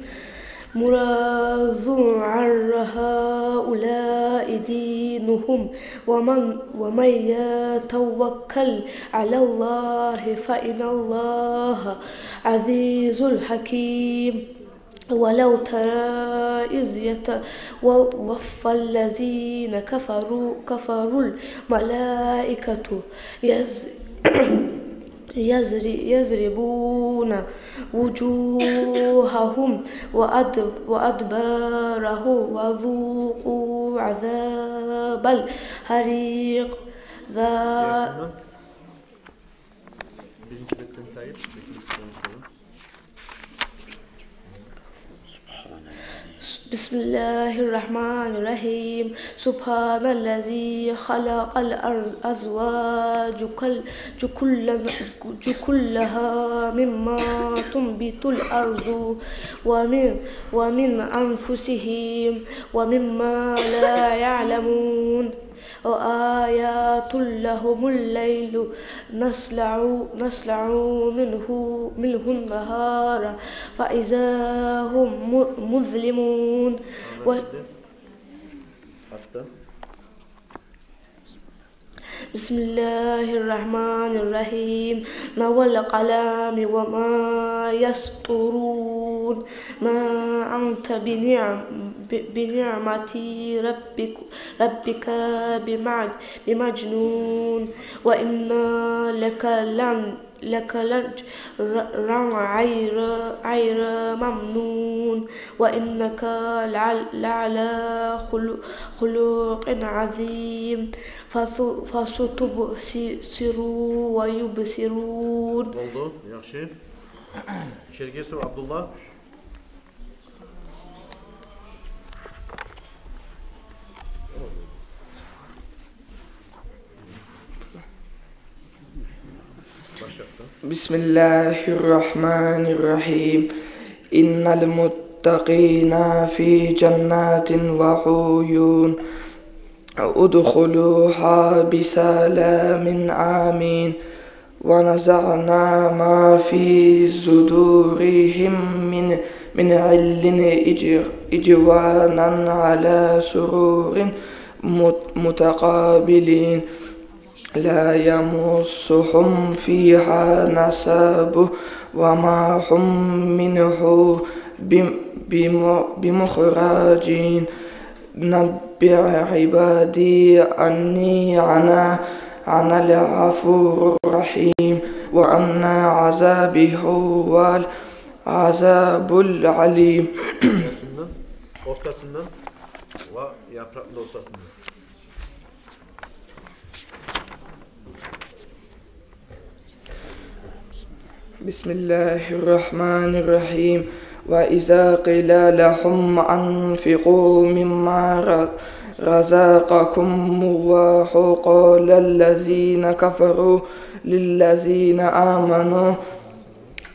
مرض عن هؤلاء دينهم ومن يتوكل على الله فإن الله عزيز حكيم. ولو ترى إذ يتوفى الذين كفروا الملائكة يضربون وجوههم وأدبارهم وذوقوا عذاب الحريق. بسم الله الرحمن الرحيم سبحان الذي خلق الأزواج كلها مما تنبت الأرض ومن أنفسهم ومما لا يعلمون وآيات لهم الليل نسلع منه النهار فإذا هم مظلمون. بسم الله الرحمن الرحيم والقلم وما يسطرون ما أنت بنعمة ربك بمجنون وإن لك لك لأجرا غير ممنون وإنك لعلى خلق عظيم فستبصر ويبصرون. Oldu. Yaxşı. İçeri geçsin Abdullah. بسم الله الرحمن الرحيم إن المتقين في جنات وعيون ادخلوها بسلام آمين ونزعنا ما في صدورهم من علٍ إجوانا على سرور متقابلين لا يمسهم فيها نصب وما هم منه بمخرجين نبئ عبادي أني أنا الغفور الرحيم وأن عذابي هو العذاب العليم. Ortasından ve yaprağın ortasından. بسم الله الرحمن الرحيم وإذا قيل لهم أنفقوا مما رزقكم الله قال الذين كفروا للذين آمنوا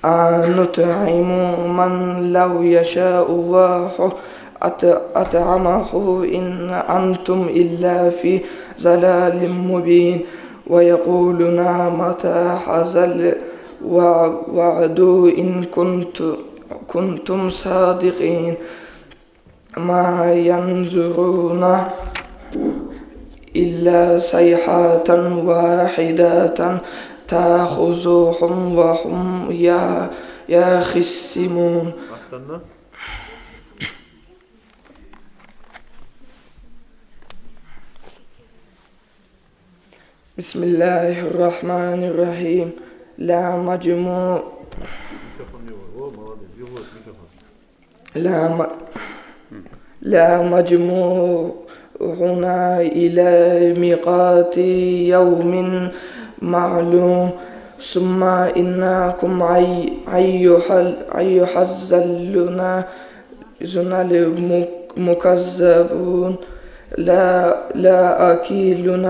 أنطعم من لو يشاء الله أطعمه إن أنتم إلا في ضلال مبين ويقولون متى هذا وعدوا إن كنتم صادقين ما ينظرون إلا صيحة واحدة تأخذهم وهم يخصمون. بسم الله الرحمن الرحيم لا مجموعون إلى ميقات يوم معلوم ثم إنكم أيها المكذبون لا أكلون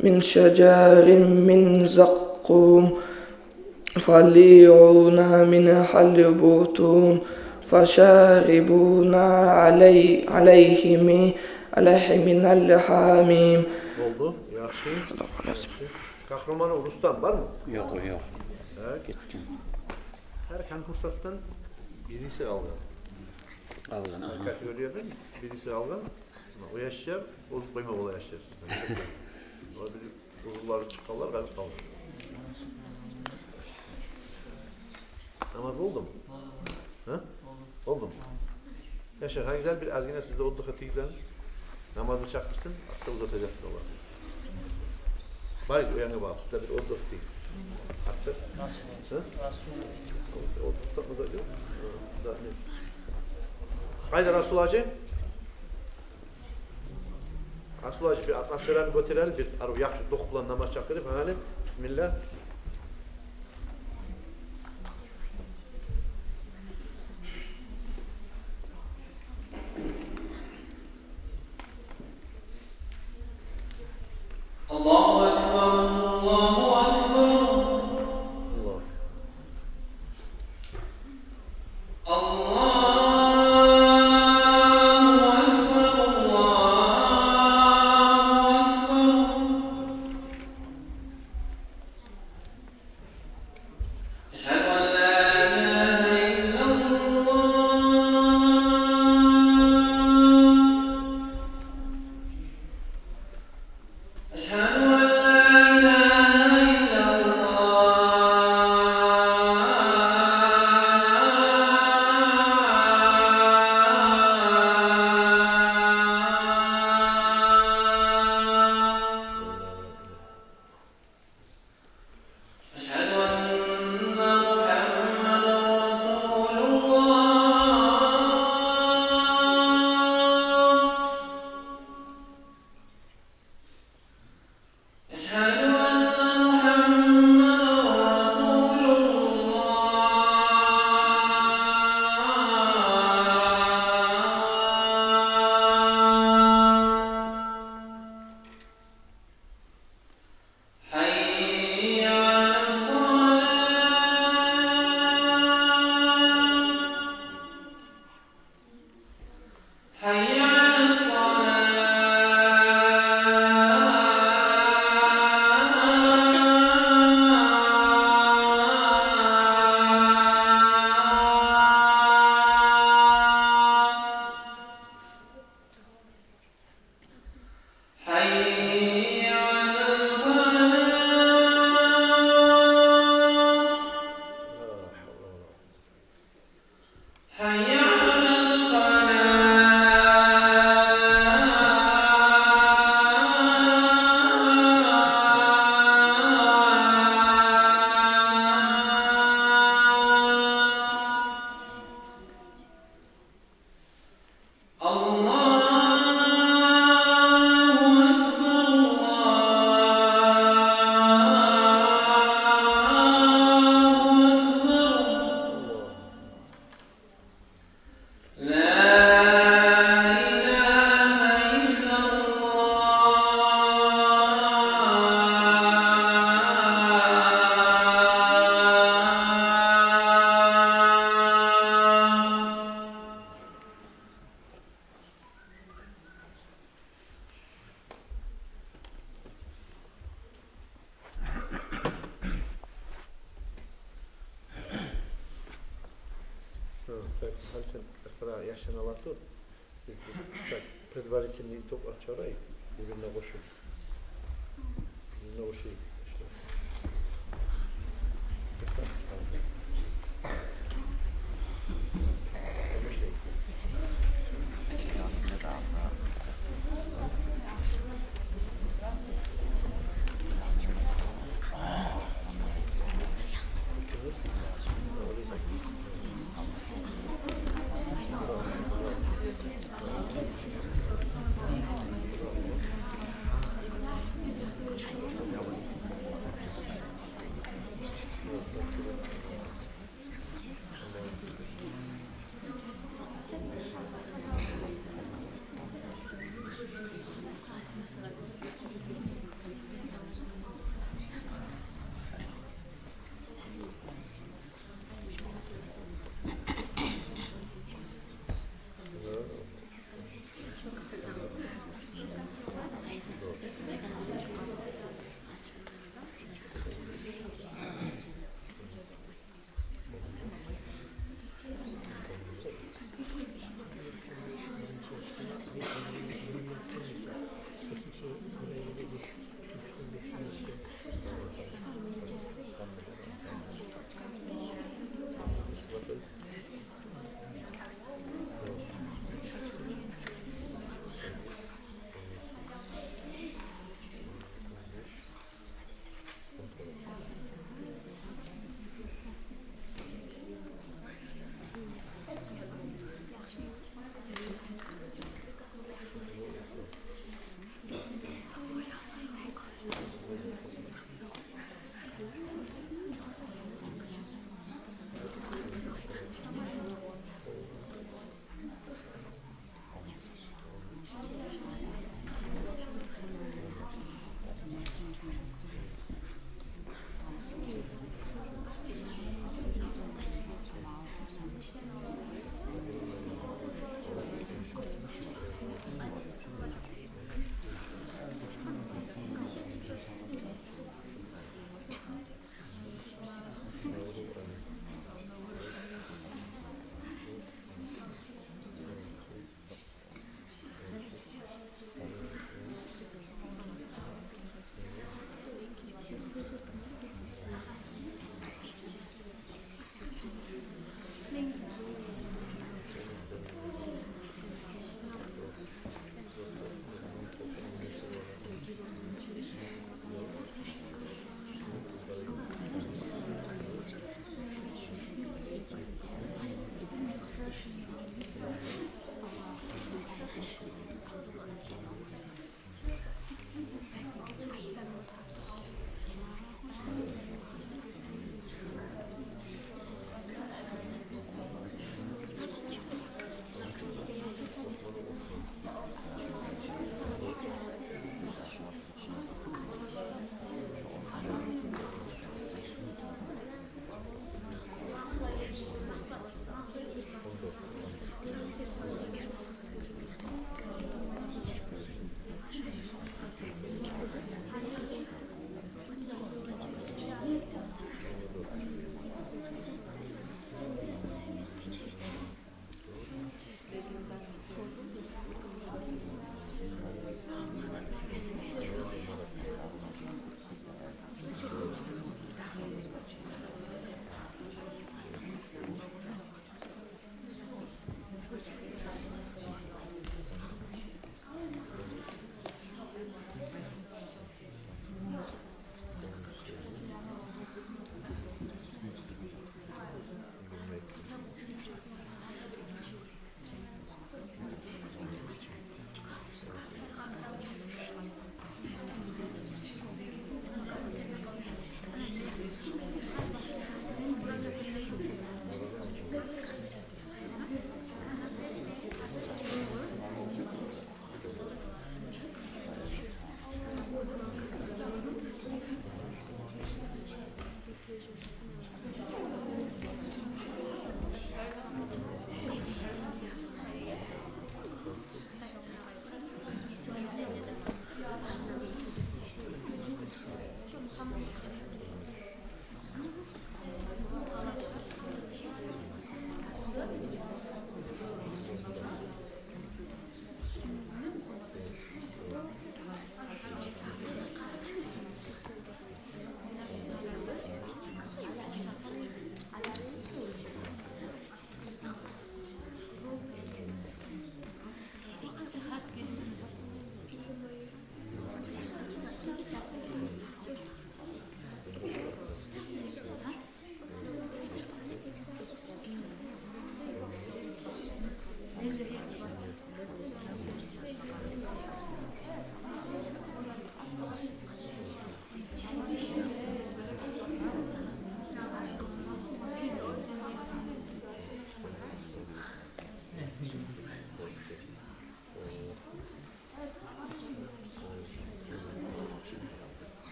من شجر من زقوم فليعون من البطون فشاربون عليه من الحميم. Oldu. Yaxşı. Kahramanı Rustam var mı? Yok. Evet. Her fırsattan birisi algan. Her kategoriyeden birisi algan. O yaşlar, bozuk koyma ola yaşlar. Uzunları çıkarlar, kalp kalır. Namaz oldu mu? Ha? Oldu mu? Yaşar, ha güzel bir azgine sizde oldu katı güzel. Namazı çakırsın, hatta uzatacak da var. Bariz uyanı bağım, sizde bir oldu katı. Hatta? Oldu katı uzatacak. Haydi Resul Hacı. Resul Hacı bir atmosferini götürelim, bir arı yakşı dokulan namaz çakırıp, hali. Bismillah. Allahu Ekber, Allahu Ekber. Hal sen ısra yaşın alatı. Предварительный топ açaray. Birbirine koşun. Birbirine koşayım.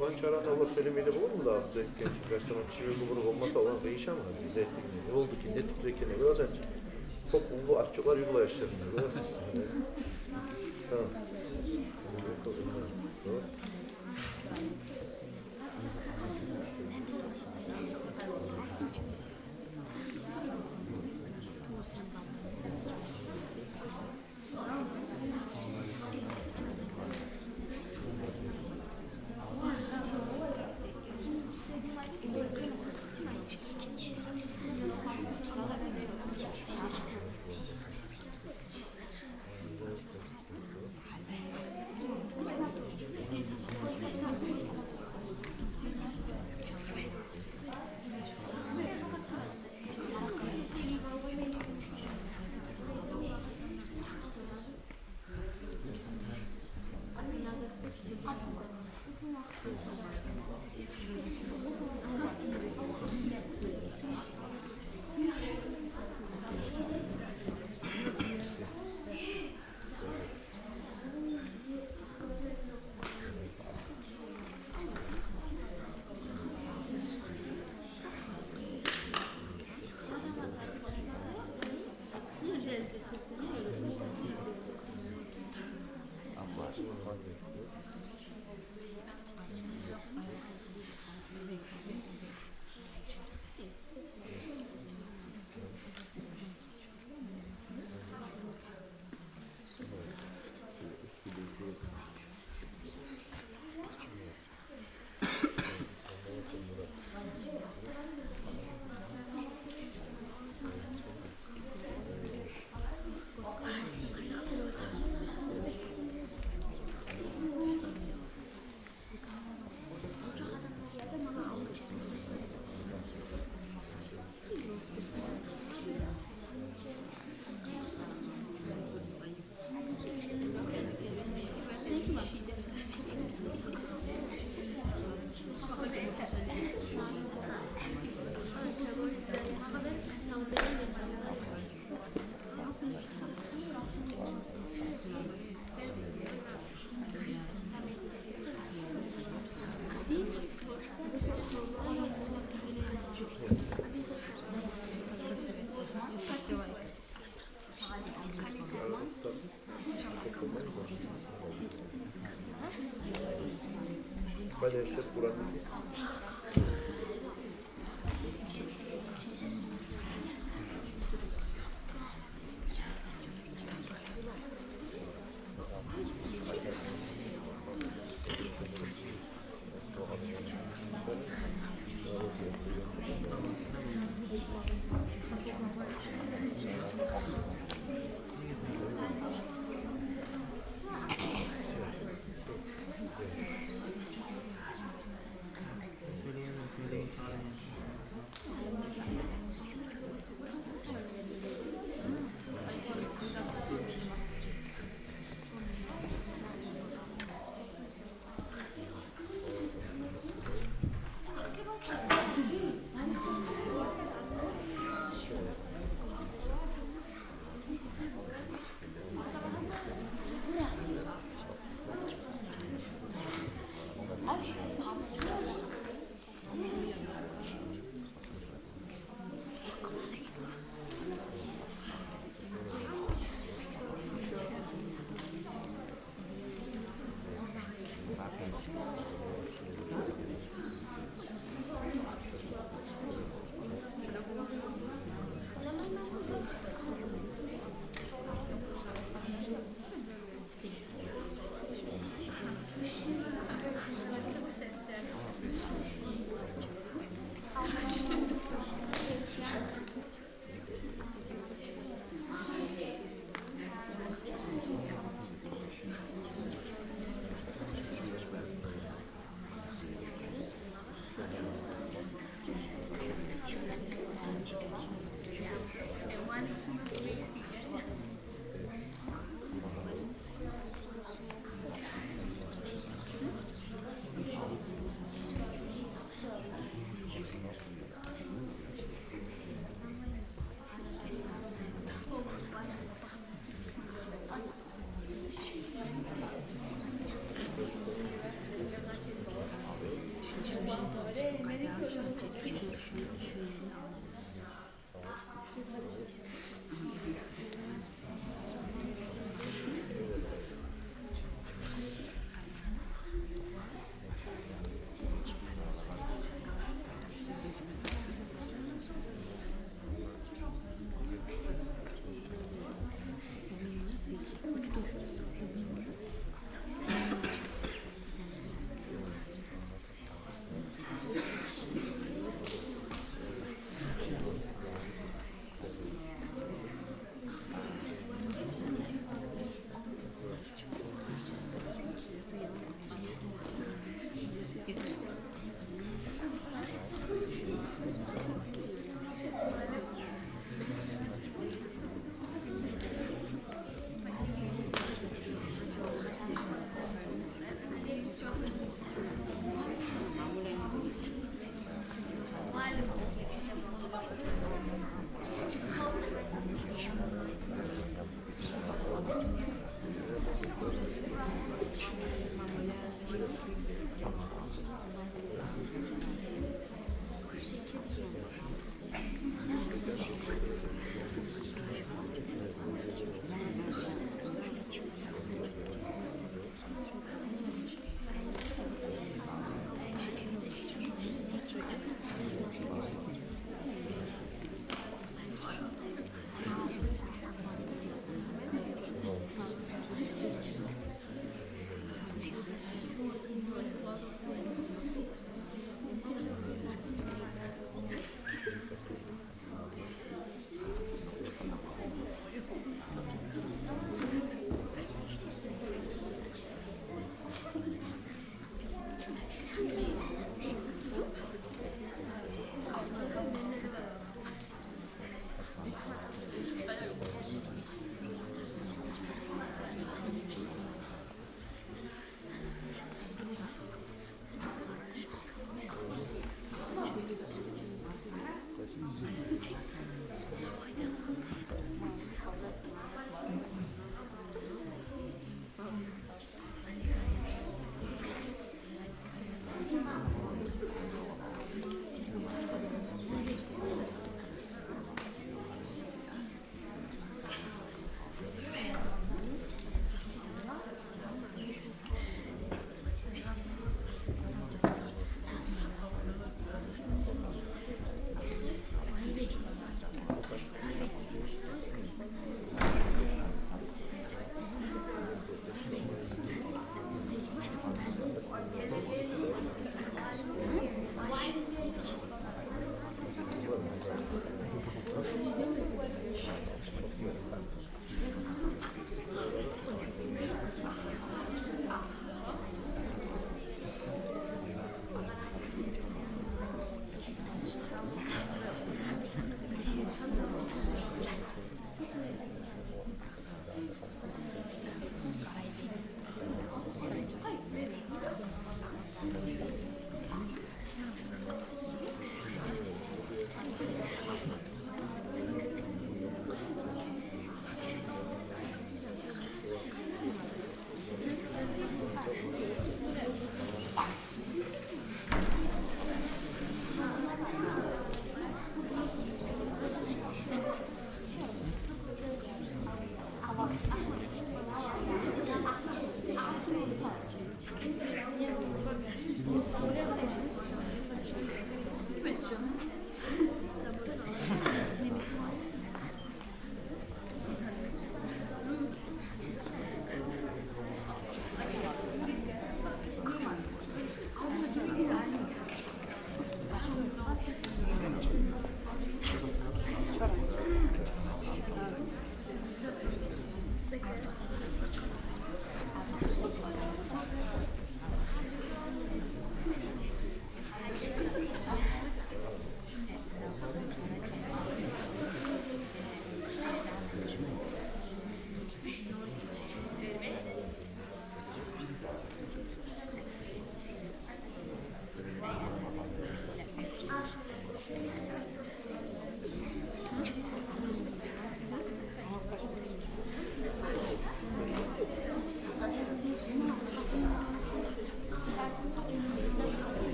Olan çaran Allah söylemeyle bulur mu daha size genç versiyonu çivi kuburuk olmasa olan değişen var. Bize ne oldu ki ne tutuyor ne biraz önce. Çok bu artçılar yugula yaşlarında. Tamam. Hadi yaşat buranın.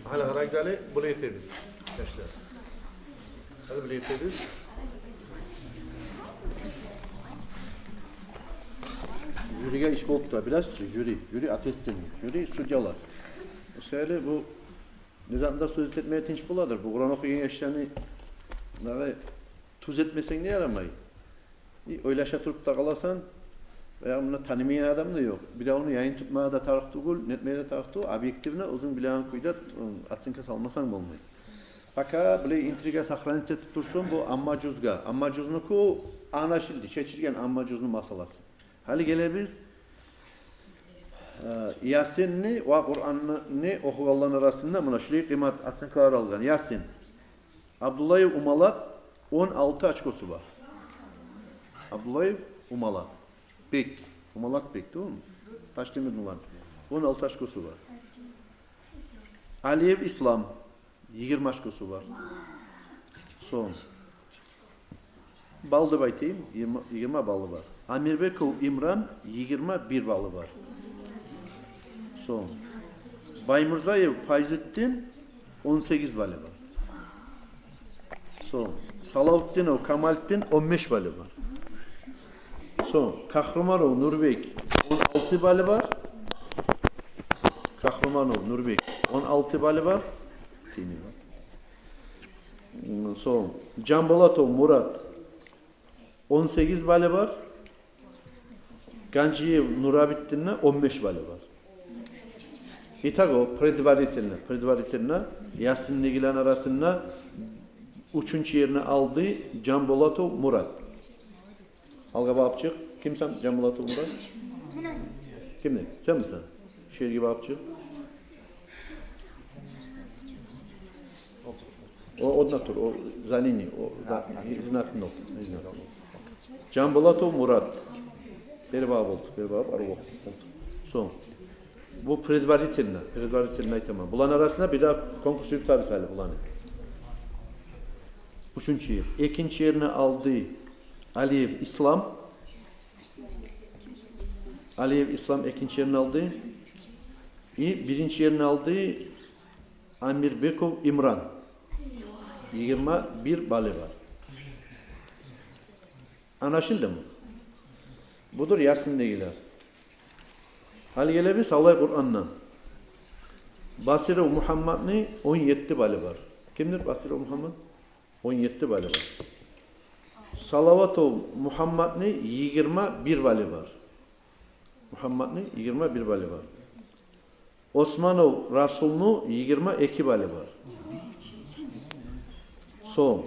Hala Harakzali buraya yetebilir. Gençler. Hadi buraya yetebilir. Jüriye iş oldu da biraz jüri atestin, jüri sudyalar. Bu sefer bu nizamda söz etmeye tinç buladır. Bu Kur'an okuyan eşyanı tuz etmesen ne yaramayı? Öyle şatırıp da kalarsan veya bunu tanımayan adam da yok. Bile onu yayın tutmaya da taraftığı, netmeye de taraftığı, obyektivine uzun bilen kuyda atsınka salmasan mı olmuyor. Fakat böyle intriga sakranit etip dursun bu amma cüzga. Amma cüznuku anlaşıldı. Şeçirgen amma cüznu masalası. Hali gele biz Yasin'ni ve Kur'an'ni okuyanların arasında buna şuraya kıymet atsınkalar algan. Yasin. Abdullah Umalat 16 açkosu var. Abdullah Umalat. Bek. Umalat Bek değil mi? Taşdemir Nulan. 16 açkosu var. Aliyev İslam. 20 açkosu var. Son. Baldı baytayım. 20 balı var. Amirbekov İmran 21 balı var. Son. Baymurzayev Fayzettin 18 balı var. Son. Salahuddinov Kamalettin 15 balı var. Son. Kahramanov Nurbek 16 balı var. Kahramanov Nurbek 16 balı var. Son. Canbolatov Murat 18 balı var. Ganciyev Nurabittin'le 15 balı var. İtago predvaritelne Yasin'le ilgilen arasında üçüncü yerini aldı Canbolatov Murat. Alga babçık. Kimsen Canbolatov Murat? Kimdi? Sen misin? Şergi babçık. O odnatur, o zanini, o da iznatın olsun. Canbolatov Murat. Berbab oldu, berbab arı oldu. Son. Bu predvaritelne tamam. Bulan arasında bir daha konkurs tabi sayılı bulanı. Üçüncü yer. İkinci yerini aldı Aliyev İslam. Aliyev İslam ikinci yerini aldı. Birinci yerini aldı Amirbekov İmran. 21 balı var. Anlaşıldı mı? Budur Yasin'de gelir. Hal gelebi Sallay Kur'an'dan. Basire-u Muhammed'ni 17 balı var. Kimdir Basire-u Muhammed? 17 bali var. Salavat-ı Muhammad'ni 21 bali var. Muhammad'ni 21 bali var. Osmanov Rasul'nu 22 bali var. Son.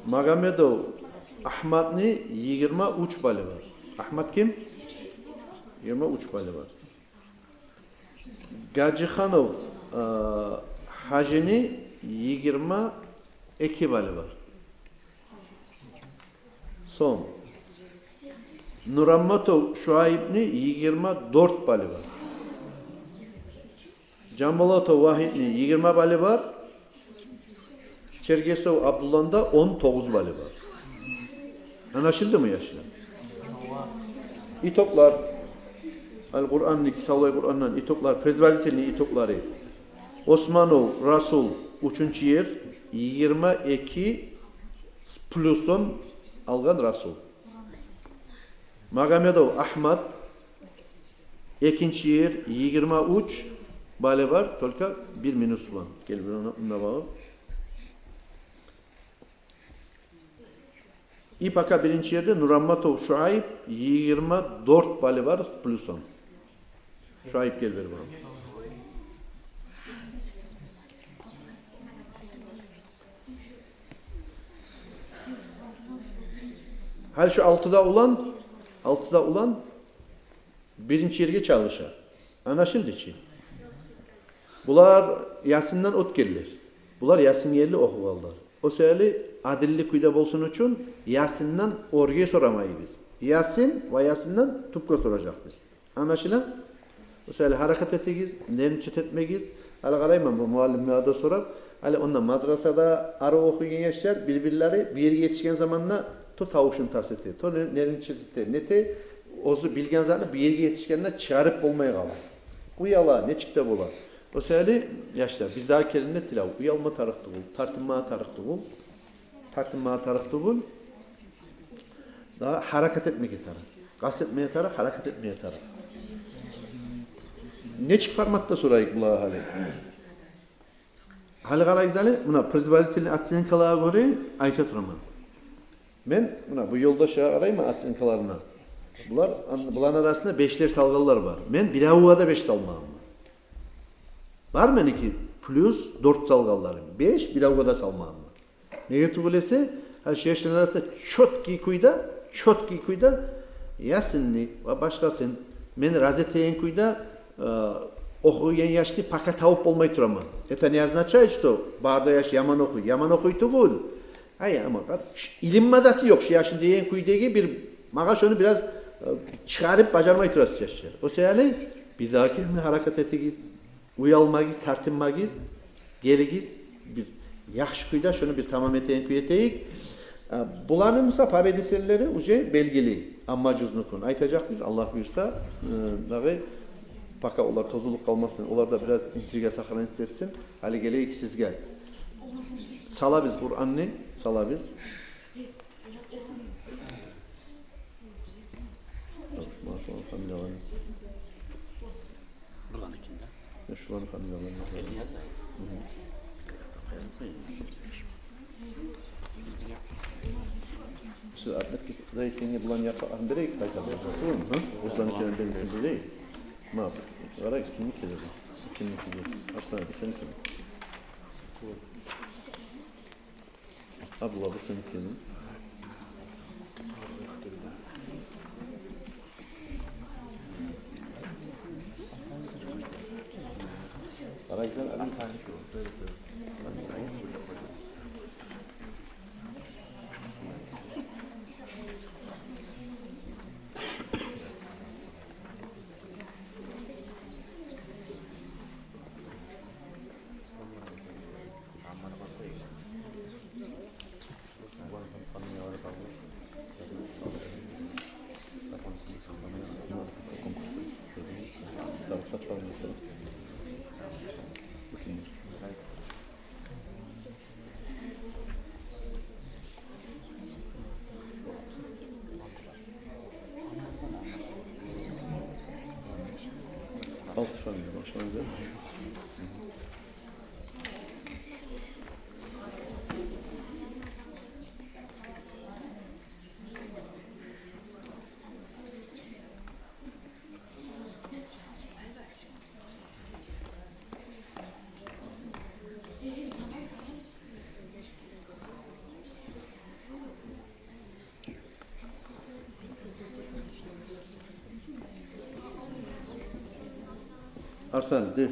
Magomedov Ahmad'ni 23 bali var. Ahmad kim? 23 bali var. Gacıxanov Hacı'ni 22 bali var. Son. Nurammatov Şuayb'ni 24 bali var. Jambolatov Vahid'ni 20 bali var. Çergesov Abdullah'da 19 bali var. Anlaşıldı mı yaşlar? İtoklar Al-Kur'an'ın Sallay Kur'an'ın itoklar, predvalitelini itokları Osmanov Rasul 3. yer 22 pluson algan Rasul. Magomedov Ahmad 2. yer 23 bali var. Tolka bir minus var. Gel bir ona bakalım. İpaka 1. yerde Nurammatov Şuayb 24 bali var. Pluson. Şuayb gel ver bakalım. Hal şu 6'da olan 1. yerge çalışar. Anlaşıldı ki. Bular Yasin'den ot gelir. Bular Yasin yerli okuvallar. O söyle adilli kuyda bolsun için Yasin'den orge soramayız biz. Yasin ve Yasin'den tupka soracak biz. Anlaşılan? O söyle hareket etmeyiz, nerini çıt etmeyiz. Hala karayman bu muallim da sorar. Hala ondan madrasada arı okuyan yaşlar birbirleri bir yere yetişken zamanla to tavuşun taseti, to nerini çıt eti, nete ozu bilgen zaten bir yere yetişkenler çağırıp olmaya kalır. Uyala, ne çıktı bolar. O söyle yaşlar bir daha kelime tilav. Uyalma tarıktı bul, tartınma tarıktı bul. Tartınma tarıktı bul. Daha hareket etmeye taraf. Kastetmeye taraf, hareket etmeye taraf. Neçik formatta sorayık bula hali? Hali qarayızali, buna predvalitelini atsenkalığa göre ayta turaman. Ben buna bu yoldaşa arayma atsenkalarına. Buların arasında 5'ler salgalılar var. Ben bir avuvada 5 salmağım. Var mı ki plus 4 salgalılarım. 5 bir avuvada salmağım. Negatif olese, her şeylerin arasında çotki kuyda yasinni ve başkasın. Men razeteyen kuyda okuyan yaşlı paka tavup olmayı turaman. Eta ne yaznaçay işte barda yaş yaman okuy. Yaman okuy tuğul. Hay ama ilim mazatı yok. Şu yaşın diyen kuydaki bir mağaş onu biraz çıkarıp bacarmayı turası yaşlar. O sebeple bir daha kendine hareket etegiz. Uyalmagiz, tartınmagiz, geligiz. Bir yaxşı kuyda şunu bir tamam eteyen kuyeteyik. Bulanın Musa pabeditelleri uce belgeli. Amma cüznukun. Aytacak biz Allah buyursa dağı paka onlar tozuluk kalmasın. Onlar da biraz intriga sakranit etsin. Hali geleyik siz gel. Sala biz Kur'an'ını, sala biz. Maşallah familalarını. Buranın kimde? Şuranın familalarını. Siz artık zeytini bulan yapan direkt kaytalayacak. Doğru mu? Osman'ın kendini değil. Ne yapıyor? Ara kimlik gelir. Kimlik gelir. Arslan abi sen kimsin? Abdullah bu senin kendin. Ara güzel abi sahip ol. Arslan de.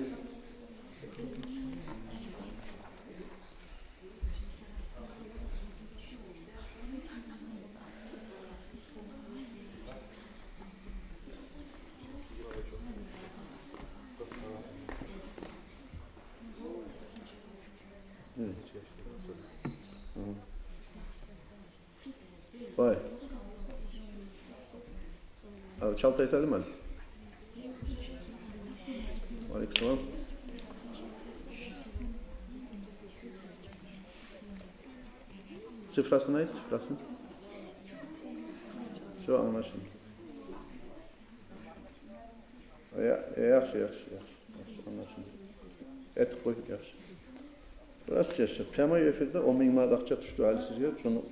Vay. Abi çantayı edelim mi? Aleykümselam. Sıfrasını ait, sıfrasını. Şu anlaşıldı. Yaxşı, anlaşıldı. Et koy, yaxşı. Burası yaşa. Prima efirde 10 bin manat akça düştü hali sizge. Şunu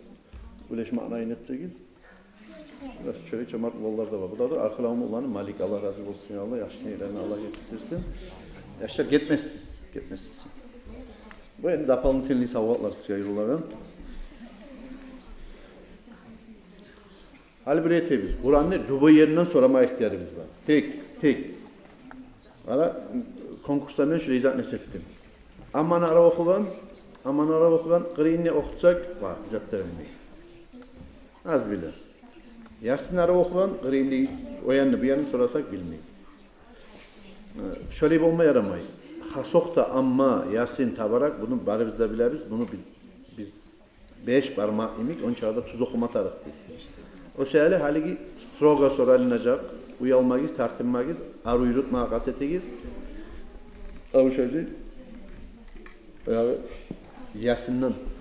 uleş manayı nettiği. Burası şöyle çamak yollar da var. Bu da arkalamı olanı Malik Allah razı olsun ya Allah. Yaxşı neylerini Allah yetiştirsin. Yaşar gitmezsiz. Bu endi dapalını telini savatlar sizge yollara. Hali buraya tebiz. Kur'an'ı Dubu yerinden sorama ihtiyarımız var. Tek. Valla konkurslarından şöyle izah nesettim. Aman ara okugan, kırıyını okutsak, var, caddere bilmeyi. Az bile. Yasin ara okugan, kırıyını o yanını bir yanını sorasak bilmeyi. Şöyle bir olma yaramayı. Hasokta amma, Yasin tabarak, bunu bari biz de biliriz, bunu biz 5 parmak imik, onun çağda tuz okumatarıq biz. O şeyle haligi stroga soralınacak, uyalmagiz, tartınmagiz, arı yürütma kasetegiz. O şeyle yani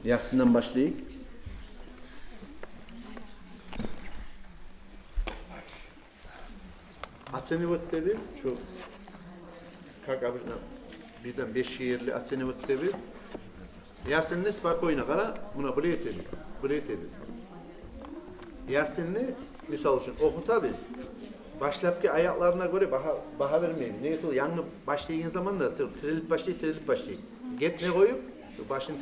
Yasin'den başlayıp Atsenivot'ta biz şu birden 5 şiirli Atsenivot'ta biz Yasin'ni spakoyna kara buna bileytebiz. Yasin'ni misal için okuta biz başlapki ayaklarına göre baha vermeyin. Ne yetol yanı başlayın zaman da sırf trilip başlayın. Get ne koyup başın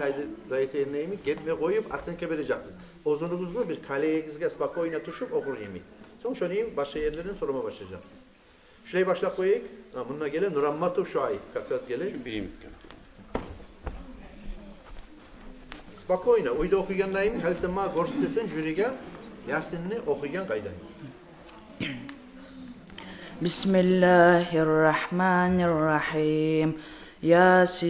dayıtayın neyimi get ve koyup atsenke verecektir. Ozunumuzda bir kaleye gizge spakoyna tuşup okur yemi. Son şöyle başka yerlerin soruma başlayacağız. Şurayı başla koyayım. Bununla gelen Nurammatu Şuayb. Kakaz gelen. Şu birim. Spakoyna. Uyda okuyan neyimi? Halsema gorstesin jüriga Yasin'ni okuyan kaydayım. Bismillahirrahmanirrahim. Yasin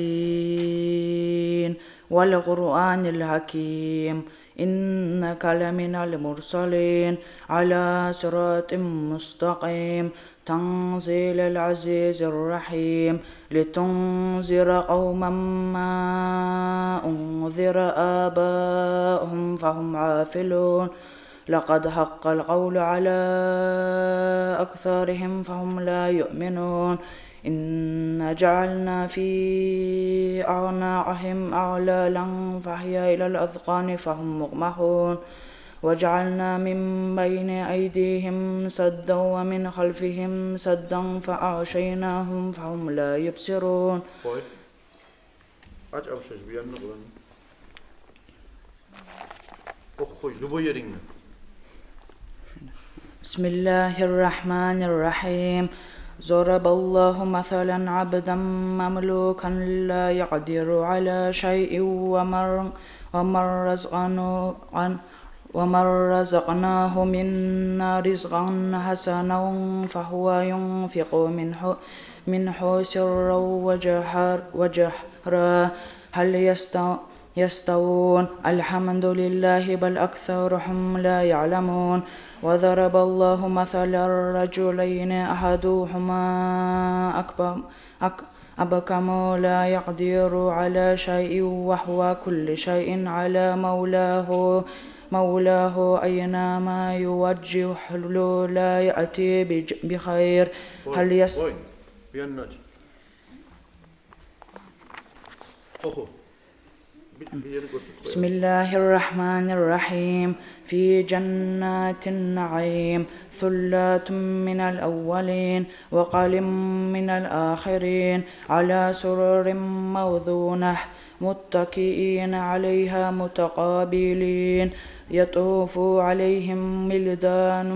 wal Qur'anil Hakim. إنك لمن المرسلين على صراط مستقيم تنزيل العزيز الرحيم لتنذر قوما ما أنذر آباؤهم فهم غافلون لقد حق القول على أكثرهم فهم لا يؤمنون إنا جعلنا في أعناقهم أغلالا فهي إلى الأذقان فهم مقمحون وجعلنا من بين أيديهم سدا ومن خلفهم سدا فأغشيناهم فهم لا يبصرون. بسم الله الرحمن الرحيم. ضرب الله مثلا عبدا مملوكا لا يقدر على شيء ومن رزقناه منا رزقا حسنا فهو ينفق منه سرا وجهرا هل يستوون الحمد لله بل أكثرهم لا يعلمون. وضرب الله مثلا رجلين أحدهما أبكم لا يقدر على شيء وهو كل شيء على مولاه أينما يوجهه لا يأتي بخير. هل بسم الله الرحمن الرحيم. في جنات النعيم ثلات من الأولين وقليل من الآخرين على سرر موضونة متكئين عليها متقابلين يطوف عليهم ولدان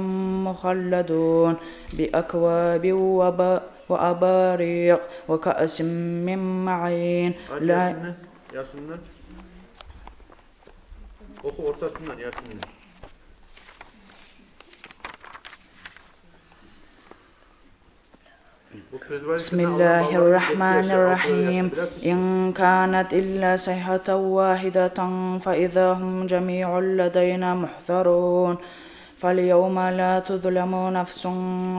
مخلدون وأباريق وكأس من معين لا Yasin'den. Oku ortasından Yasin'den. بسم الله الرحمن الرحيم إن كانت إلا صيحة واحدة فإذا هم جميع لدينا محضرون فاليوم لا تظلم نفس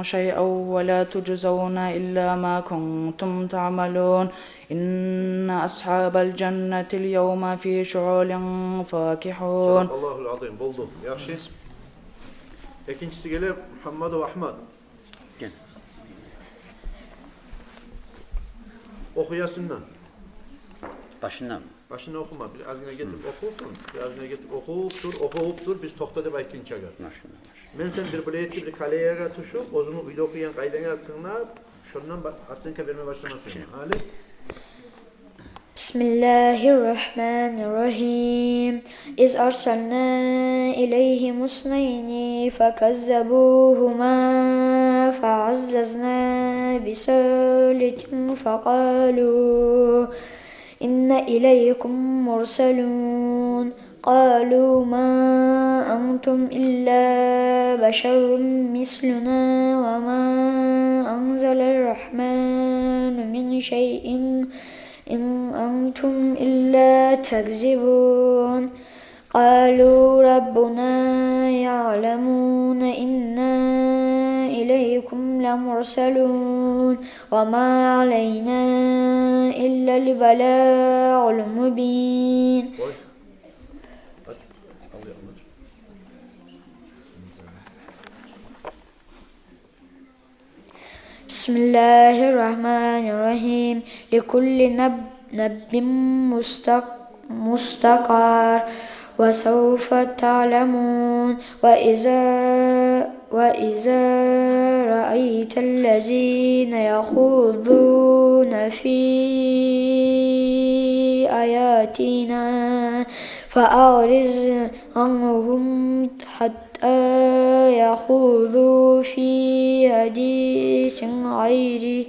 شيئا ولا تجزون إلا ما كنتم تعملون إن أصحاب الجنة اليوم في شعول فاكهون. Allahul azim buldu. Yaxşı. İkincisi gele Muhammed ve Ahmed. Gel. Okuyasından. Başından mı? Başını okuma. Biraz yine getirip okursun. Biraz yine getirip okuyup dur. Biz tokta da ikinci çagar. Ben sen bir biletli bir kaleye tuşu, ozunu uydu okuyan kaydına attığında şundan atsın ki vermeye başlamasın. Ali. Bismillahirrahmanirrahim. İz arsalna ileyhim usnayni fekazzabuhuma fa'azzazna bisalitin faqalu inna ileykum mursalun. قالوا ما أنتم إلا بشر مثلنا وما أنزل الرحمن من شيء إن أنتم إلا تكذبون قالوا ربنا يعلمون إنا إليكم لمرسلون وما علينا إلا البلاغ المبين. Bismillahirrahmanirrahim. Likulli nabbin mustaqar ve sawfa ta'lamun ve iza ra'aytallazina yakhuduna fi ayatina fa'ariz anhum hatta yakhudhu fi hadisin ghairi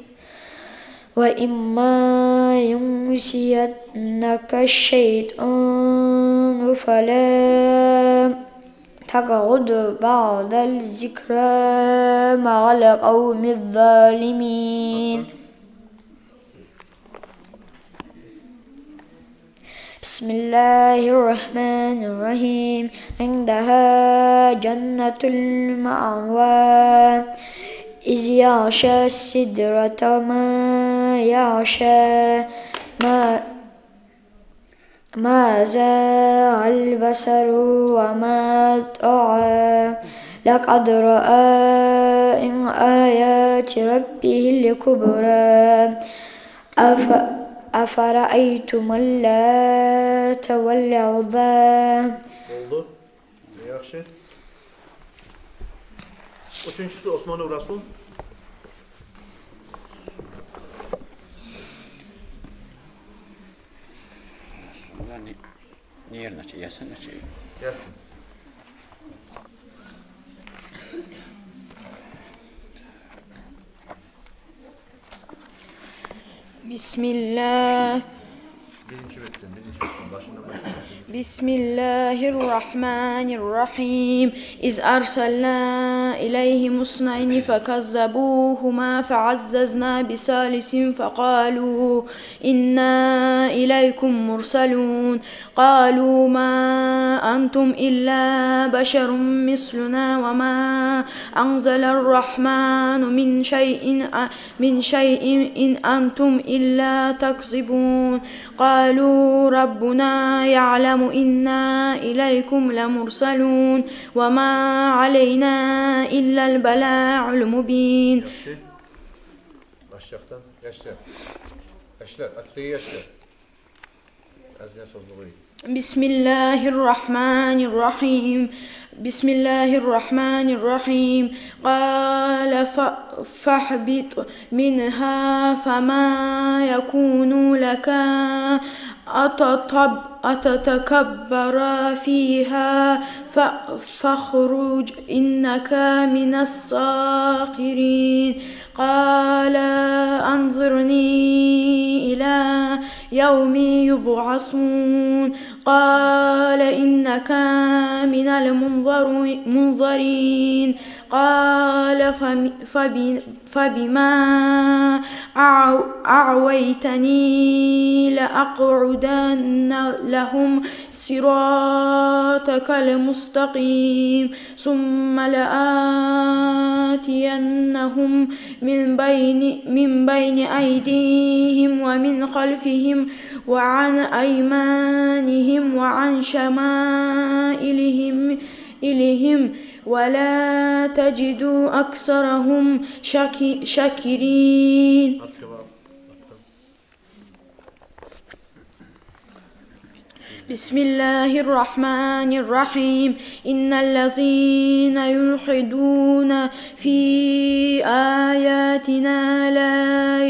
ve imma yumsiyannaka şeytanu fela taq'ud ba'dal zikra ma'al qawmiz zalimin. Bismillahirrahmanirrahim. İndaha cennetul ma'wa iz ya'şa sidrata ma ya'şa ma za'al basaru ve ma ta'a laqad ra'a in ayati rabbihil kubra أفرأيتم اللات والعزى. Oldu. Yaxşı. Üçüncüsü Osmanlı Rasul. Ne yerine çek? Yasin ne çek? Yasin. Bismillah. Bismillahirrahmanirrahim. İz arsalna ileyhim usnayni fekazzabuhuma feazzazna bisalisin fekalu inna ileykum mursalun. Qalu ma antum illa beşerun misluna ve ma anzalarrahmanu min şeyin in antum illa takzibun. Qalu rabbuna ya'lemu inna ileykum lemursalun ve ma aleyna illa'l bela'ul mubin. Başlıktan yaşlar. Yaşlar. Attığı yaşlar. Azine sözlüğü. Bismillahirrahmanirrahim. Bismillahirrahmanirrahim. فاهبط منها فما يكون لك أتتكبر فيها فاخرج إنك من الصاغرين قال أنظرني إلى يوم يبعثون قال إنك من المنظرين قال فبما أعويتني لأقعدن لهم صراطك المستقيم ثم لآتينهم من بين أيديهم ومن خلفهم وعن أيمانهم وعن شمائلهم ولا تجد أكثرهم شاكرين. بسم الله الرحمن الرحيم إن الذين يلحدون في آياتنا لا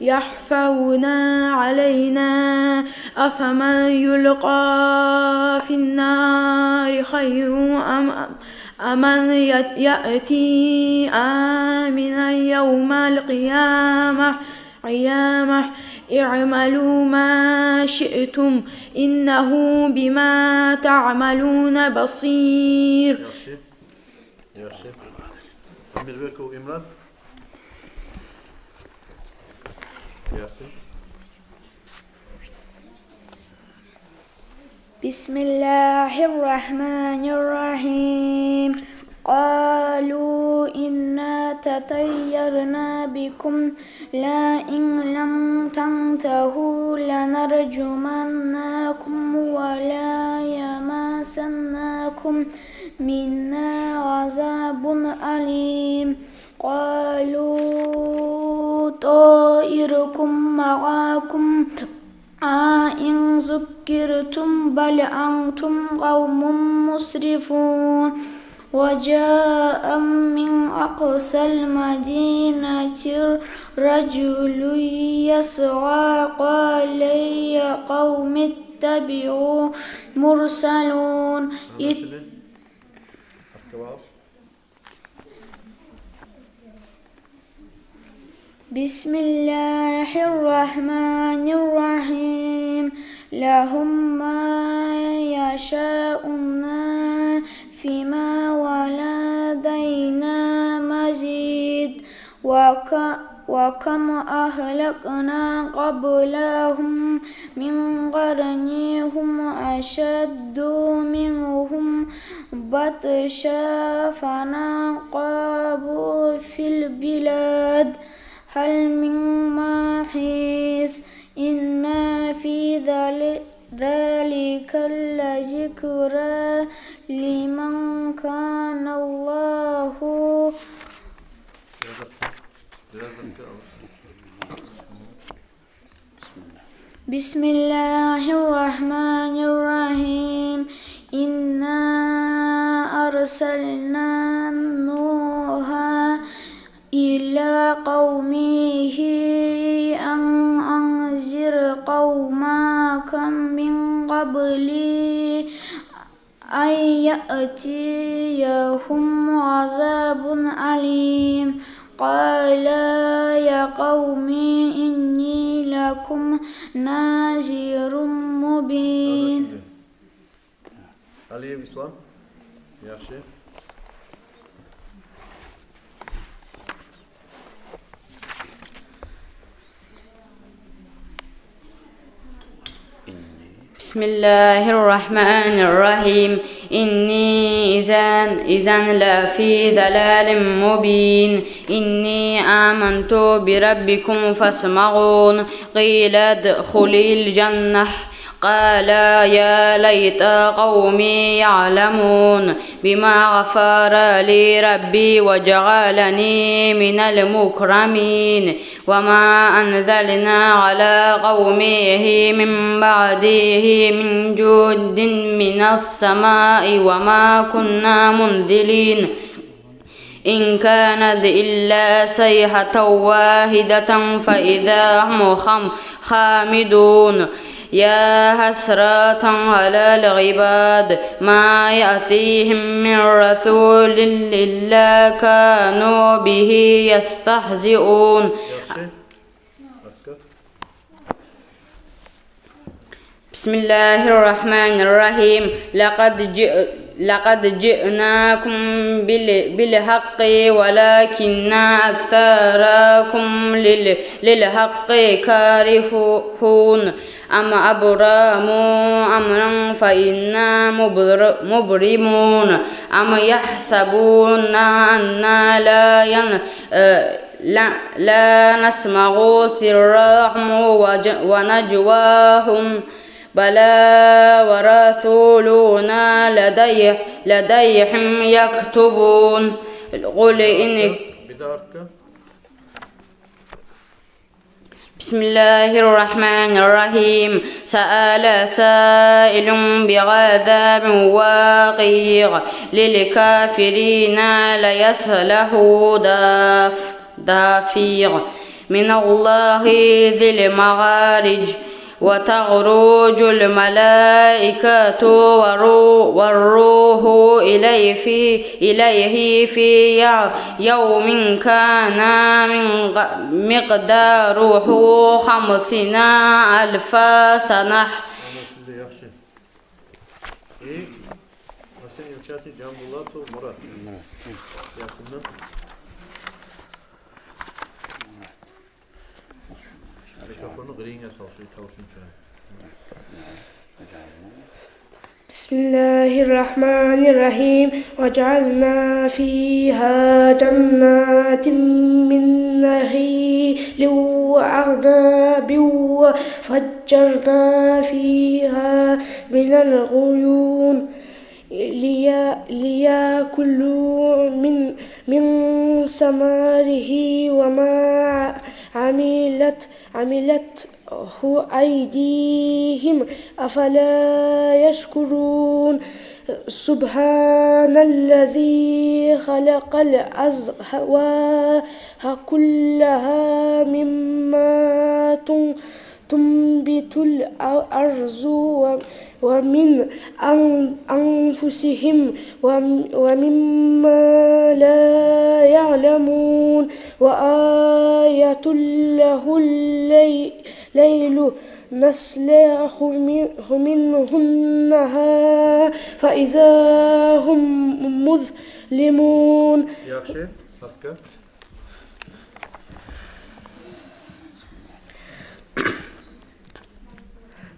يخفون علينا أفمن يلقى في النار خير أمن يأتي آمنا يوم القيامة اعملوا ما شئتم إنه بما تعملون بصير. يا شيخ أمير بكو إمران ياسين. بسم الله الرحمن الرحيم قالوا إنا تطيرنا بكم لئن لم تنتهوا لنرجمنكم ولا يمسنكم منا عذاب أليم قالوا طائركم معكم إن ذكرتم بل أنتم قوم مسرفون وجاء من أقصى المدينة رجل يسعى قال يا قوم اتبعوا مرسلون. بسم الله الرحمن الرحيم لهم ما يشاءون فيما ولدينا مزيد وكم أهلكنا قبلهم من قرن هم أشد منهم بطشا فنقبوا في البلاد هل من محيص إن في ذلك لذكرى لمن كان الله بسم الله الرحمن الرحيم إنا أرسلنا نوحا إلى قومه أن أنذر قومك من قبل أن يأتيهم عذاب أليم قال يا قوم إني لكم نذير مبين. علي الإسلام يا شيخ. بسم الله الرحمن الرحيم إني إذن لفي ضلال مبين إني آمنت بربكم فاسمعون قيل ادخلي الجنة قال يا ليت قومي يعلمون بما غفر لي ربي وجعلني من المكرمين وما أنزلنا على قومه من بعده من جود من السماء وما كنا منزلين إن كانت إلا صيحة واحدة فإذا هم خامدون يا حسرة على العباد ما يأتيهم من رسول إلا كانوا به يستهزئون بسم الله الرحمن الرحيم لقد جئناكم بالحق ولكن أكثركم للحق كارهون أم أبرموا أمرا فإنا مبرمون أم يحسبون أنا لا نسمع سرهم ونجواهم بلى ورسولنا لديهم يكتبون قل إن بسم الله الرحمن الرحيم سأل سائل بعذاب واقع للكافرين ليصله دافع من الله ذي المعارج وتخرج الملائكة والروح إليه في يوم كان مقداره 50,000 سنة. بسم الله الرحمن الرحيم وجعلنا فيها جنات من نخيل وأعناب وفجرنا فيها من العيون ليأكلوا من ثمره وما عملته أيديهم أفلا يشكرون سبحان الذي خلق الأزواج كلها مما تنبت الأرض ومن أنفسهم ومما لا يعلمون وآية له الليل نسلخ منه النهار فإذا هم مظلمون.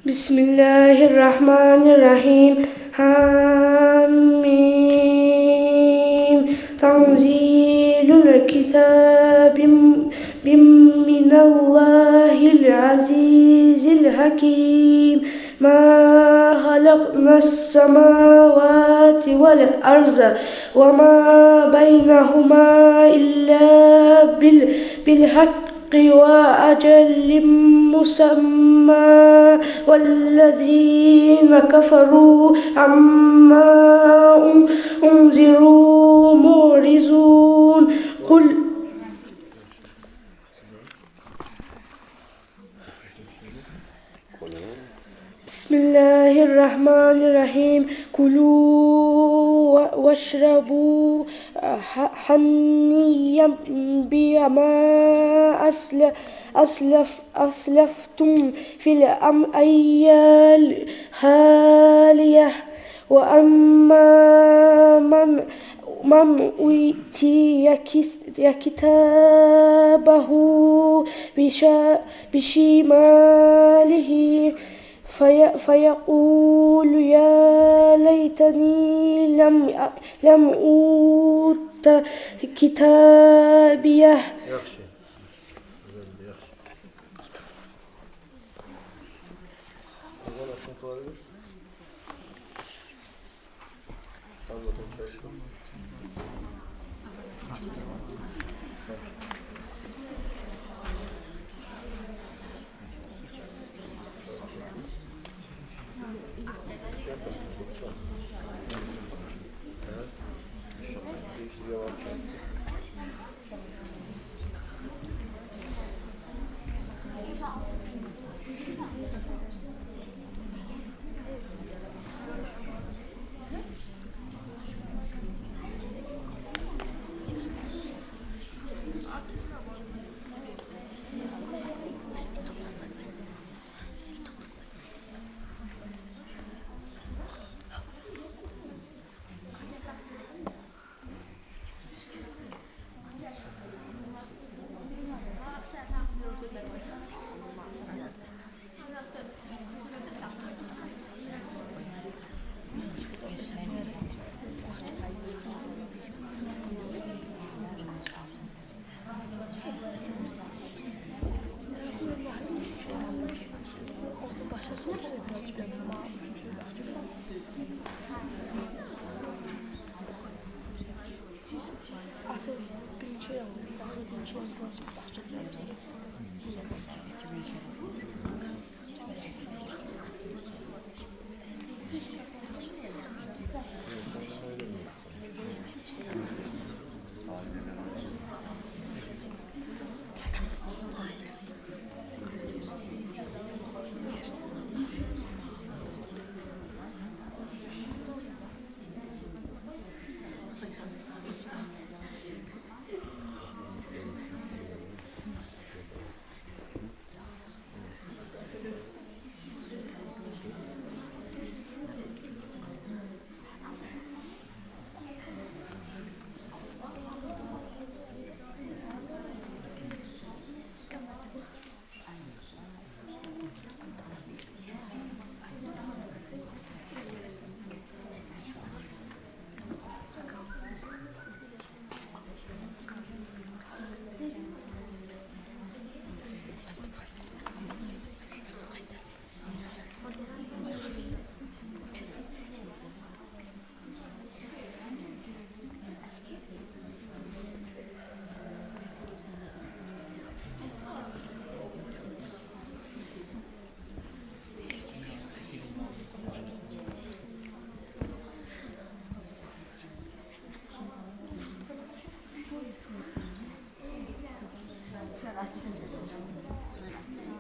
بسم الله الرحمن الرحيم حميم تنزيل الكتاب من الله العزيز الحكيم ما خلقنا السماوات والأرض وما بينهما إلا بالحق وأجل مسمى والذين كفروا عما أنذروا معرضون قل بسم الله الرحمن الرحيم كلوا واشربوا هنيئا بما أسلفتم في الأيام الخالية وأما من أوتي كتابه بشماله فيقول يا ليتني لم أوت كتابيه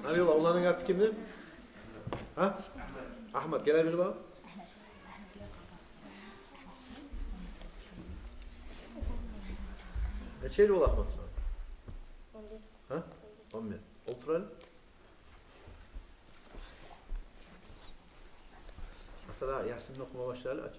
Arıyorlar, onların adı kimdir? Ha? Ahmet, gelebilir bana. Neçeyli ol Ahmet sana? Ha? 11. Oturalım. Mesela Yasin'in okuma başlayalım, aç.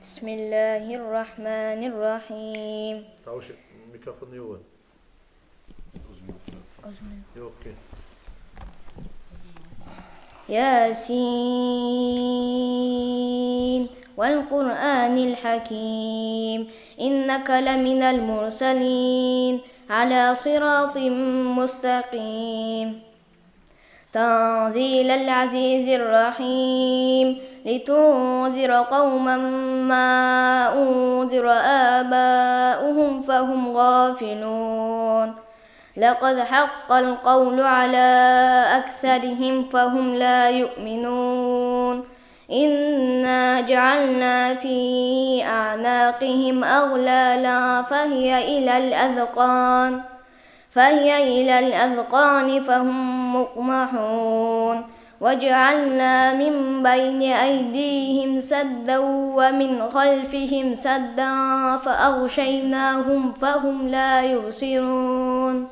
Bismillahirrahmanirrahim. Tavuş mikrofonu yok. Yok ki. Yasin wal Qur'anil Hakim innaka laminal mursalin ala siratin mustaqim tanzilal azizir rahim لتنذر قوما ما أنذر آباؤهم فهم غافلون لقد حق القول على أكثرهم فهم لا يؤمنون إنا جعلنا في أعناقهم أغلالا فهي إلى الأذقان فهم مقمحون وجعلنا من بين أيديهم سدا ومن خلفهم سدا فأغشيناهم فهم لا يبصرون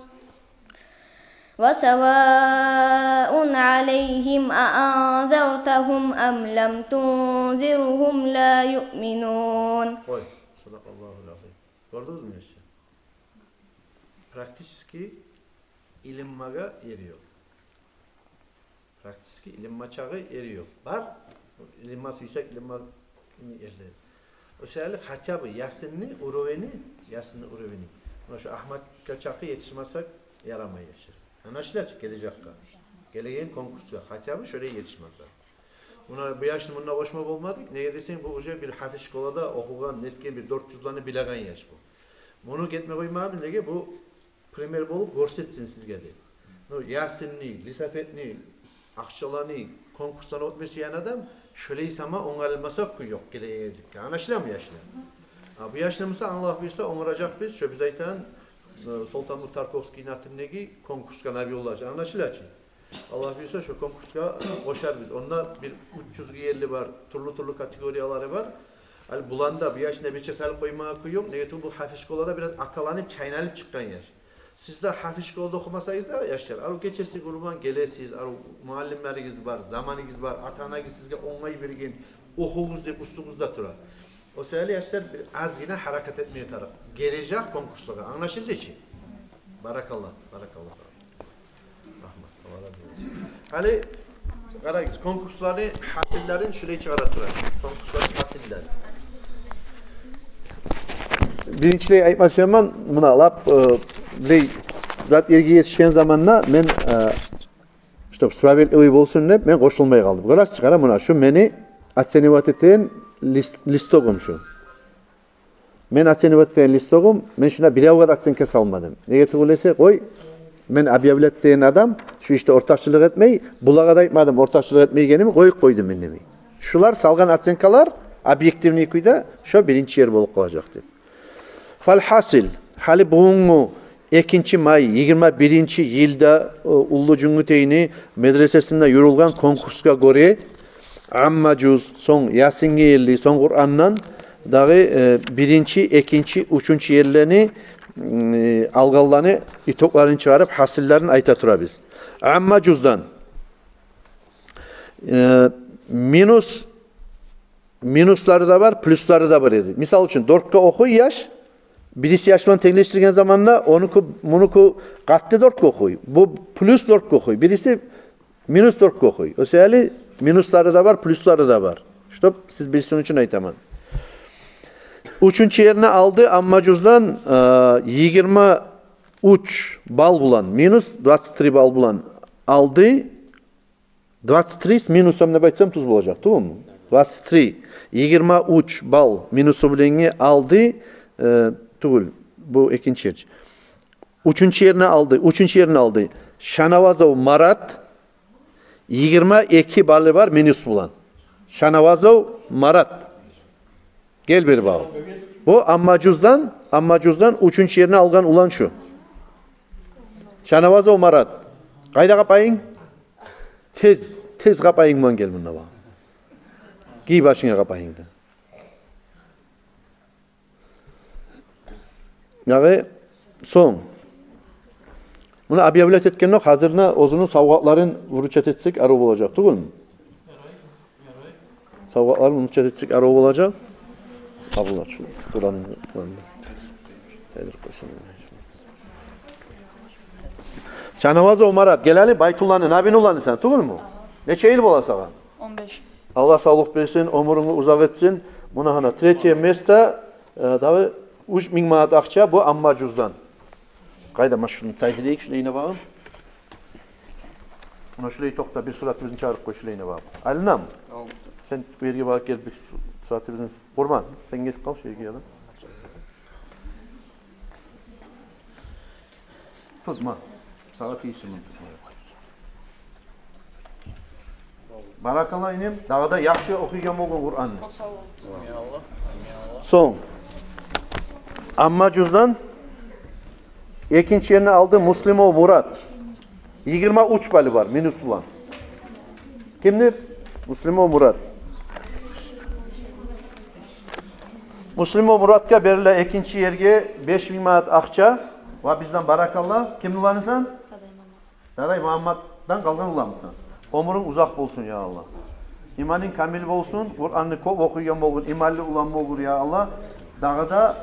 وسواء عليهم أأنذرتهم أم لم تنذرهم لا يؤمنون. Oy, sadakallahu lazim. Gördünüz mü işte? Praktiski ilinmaga eriyor. Praktiski ilinma çağı eriyor. Var, ilinması yüksek, ilinma erleri. O şeyler haçabı, Yasin'ni, uruveni. Ama şu Ahmet Kaçak'ı yetişmezsek yaramayız. Anlaşılacak, gelecek. Geleceğin konkursu var. Haçabı şöyle yetişmezsek. Buna bu yaşlı bununla hoşma olmadık. Ne desen bu hoca bir hafif şkolada okugan, netken bir 400'larını bilegan yaş bu. Bunu gitme koymam ki bu primer bolup görsetsin sizge de. Yasin'ni, lisafetni, akçalarını konkurslarına ötmesi adam şöyle ama onarılmasak ki yok geleceğiz. Anlaşılıyor mu yaşlı? Bu yaşlımızda Allah bilse onaracak biz. Şöyle biz aytan Sultan Tarkovski'nin hatırındaki konkurska nabi olacak. Anlaşılıyor ki? Allah bilse şu konkurska koşar biz. Onda bir 300 yerli var, turlu kategoriyaları var. Hani bulanda bir yaşında bir çesel koymaya koyuyorum. Negatif bu hafif şkolada biraz atalanıp çaynalıp çıkan yaş. Siz de hafif şkolada okumasaydınız da yaşlar. Arı geçesi kurban gelesiz, arı muallimleriniz var, zamanınız var, atanağınız sizge onay birgin, okulunuz deyip ustunuzda turar. O sebeple yaşlar az yine hareket etmeye taraf. Gelecek konkurslara. Anlaşıldı ki? Barakallah. Rahmet. Allah razı olsun. Hani karagız konkursları, hasillerin şurayı çıkartırlar. Konkursların hasilleri. birinçiliği aytmaşaman mına alap zat yerге yetişken zamanla men işte справедливый болсын деп мен қосылмай қалдым. Көрасыз қара мына şu meni оценивать еткен листогым şu. Men оценивать еткен листогым, мен шuna біреуге de оценка салмадым. Неге төгілесе қой, мен объявлять еткен адам şu işte ortakçılık etmeyi, bulağa da aytmadım ortakçılık etmeygenimi қойдым мен демей. Şular salgan оценкалар объективный күйде şu birinci yer болып қалacak деп. Falhasil, hali buğungu 2 may 21 yılda Ullu Cüngüteyni medresesinde yürülgen konkurska göre Amma Cüz son Yasingi yerli son Kur'an'dan dağı 1, 2, 3 yerlerini algallarını itoklarını çağırıp hasillerini ayta tura biz. Amma Cüz'dan minusları da var, plusları da var dedi. Misal için 4'ka oku yaş, birisi yaşlan tekleştirgen zamanla munuku kattı 4'ka okuy. Bu plus 4'ka okuy. Birisi minus 4'ka okuy. O sebeple minusları da var, plusları da var. İşte siz birisinin için aytaman. Üçüncü yerine aldı Amma Cüz'dan 23 bal bulan, minus 23 bal bulan aldı. 23 minusum ne baytsam tuz bulacak, tamam mı? 23 bal minusu bileni aldı. Tugul bu ikinci yer. Üçüncü yerini aldı. Şanavazov Marat 22 balı var minus bulan. Şanavazov Marat. Gel bir bağ. Bu Amma Cüz'dan üçüncü yerini algan ulan şu. Şanavazov Marat. Kayda kapayın? Tez kapayın man gel bununla bağ. Giy başına kapayın da. Yani son. Bunu объявлять etken yok. Hazırına ozunun savgatların vuruşat etsek arı olacak. Değil mi? Savgatların vuruşat etsek arı olacak. Abla şu Kur'an'ın Tedir koysun. Şanavazov Marat. Geleli Baytullah'ın abin ulanı sen. Değil mi? Neçe yıl bola sana? 15. Allah sağlık versin, ömrünü uzak etsin. Buna hana tretye mesta davi 3000 manat akça bu Amma Cüz'dan. Kayda maşını taydileyik şuna yine bağım. Buna şurayı tokta bir surat bizim çağırıp koy şuraya yine bağım. Alinam. Sen bu yerge bağıp gel bir surat bizim. Kurban sen geç kal şuraya gidelim. Tutma. Sağa kıyısın bunu tutma. Barakallah inim. Dağda yaxşı okuyacağım oğlum Kur'an'ı. Son. Amma Cüz'dan ikinci yerini aldı Muslimov Murat. 23 balı var minus bulan. Kimdir? Muslimov Murat. Muslimov Murat'ka berile ikinci yerge 5000 manat akça ve bizden barakallah. Kim ulanırsan? Daday Muhammed'dan kalgan ulanmışsın. Ömrün uzak olsun ya Allah. İmanın kamil olsun. Kur'an'ı kop okuyacağım olur. İmalli ulanma olur ya Allah. Dağda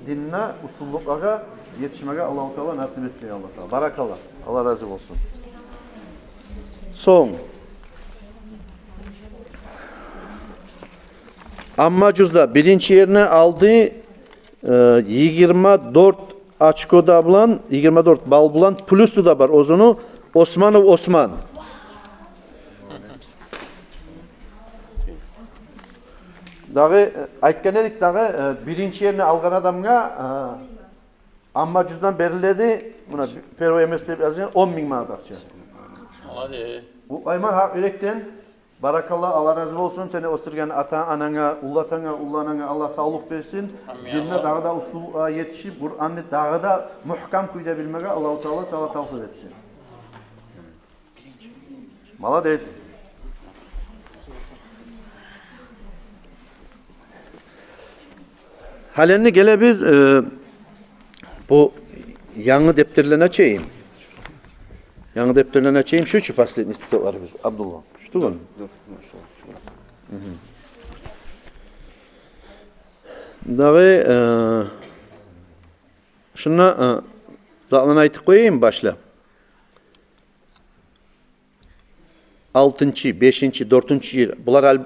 dinine, usulluklara yetişmeye Allah-u Teala nasip etsin ya Allah. Barakallah. Allah razı olsun. Son. Amma Cüz'da birinci yerini aldı 24 açko da bulan, 24 bal bulan plusu da var ozunu Osmanov Osman. Dağı aytkan edik dağı birinci yerini algan adamga Amma Cüz'dan beriledi. Buna Pervo Emes deyip yazıyor 10.000 manat akça. Hadi. Bu ayman hak yürekten barakallah Allah razı olsun seni osturgan ata anana, ullatana, ullanana Allah sağlık versin. Dinle dağda usul yetişip Kur'an'ı dağda muhkam kuyda bilmege Allah-u Teala sana tavsiye etsin. Maladet. Halenni gele biz bu yanı defterlerine açayım. Yanı defterlerine açayım. Şu çıpaslı istiyor var biz. Abdullah. Şu mu? Dağı şuna dağlan aytıp koyayım başla. 6-cı, 5-ci, 4-cü yer. Bunlar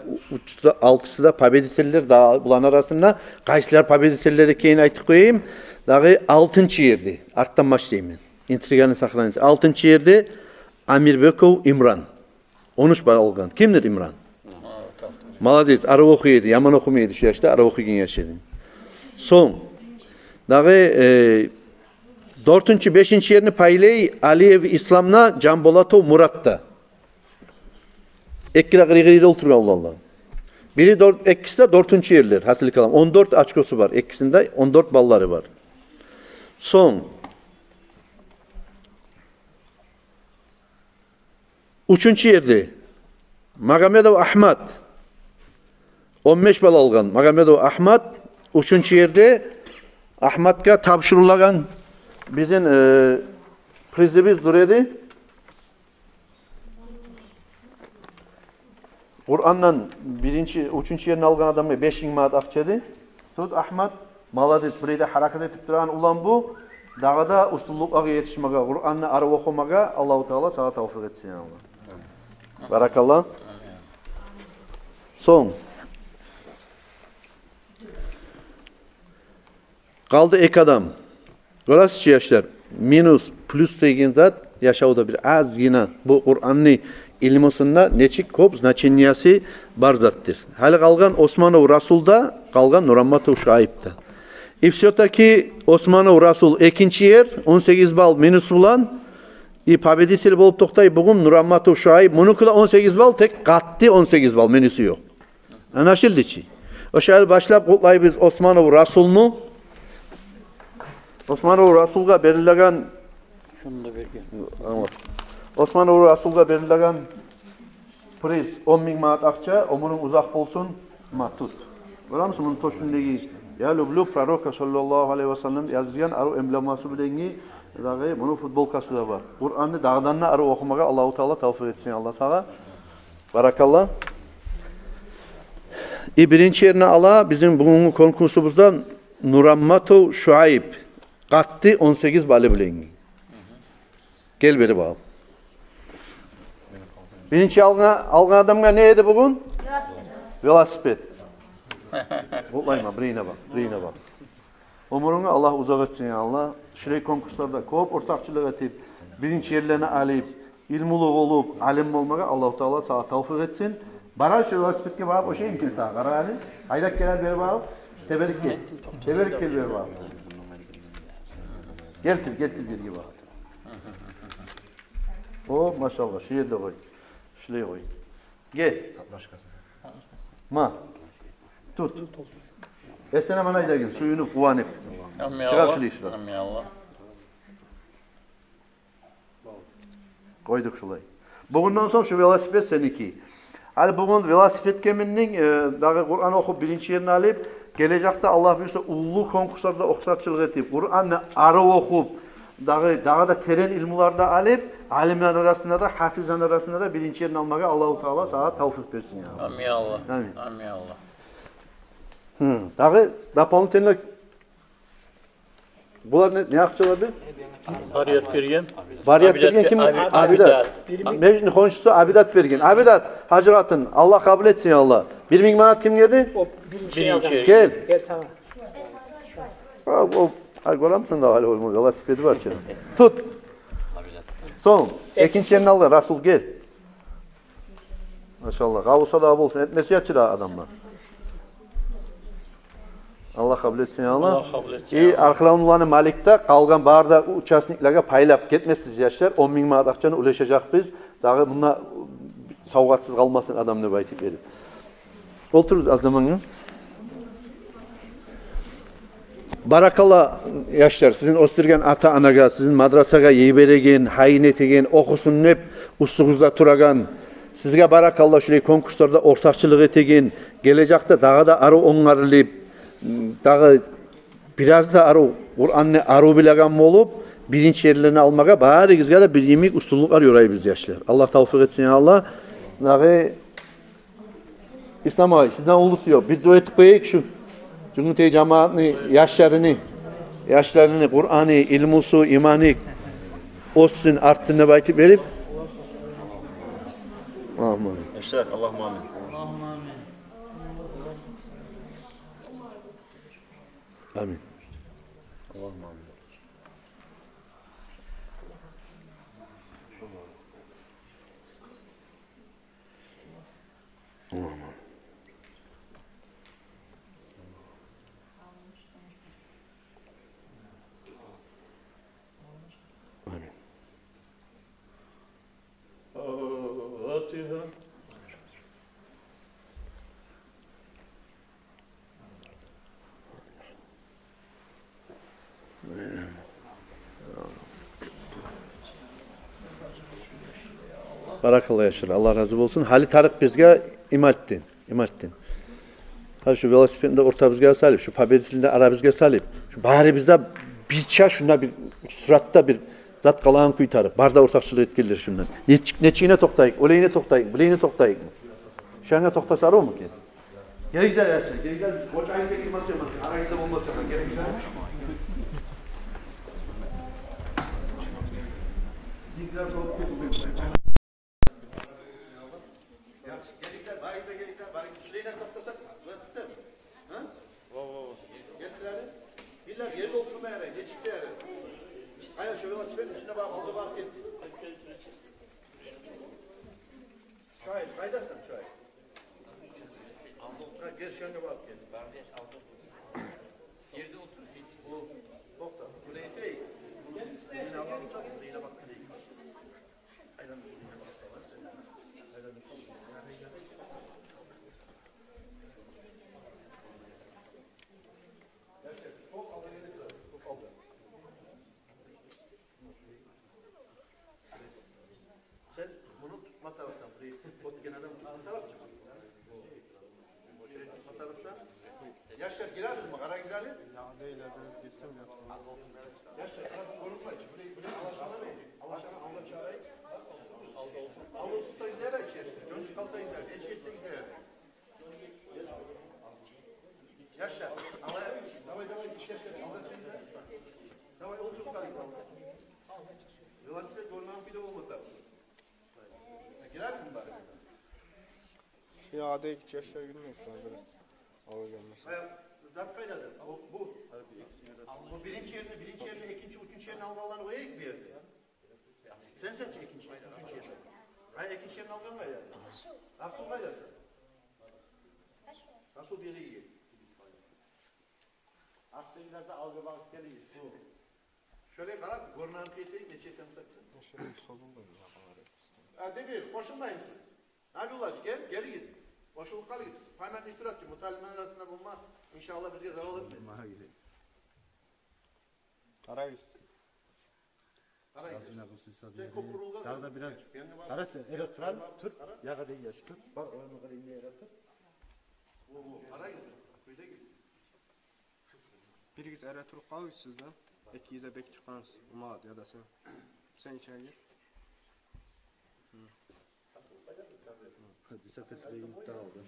altısı da pobediteller. Daha bulan arasında qaysilar pobeditelleri keyin aytып koyayım. Dağı 6-cı yerdi. Arttan başlayayım ben. İntriganı saklanınız. 6-cı yerde Amirbekov İmran. 13 bal algan. Kimdir İmran? Malades. Arı okuydu. Yaman okumaydı şu yaşta. Arı okuyun yaşadı. Son. Dağı 4-cü, 5-ci yerini paylay Aliyev İslamna Canbolatov Murat'ta. Ekkira qırıqırıyla oturgan Allah. İkisi de 4-cü yerler. Hasıl kalam. 14 açkosu var. İkisinde 14 balları var. Son. 3-cü yerde Magomedov Ahmad 15 bal algan. Magomedov Ahmad 3-cü yerde Ahmadga tapşırılan bizim prizimiz duredi. Kur'an'dan 3-cü yerini algan adamga 5.000 manat akçadı. Tut Ahmad malades bireyde harakat etip duran ulan bu. Dağda ustulluk'a yetişmege, Kur'an'ı arı okumege Allah-u Teala sana tavfik etsin Allah. Barakallah. Son. Kaldı ek adam. Görasızçı yaşlar. Minus, plus деген zat yaşauda bir az yine bu Kur'an'ı ilmusunda neçik kop znaçenyası bar zattır. Hali kalgan Osmanov Rasul'da, kalgan Nurammatov Şaib'da. И все-таки Osmanov Rasul 2-ci yer 18 bal minus bulan победитель болып тоқтай бүгін Nurammatov Şaib. Мұныкы да 18 bal tek қатты 18 bal minusu yok. Anlaşıldı ki. O şöyle başlap kutlayız Osmanov Rasul'nu. Osmanov Rasul'a belirlenen Osmanov Rasul'a belirlenen priz 10.000 manat akça, onun uzak olsun matut. Görür müsün bunun toşundaki ya люблю пророка sallallahu aleyhi ve sellem yazılgan arı embleması bilengi dağı bunun futbolkası da var. Kur'an'ı dağdan arı okumaga Allahu Teala tavfik etsin Allah sana. Barakallah. Birinci yerine ala bizim bugünkü konkursumuzdan Nurammatov Şuayb qattı 18 balı bilengi. Gel beri bakalım. Birinci algan adamga ne edi bugün? Velosiped. Kutlayma, birine bak. Umurunu Allah uzak etsin ya Allah. Şirek konkurslarda ko'p ortakçılık etip, birinci yerlerini alıp, ilmuluk olup, alim olmaga Allah-u Teala sana tavfik etsin. Barar şu velosipedke bakıp o şey imkin sana. Karar ali. Aydak gelen beri bakıp, teberik gel. Teberik gel beri bakıp. Getir bir gibi bak. O maşallah, şu yerde koy. Şuraya koy. Gel. Ma. Tut. Esene bana da gel, suyunu kuvanıp. Çıkar şurayı şuraya. Koyduk şurayı. Bugünden sonra şu velosiped seninki. Hali bugün velosiped keminning dağı Kur'an okup birinci yerini alıp, gelecekte Allah bilirse ulu konkurslarda okusatçılık etip, Kur'an'ı arı okup, dağda teren ilmularda alıp, alimler arasında da, hafizler arasında da birinci yerini almaga Allah-u Teala sana tavfik versin ya. Amin Allah. Amin Allah. Dağı doполнительно bular ne akçalardı? Bariyat vergen. Bariyat vergen kim? Abidat. Meclis konuşusu Abidat vergen. Abidat, Hacı Katın, Allah kabul etsin ya Allah. 1.000 manat kim yedi? Birinci. Gel. Gel sana. Görür müsün da hali olmuyor? Velosipedi var canım. Tut. Son. İkinci yerini al. Rasul gel. Maşallah. Kavulsa da bulsun. Etmesi yatçıra adamlar. Allah kabul etsin ya Allah. Arkalanılanı Malik'te kalgan barda uçasniklerge paylap ketmesiz yaşlar. 10.000 manat akçanı ulaşacak biz. Dağı buna savgatsız kalmasın adam ne baytip verir. Otururuz az zamanı. Barakallah yaşlar. Sizin osturgan ata anaga, sizin madrasaga yeberegen, hayin etegen, okusun hep ustunuzda turagan. Sizge barakallah şöyle konkurslarda ortakçılık etegen, gelecekte dağı da arı onlarlayıp, dağı biraz da arı, Kur'an'ı arı bilegan olup, birinci yerlerini almaga bari gizge de bir yemek ustuluk arıyor biz yaşlar. Allah tavfik etsin ya Allah. Dağı İslam ağabey, sizden olursa yok. Bir dua etip koyayım şu. Cumhuriyet cemaatini, yaşlarını, Kur'an'ı, ilmusu, imanı olsun, artsın ne baytip verip Amin. Eşler, Allah'ım amin. Allah'ım amin. Amin. Allah'ım amin. Amin. Amin. Fatiha. Barakallah yaşır. Allah razı olsun. Hali Tarık bizge imattin. Ha şu velosipedinde orta bizge salip, şu pabetilinde ara bizge salip. Şu bari bizde bir çağ şuna bir suratta bir zat kalan kuytarıp. Barda ortakçılığı etkilir şundan. Neçiğine toktayık, oleyine toktayık, bileyine toktayık mı? Şuna toktasa arı mı ki? Geri güzel yaşır. Geri güzel. Koç ayında girmez yapmaz. Ara güzel olmaz yapmaz. Geri güzel. Yaşar girer misin bak? Ara güzeli? Ya değil abi. Gittim ya. Yaşar korkma hiç. Burayı alaşamayın. Allah çağırayım. Al otursa gider içerisi. Çocuk kalsa gider. Geç geçse gider. Yaşar. Davay içerisi. Davay otur kalayım. Velosiped görmem bir de olmadı. Girer misin bari? Şey adaya hiç Yaşar girmiyor şu an böyle. Ağır gelmesi. Zat kaynadı. Bu birinci yerine, ikinci, üçüncü yerine almalarını koyayım ilk bir yerde. Sen ikinci, üçüncü yerine. Hayır, ikinci yerine algan var ya. Nasıl kaynarsın? Nasıl bir yere iyi? Aslında algı balık geliyor. Şöyle karar, görünen kıyıtayı ne çekten saksın? Şöyle solundayım ya. Demir, koşulmayın. Hadi ulaş, gel git. Boşuluk kal git. Payment istiratçı, mutallimen arasında bulma. İnşallah bizge zarar olur mu? Arayüz. Sen kopurulga. Dağda biraz. Arası, evet turan, tut. Yağa değil yaş, tut. Bak onu kadar inmeye tut. Arayüz. Böyle git. Biriz eretürk kal sizden. Ekiyize bek çıkansın. Umad ya da sen. Sen içeri gir. Disapetreyi iptal oldu.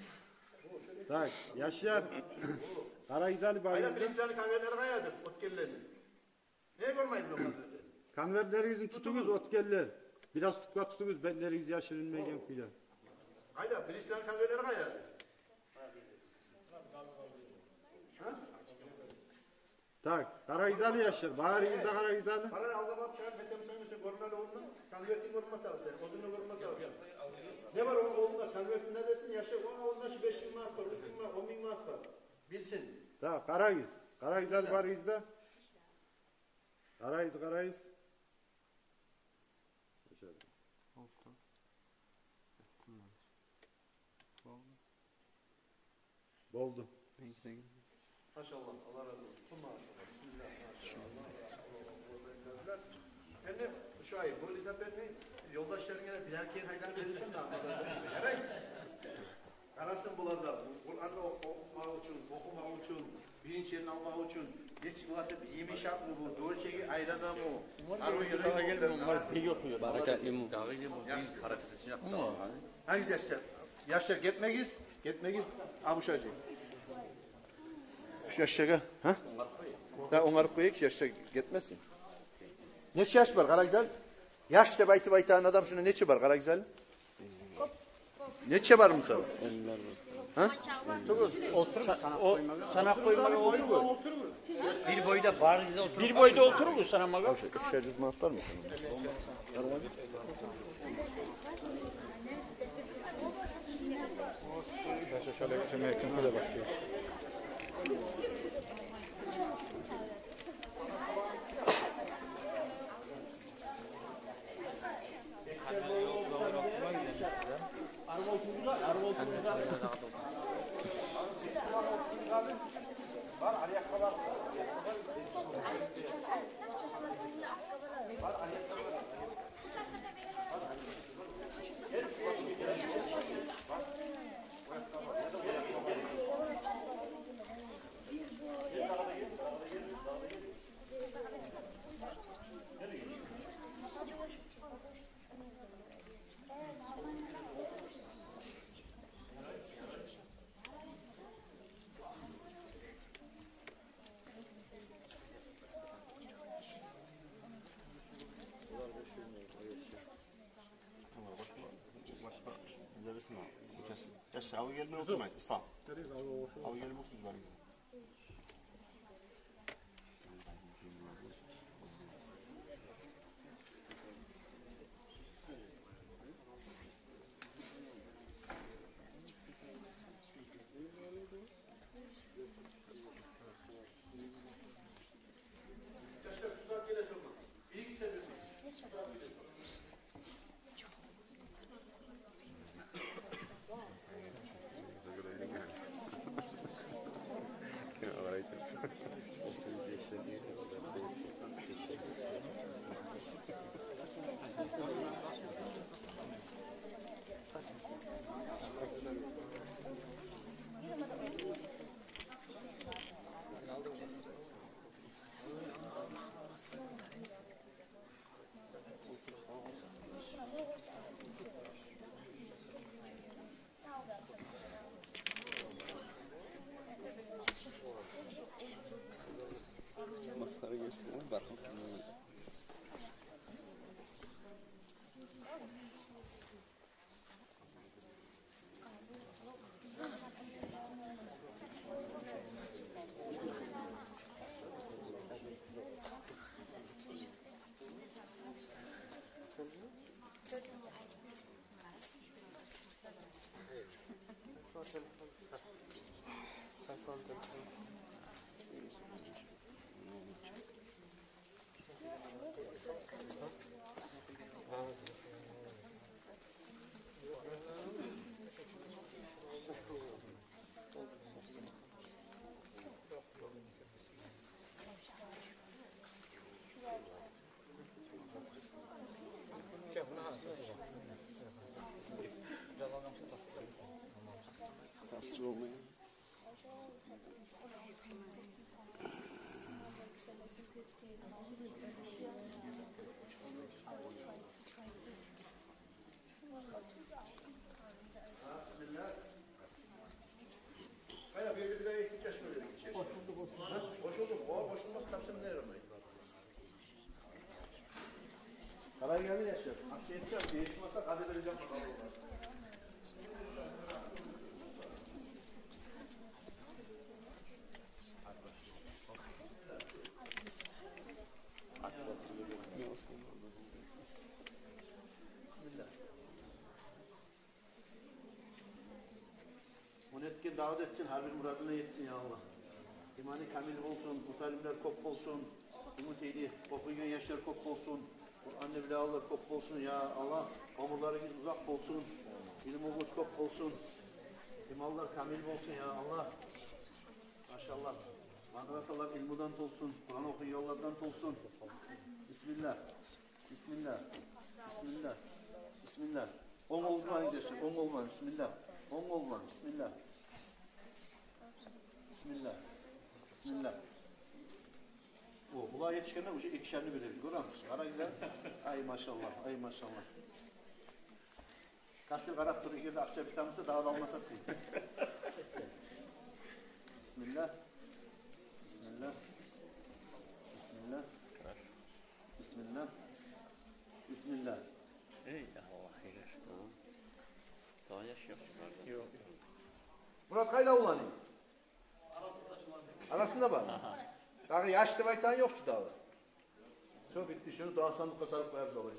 Tak, Yaşar. Karagizali bari. Hayda Filistinli kanverleri kayadır, otkellerini. Neye görmeyin bu kanverleri? Kanverlerinizin tutunuz otkeller. Biraz tukla tutunuz, benleriniz yaşırılmayan kuylar. Hayda Filistinli kanverleri kayadır. Tak, Karagizali Yaşar. Bağırınızda Karagizali. Bana aldamak çağır, betem söylemişse görünler oğlunun kanvertin görünmez tavsiye. Kozunu görünmez tavsiye. Ne var onun oğlunda kanvertin ne desin? Yaşar, ondan şu 5 bin manat var, 3 bin manat, 10 bin manat var. Bilsin. Tak, Karagiz. Karagizali bağırınızda. Karagiz. Oldu. Maşallah, Allah razı olsun. Maşallah. Efendim, şahit, bu Elizabeth'in yoldaşların gene bir erkeğin haydan verirsen de anlatacak. Evet. Arasın bunlarda, Kur'an'da okumak için, bilinç yerini almak için, geç ulaşıp yemiş şart mı bu, doğru çeki ayrada mı? Daha gelmiyor, bunlar pek okuyor. Baraka imu. Hangisi Yaşar? Yaşar gitmegiz, abuşacı. Şu Yaşar'a, ha? Daha onları koyayım ki Yaşar gitmesin. Neçe yaş var Karagüzel? Yaş da bayti adam şuna neçe var Karagüzel? Ne çabar mı sana? Ha? Sana koymalı olur mu? Bir boyda barize oturur. Bir boyda oturur mu sana maga? Şöyle mantar mı? Şöyle yakın başlıyoruz. Yaşa, alı gelmeye oturmayız. İslam. Alı gelmeye oturmayız. Maskara geçtiğine bakın. Kaya bir liraya ihtiyaç mı öyle geçer? Boşuldu. O boşulmaz kapsam ne yaramıyor? Karay geldi yaşıyor. Aksi edeceğim. Değişmezse kader vereceğim. Munetkin davet etsin, harbi muradına yetsin ya Allah. İmanı kamil olsun, mutalimler kop olsun, umut eydi, okuyun yaşlar kop olsun, Kur'an-ı Bilağlar kop olsun ya Allah. Omurlarınız uzak olsun, ilim oğuz kop olsun, imallar kamil olsun ya Allah. Maşallah. Madrasalar ilmudan olsun, Kur'an okuyun yollardan olsun. Bismillah. Bismillah. Bismillah. Bismillah. On olman gidiyorsun, on olman. Bismillah. On olman. Bismillah. Bismillah. Bismillah. O, kulağa yetişkenler bu şey ikişerli bir evi. Görüyor musun? Ara gider. Ay maşallah, ay maşallah. Kasır karak duruyor, yerde akça bir tanesi daha da almasasın. Bismillah. Bismillah. Bismillah. Bismillah. Bismillah. Ey Allah hayır. Daha yaş yok. Yok. Murat kayla ulanıyor. Arasında bak. Daha yaşlı baytan yok ki daha. Çok bitti. Şunu daha sandıkla sarıp koyarız olayı.